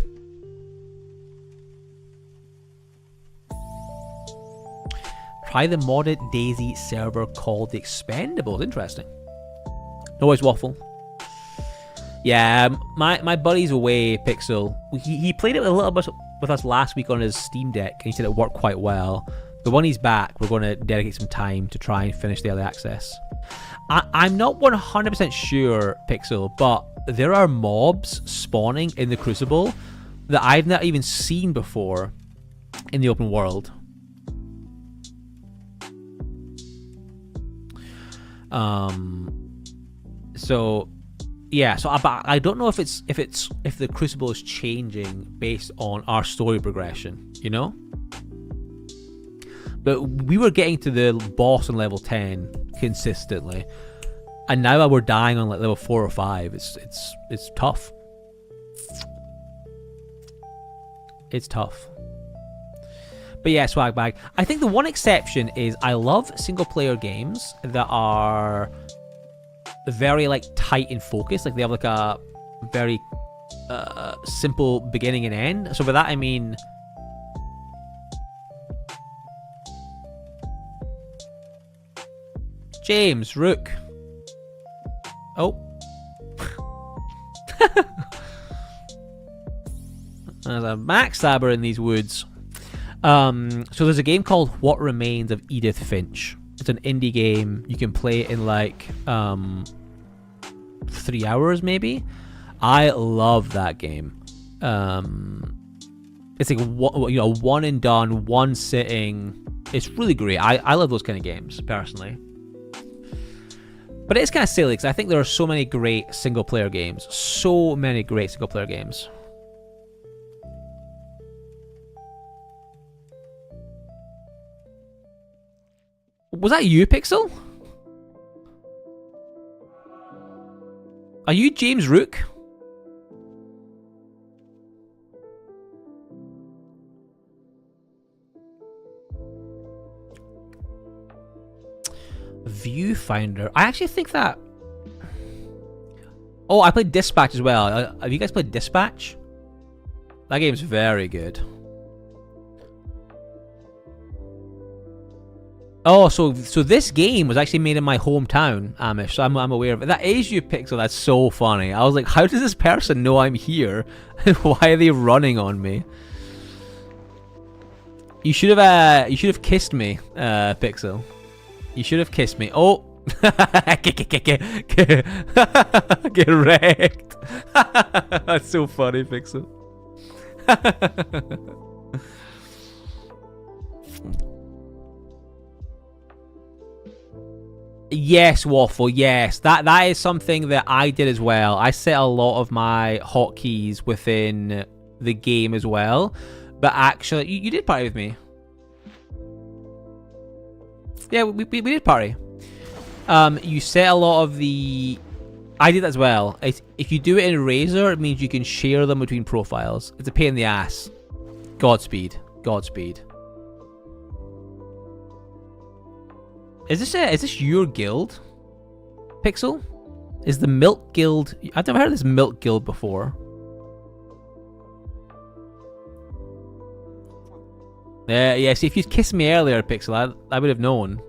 Try the modded DayZ server called the Expendables. Interesting. No worries, Waffle. Yeah, my buddy's away, Pixel. He played it a little bit with us last week on his Steam Deck, and he said it worked quite well. But when he's back, we're going to dedicate some time to try and finish the early access. I'm not 100% sure, Pixel, but there are mobs spawning in the Crucible that I've not even seen before in the open world. So yeah, so I don't know if the Crucible is changing based on our story progression, you know. But we were getting to the boss on level 10 consistently, and now we're dying on like level 4 or 5. It's tough. It's tough. But yeah, Swagbag. I think the one exception is I love single player games that are very like tight in focus. Like they have like a very simple beginning and end. So by that I mean James Rook. Oh. There's a Backstabber in these woods. So there's a game called What Remains of Edith Finch. It's an indie game. You can play it in like 3 hours maybe. I love that game. It's like one and done, one sitting. It's really great. I love those kind of games personally. But it's kind of silly because I think there are so many great single player games. So many great single player games. Was that you, Pixel? Are you James Rook? Viewfinder. I actually think that... Oh, I played Dispatch as well. Have you guys played Dispatch? That game's very good. Oh, so this game was actually made in my hometown, Amish, so I'm aware of it. That is you, Pixel. That's so funny. I was like, how does this person know I'm here? Why are they running on me? You should have kissed me, Pixel. You should have kissed me. Oh, get wrecked. That's so funny, Pixel. Yes, Waffle, yes. That is something that I did as well. I set a lot of my hotkeys within the game as well. But actually, you did party with me. Yeah, we did party. You set a lot of the... I did that as well. If you do it in Razor, it means you can share them between profiles. It's a pain in the ass. Godspeed. Godspeed. Is this your guild, Pixel? Is the Milk Guild... I've never heard of this Milk Guild before. Yeah, see, if you'd kissed me earlier, Pixel, I would have known.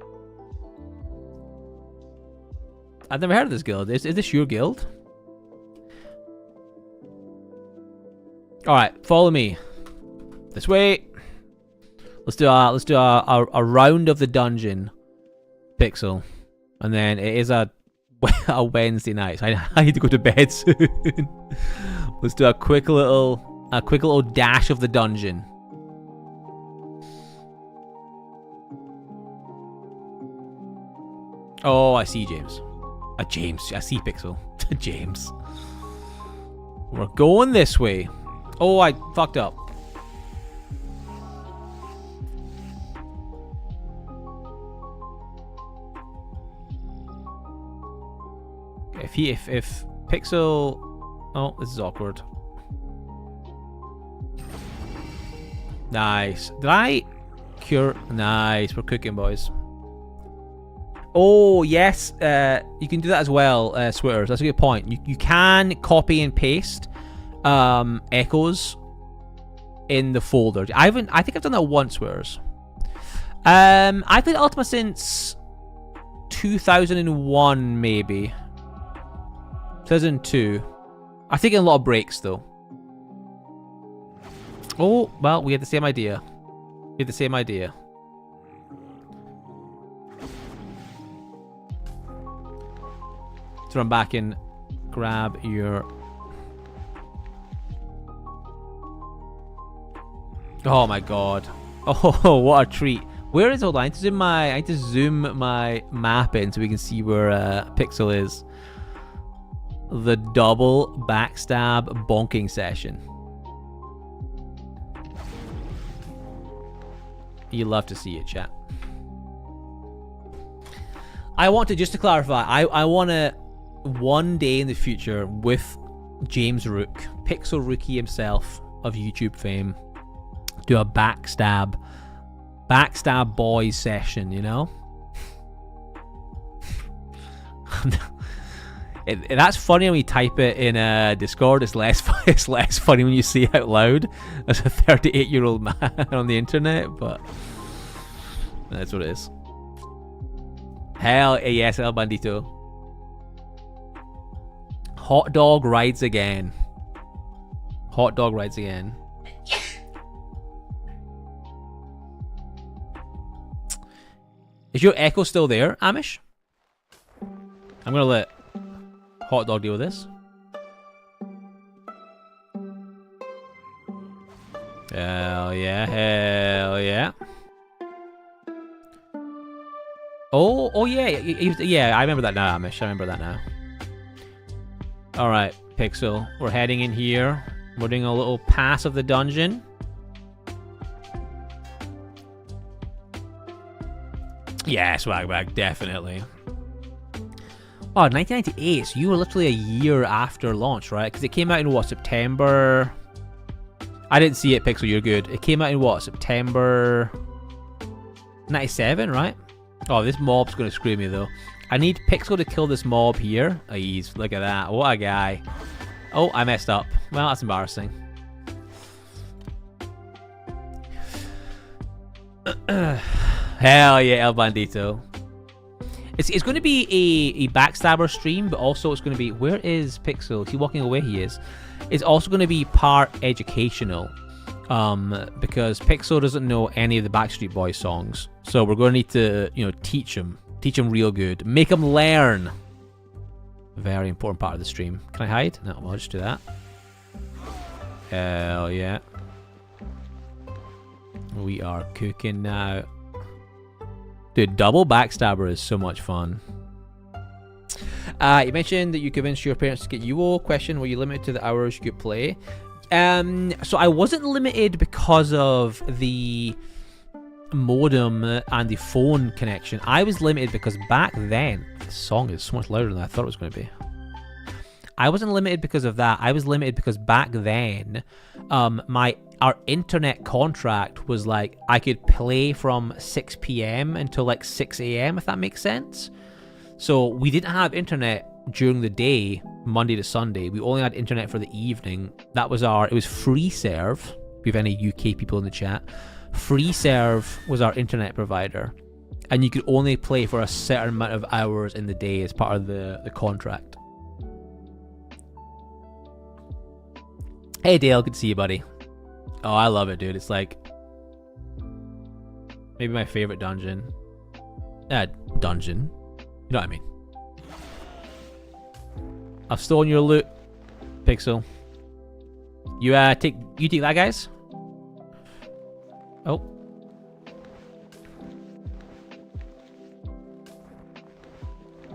I've never heard of this guild. Is this your guild? Alright, follow me. This way. Let's do a round of the dungeon, Pixel. And then it is a Wednesday night, so I need to go to bed soon. Let's do a quick little dash of the dungeon. Oh, I see James. James. I see Pixel. James. We're going this way. Oh, I fucked up. If Pixel... Oh, this is awkward. Nice. Did I cure... Nice. We're cooking, boys. Oh, yes. You can do that as well, Switters. That's a good point. You can copy and paste echoes in the folder. I think I've done that once, Switters. I've played Ultima since 2001, maybe. 2002. I think in a lot of breaks, though. Oh, well, we had the same idea. We had the same idea. Run back and grab your... Oh my god. Oh, what a treat. Where is... Hold on, I need to zoom my map in so we can see where Pixel is. The double backstab bonking session. You love to see it, chat. I want to, just to clarify, I want to... one day in the future with James Rook, Pixel Rookie himself of YouTube fame, do a backstab boys session, you know? That's funny when you type it in Discord. It's less funny when you say it out loud as a 38-year-old man on the internet, but that's what it is. Hell yes, El Bandito. Hot dog rides again. Hot dog rides again. Is your echo still there, Amish? I'm gonna let Hot dog deal with this. Hell yeah, hell yeah. Oh yeah, yeah, I remember that now, Amish. I remember that now. Alright, Pixel. We're heading in here. We're doing a little pass of the dungeon. Yeah, Swagbag, definitely. Oh, 1998, so you were literally a year after launch, right? Because it came out in, what, September? I didn't see it, Pixel, you're good. It came out in, what, September 97, right? Oh, this mob's going to screw me, though. I need Pixel to kill this mob here. Oh, look at that. What a guy. Oh, I messed up. Well, that's embarrassing. Hell yeah, El Bandito. It's going to be a Backstabber stream, but also it's going to be... Where is Pixel? Is he walking away? He is. It's also going to be part educational. Because Pixel doesn't know any of the Backstreet Boys songs. So we're going to need to, you know, teach him. Teach him real good. Make him learn. Very important part of the stream. Can I hide? No, I'll just do that. Hell yeah. We are cooking now. Dude, double Backstabber is so much fun. You mentioned that you convinced your parents to get UO. Question, were you limited to the hours you could play? So I wasn't limited because of the modem and the phone connection. I was limited because back then, this song is so much louder than I thought it was going to be. I wasn't limited because of that. I was limited because back then, our internet contract was like, I could play from 6 p.m. until like 6 a.m., if that makes sense. So we didn't have internet during the day, Monday to Sunday. We only had internet for the evening. It was free serve. If you have any UK people in the chat, free serve was our internet provider, and you could only play for a certain amount of hours in the day as part of the contract. Hey Dale, good to see you, buddy. Oh, I love it, dude. It's like maybe my favorite dungeon. Dungeon. You know what I mean. I've stolen your loot, Pixel. You take that, guys. Oh.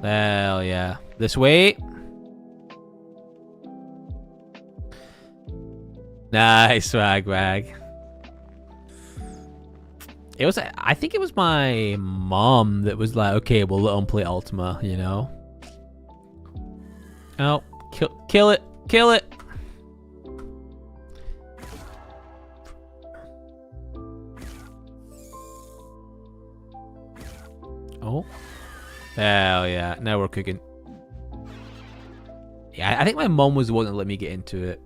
Hell yeah. This way. Nice, swag wag. I think it was my mom that was like, okay, we'll let him play Ultima, you know? Oh, kill it. Kill it. Oh. Hell yeah. Now we're cooking. Yeah, I think my mom was the one that let me get into it.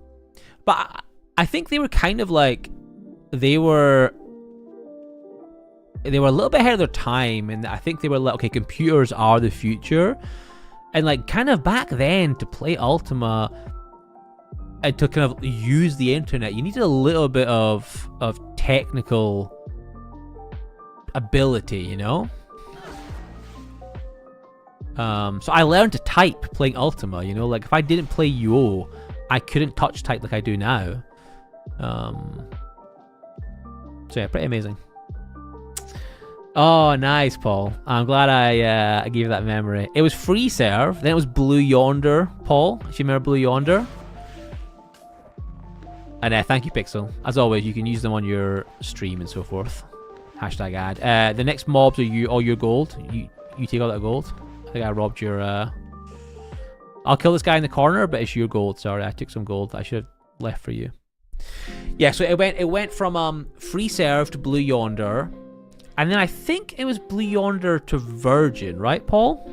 But I think they were kind of like, they were a little bit ahead of their time, and I think they were like, okay, computers are the future. And like kind of back then, to play Ultima and to kind of use the internet, you needed a little bit of technical ability, you know? So I learned to type playing Ultima, you know? Like if I didn't play UO, I couldn't touch type like I do now. So yeah, pretty amazing. Oh, nice, Paul. I'm glad I gave you that memory. It was free serve, then it was Blue Yonder, Paul, if you remember Blue Yonder. And thank you, Pixel. As always, you can use them on your stream and so forth. Hashtag ad. The next mobs are all your gold. You take all that gold. I think I robbed your... I'll kill this guy in the corner, but it's your gold. Sorry, I took some gold that I should have left for you. Yeah, so it went from free serve to Blue Yonder. And then I think it was Blue Yonder to Virgin, right, Paul?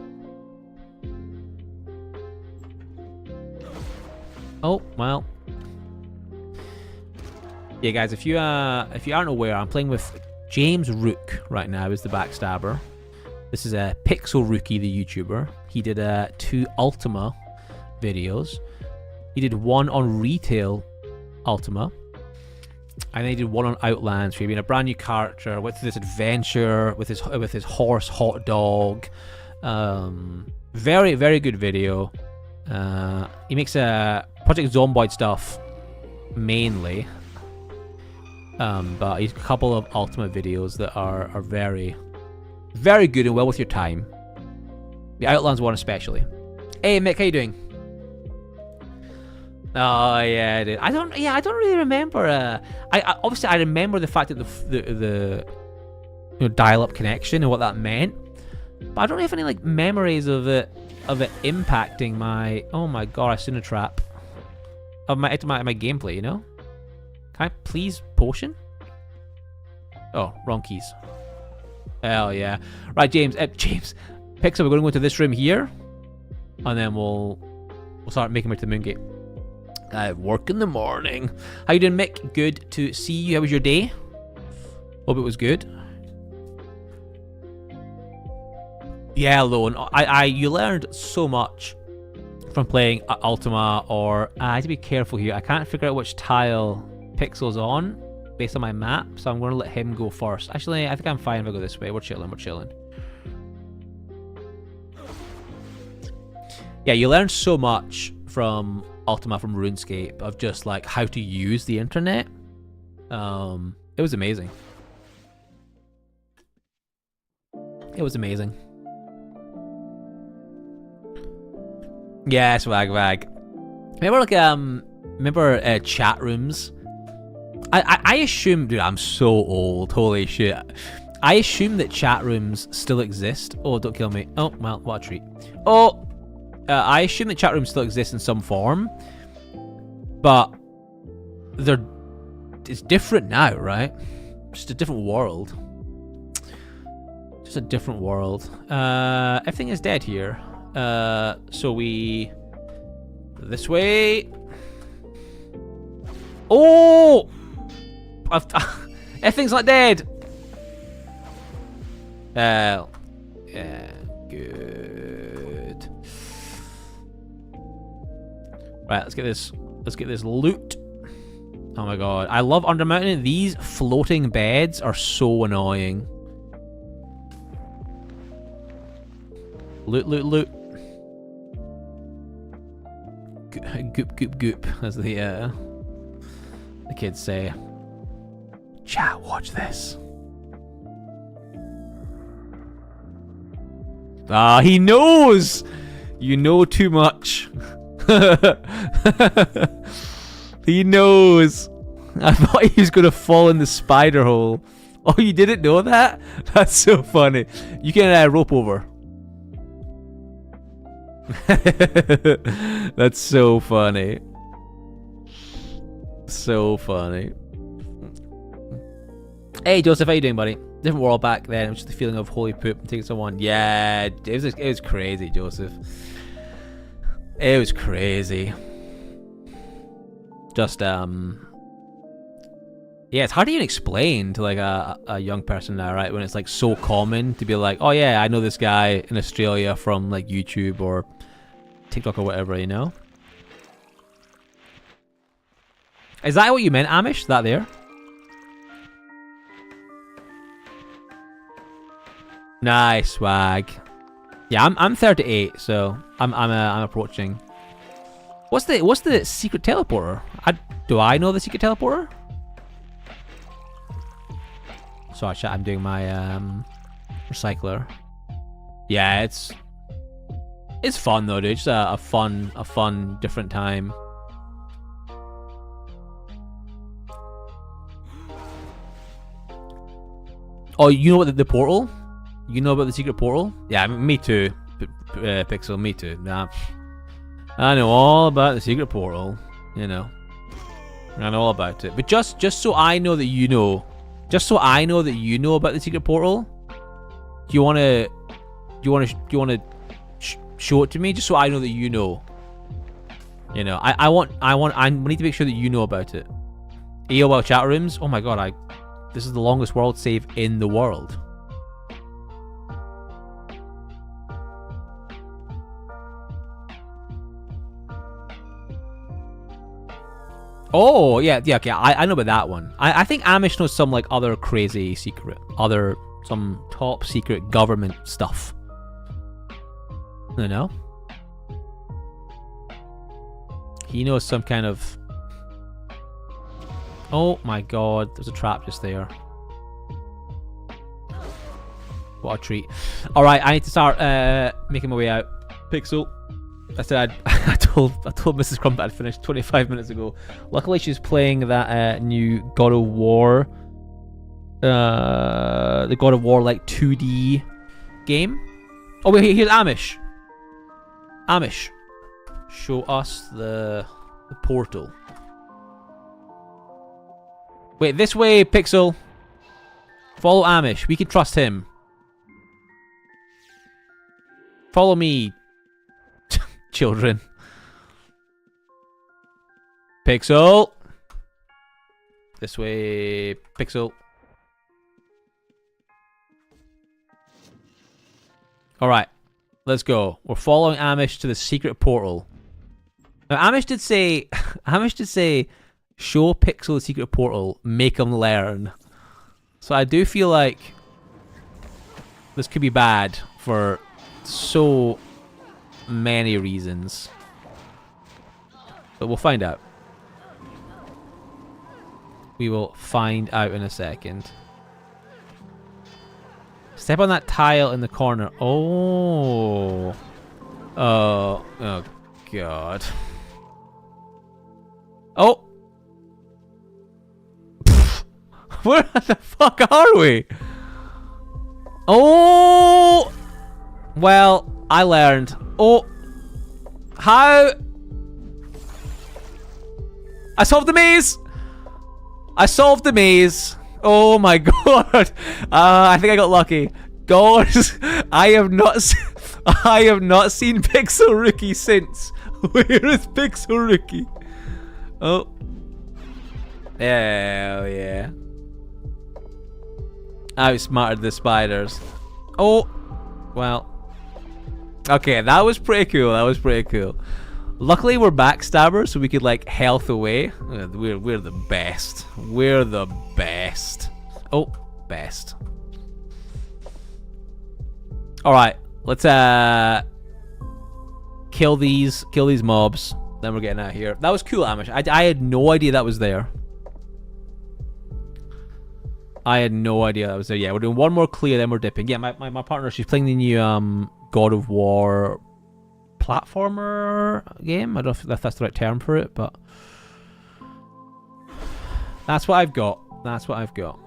Oh, well. Yeah, guys, if you aren't aware, I'm playing with James Rook right now as the Backstabber. This is a Pixel Rookie, the YouTuber. He did 2 Ultima videos. He did one on retail Ultima. And then he did one on Outlands, where he being a brand new character with this adventure, with his horse Hot Dog. Very, very good video. He makes Project Zomboid stuff mainly. But he's a couple of Ultima videos that are very, very good and well with your time. The Outlands one especially. Hey Mick, how you doing? Oh yeah, dude. I don't really remember. I obviously I remember the fact that the dial-up connection and what that meant, but I don't have any like memories of it impacting my. Oh my god, I stood in a trap. Of my gameplay, you know. Can I please potion? Oh, wrong keys. Hell yeah. Right, James. James, Pixel, we're going to go into this room here, and then we'll start making our way to the moon gate. Work in the morning. How you doing, Mick? Good to see you. How was your day? Hope it was good. Yeah, Lone. You learned so much from playing Ultima, or I have to be careful here. I can't figure out which tile Pixel's on based on my map, so I'm going to let him go first. Actually, I think I'm fine if I go this way. We're chilling. Yeah, you learn so much from Ultima, from RuneScape, of just like how to use the internet. It was amazing. It was amazing. Yeah, swag. Remember chat rooms? I assume, dude, I'm so old. Holy shit. I assume that chat rooms still exist. Oh, don't kill me. Oh, well, what a treat. Oh, I assume that chat rooms still exist in some form, but it's different now, right? Just a different world. Everything is dead here. So we... This way. Oh! Everything's not dead. Yeah, good. Right, let's get this. Let's get this loot. Oh my god, I love Undermountain. These floating beds are so annoying. Loot, loot, loot. Goop, goop, goop, as the kids say. Chat, watch this. Ah, he knows! You know too much. He knows. I thought he was going to fall in the spider hole. Oh, you didn't know that? That's so funny. You can rope over. That's so funny. So funny. Hey Joseph, how you doing, buddy? Different world back then. It was just the feeling of holy poop and taking someone. Yeah, it was crazy, Joseph. It was crazy. Just yeah, it's hard to even explain to like a young person now, right? When it's like so common to be like, oh yeah, I know this guy in Australia from like YouTube or TikTok or whatever, you know? Is that what you meant, Amish? That there? Nice swag. Yeah, I'm 38, so I'm approaching. What's the secret teleporter? Do I know the secret teleporter? Sorry, chat. I'm doing my recycler. Yeah, it's fun though, dude. It's a fun different time. Oh, you know what the portal? You know about the secret portal? Yeah, me too. Pixel, me too. Nah, I know all about the secret portal. You know, I know all about it. But just so I know that you know, just so I know that you know about the secret portal, do you wanna show it to me? Just so I know that you know. You know, I need to make sure that you know about it. AOL chat rooms. Oh my god, this is the longest world save in the world. Oh, yeah, okay, I know about that one. I think Amish knows some, like, other crazy secret, some top secret government stuff. I don't know. He knows some kind of... Oh my god, there's a trap just there. What a treat. Alright, I need to start making my way out. Pixel. I said I told Mrs. Crumpet I'd finished 25 minutes ago. Luckily she's playing that new God of War, the God of War like 2D game. Oh wait, here's Amish. Amish, show us the portal. Wait, this way, Pixel. Follow Amish. We can trust him. Follow me. Children. Pixel. This way, Pixel. Alright, let's go. We're following Amish to the secret portal. Now, Amish did say, show Pixel the secret portal, make him learn. So I do feel like this could be bad for so many reasons, but we'll find out. We will find out in a second. Step on that tile in the corner. Oh god. Oh, where the fuck are we? Oh, well, I learned. Oh, how? I solved the maze. I solved the maze. Oh my god. I think I got lucky. God, I have not. I have not seen Pixel Rookie since. Where is Pixel Rookie? Oh. Hell yeah. Outsmarted the spiders. Oh. Well. Okay, that was pretty cool. That was pretty cool. Luckily, we're Backstabbers, so we could, like, health away. We're the best. We're the best. Oh, best. Alright, let's kill these mobs. Then we're getting out of here. That was cool, Amish. I had no idea that was there. I had no idea that was there. Yeah, we're doing one more clear, then we're dipping. Yeah, my partner, she's playing the new God of War platformer game. I don't know if that's the right term for it, but that's what I've got. That's what I've got.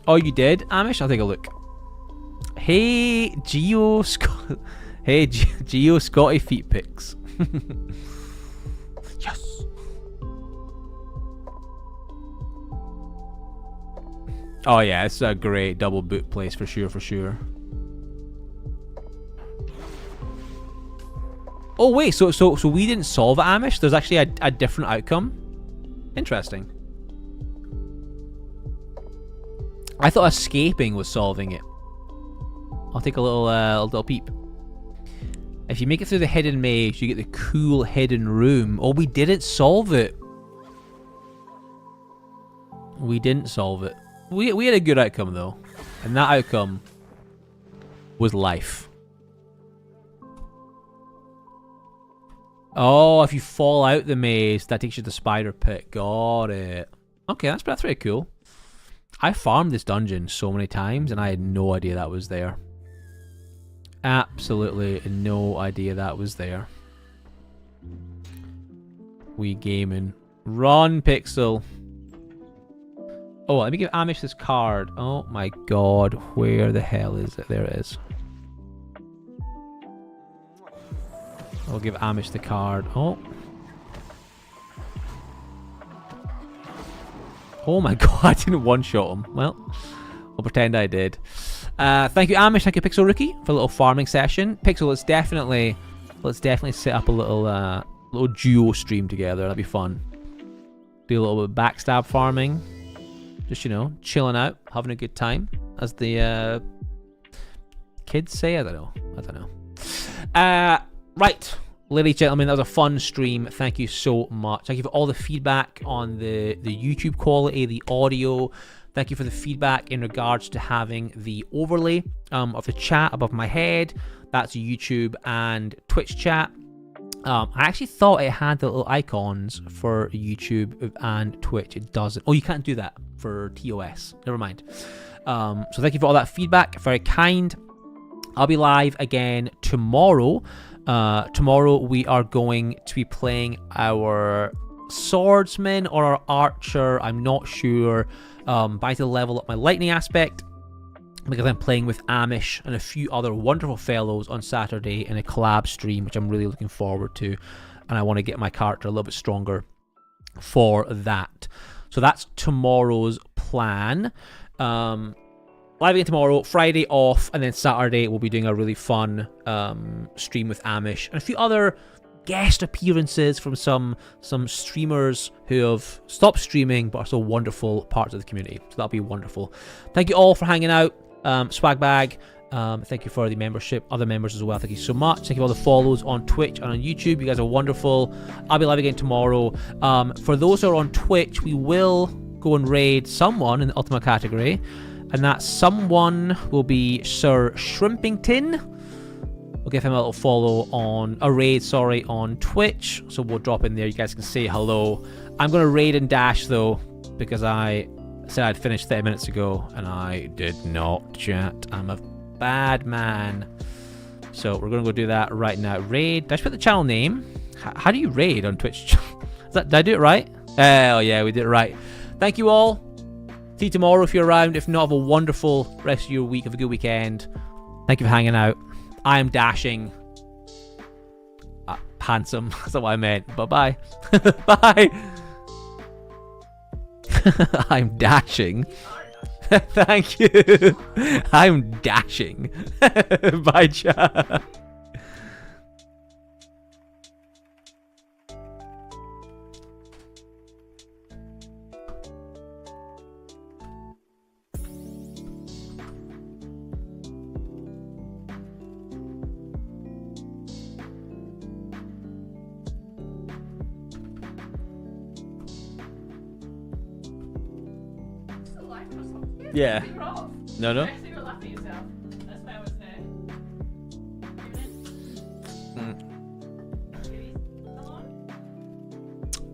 Oh, you did, Amish? I'll take a look. Hey, Geo Scotty feet pics. Yes. Oh yeah, it's a great double boot place for sure, for sure. Oh wait, so we didn't solve it, Amish? There's actually a different outcome? Interesting. I thought escaping was solving it. I'll take a little peep. If you make it through the hidden maze, you get the cool hidden room. Oh, we didn't solve it. We didn't solve it. We had a good outcome though, and that outcome was life. Oh, if you fall out the maze, that takes you to the spider pit. Got it. Okay, that's pretty cool. I farmed this dungeon so many times, and I had no idea that was there. Absolutely no idea that was there. We gaming. Run, Pixel. Oh, let me give Amish this card. Oh my god, where the hell is it? There it is. I'll give Amish the card. Oh. Oh my god, I didn't one-shot him. Well, I'll pretend I did. Thank you, Amish. Thank you, Pixel Rookie, for a little farming session. Pixel, let's definitely set up a little duo stream together. That'd be fun. Do a little bit of backstab farming. Just, you know, chilling out, having a good time, as the kids say. I don't know. Right. Ladies and gentlemen, that was a fun stream. Thank you so much. Thank you for all the feedback on the YouTube quality, the audio. Thank you for the feedback in regards to having the overlay of the chat above my head. That's YouTube and Twitch chat. I actually thought it had the little icons for YouTube and Twitch. It doesn't. Oh, you can't do that for TOS. Never mind. So thank you for all that feedback. Very kind. I'll be live again tomorrow. Tomorrow we are going to be playing our swordsman or our archer. I'm not sure. But I need to level up my lightning aspect because I'm playing with Amish and a few other wonderful fellows on Saturday in a collab stream, which I'm really looking forward to. And I want to get my character a little bit stronger for that. So that's tomorrow's plan. Live again tomorrow, Friday off, and then Saturday we'll be doing a really fun stream with Amish and a few other guest appearances from some streamers who have stopped streaming but are still wonderful parts of the community. So that'll be wonderful. Thank you all for hanging out. Swagbag, thank you for the membership. Other members as well, thank you so much. Thank you for all the follows on Twitch and on YouTube. You guys are wonderful. I'll be live again tomorrow. For those who are on Twitch, we will go and raid someone in the Ultima category, and that someone will be Sir Shrimpington. We'll give him a little follow on a raid, on Twitch. So we'll drop in there. You guys can say hello. I'm going to raid and dash though, because I said I'd finished 30 minutes ago and I did not, chat. I'm a bad man. So we're going to go do that right now. Raid. Did I put the channel name? How do you raid on Twitch? Did I do it right? Oh yeah, we did it right. Thank you all. See you tomorrow if you're around. If not, have a wonderful rest of your week. Have a good weekend. Thank you for hanging out. I am dashing. Handsome. That's not what I meant. Bye-bye. Bye. I'm dashing. Thank you. I'm dashing. Bye, chat. Yeah. No, no. Actually, you were laughing at yourself. That's why I was there.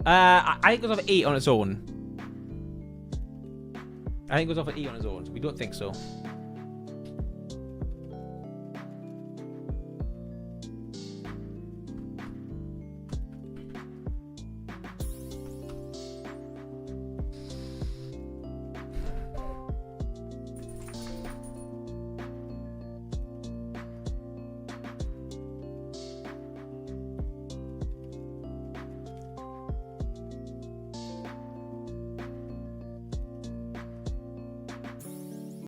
I think it goes off at 8 on its own. I think it goes off at 8 on its own. We don't think so.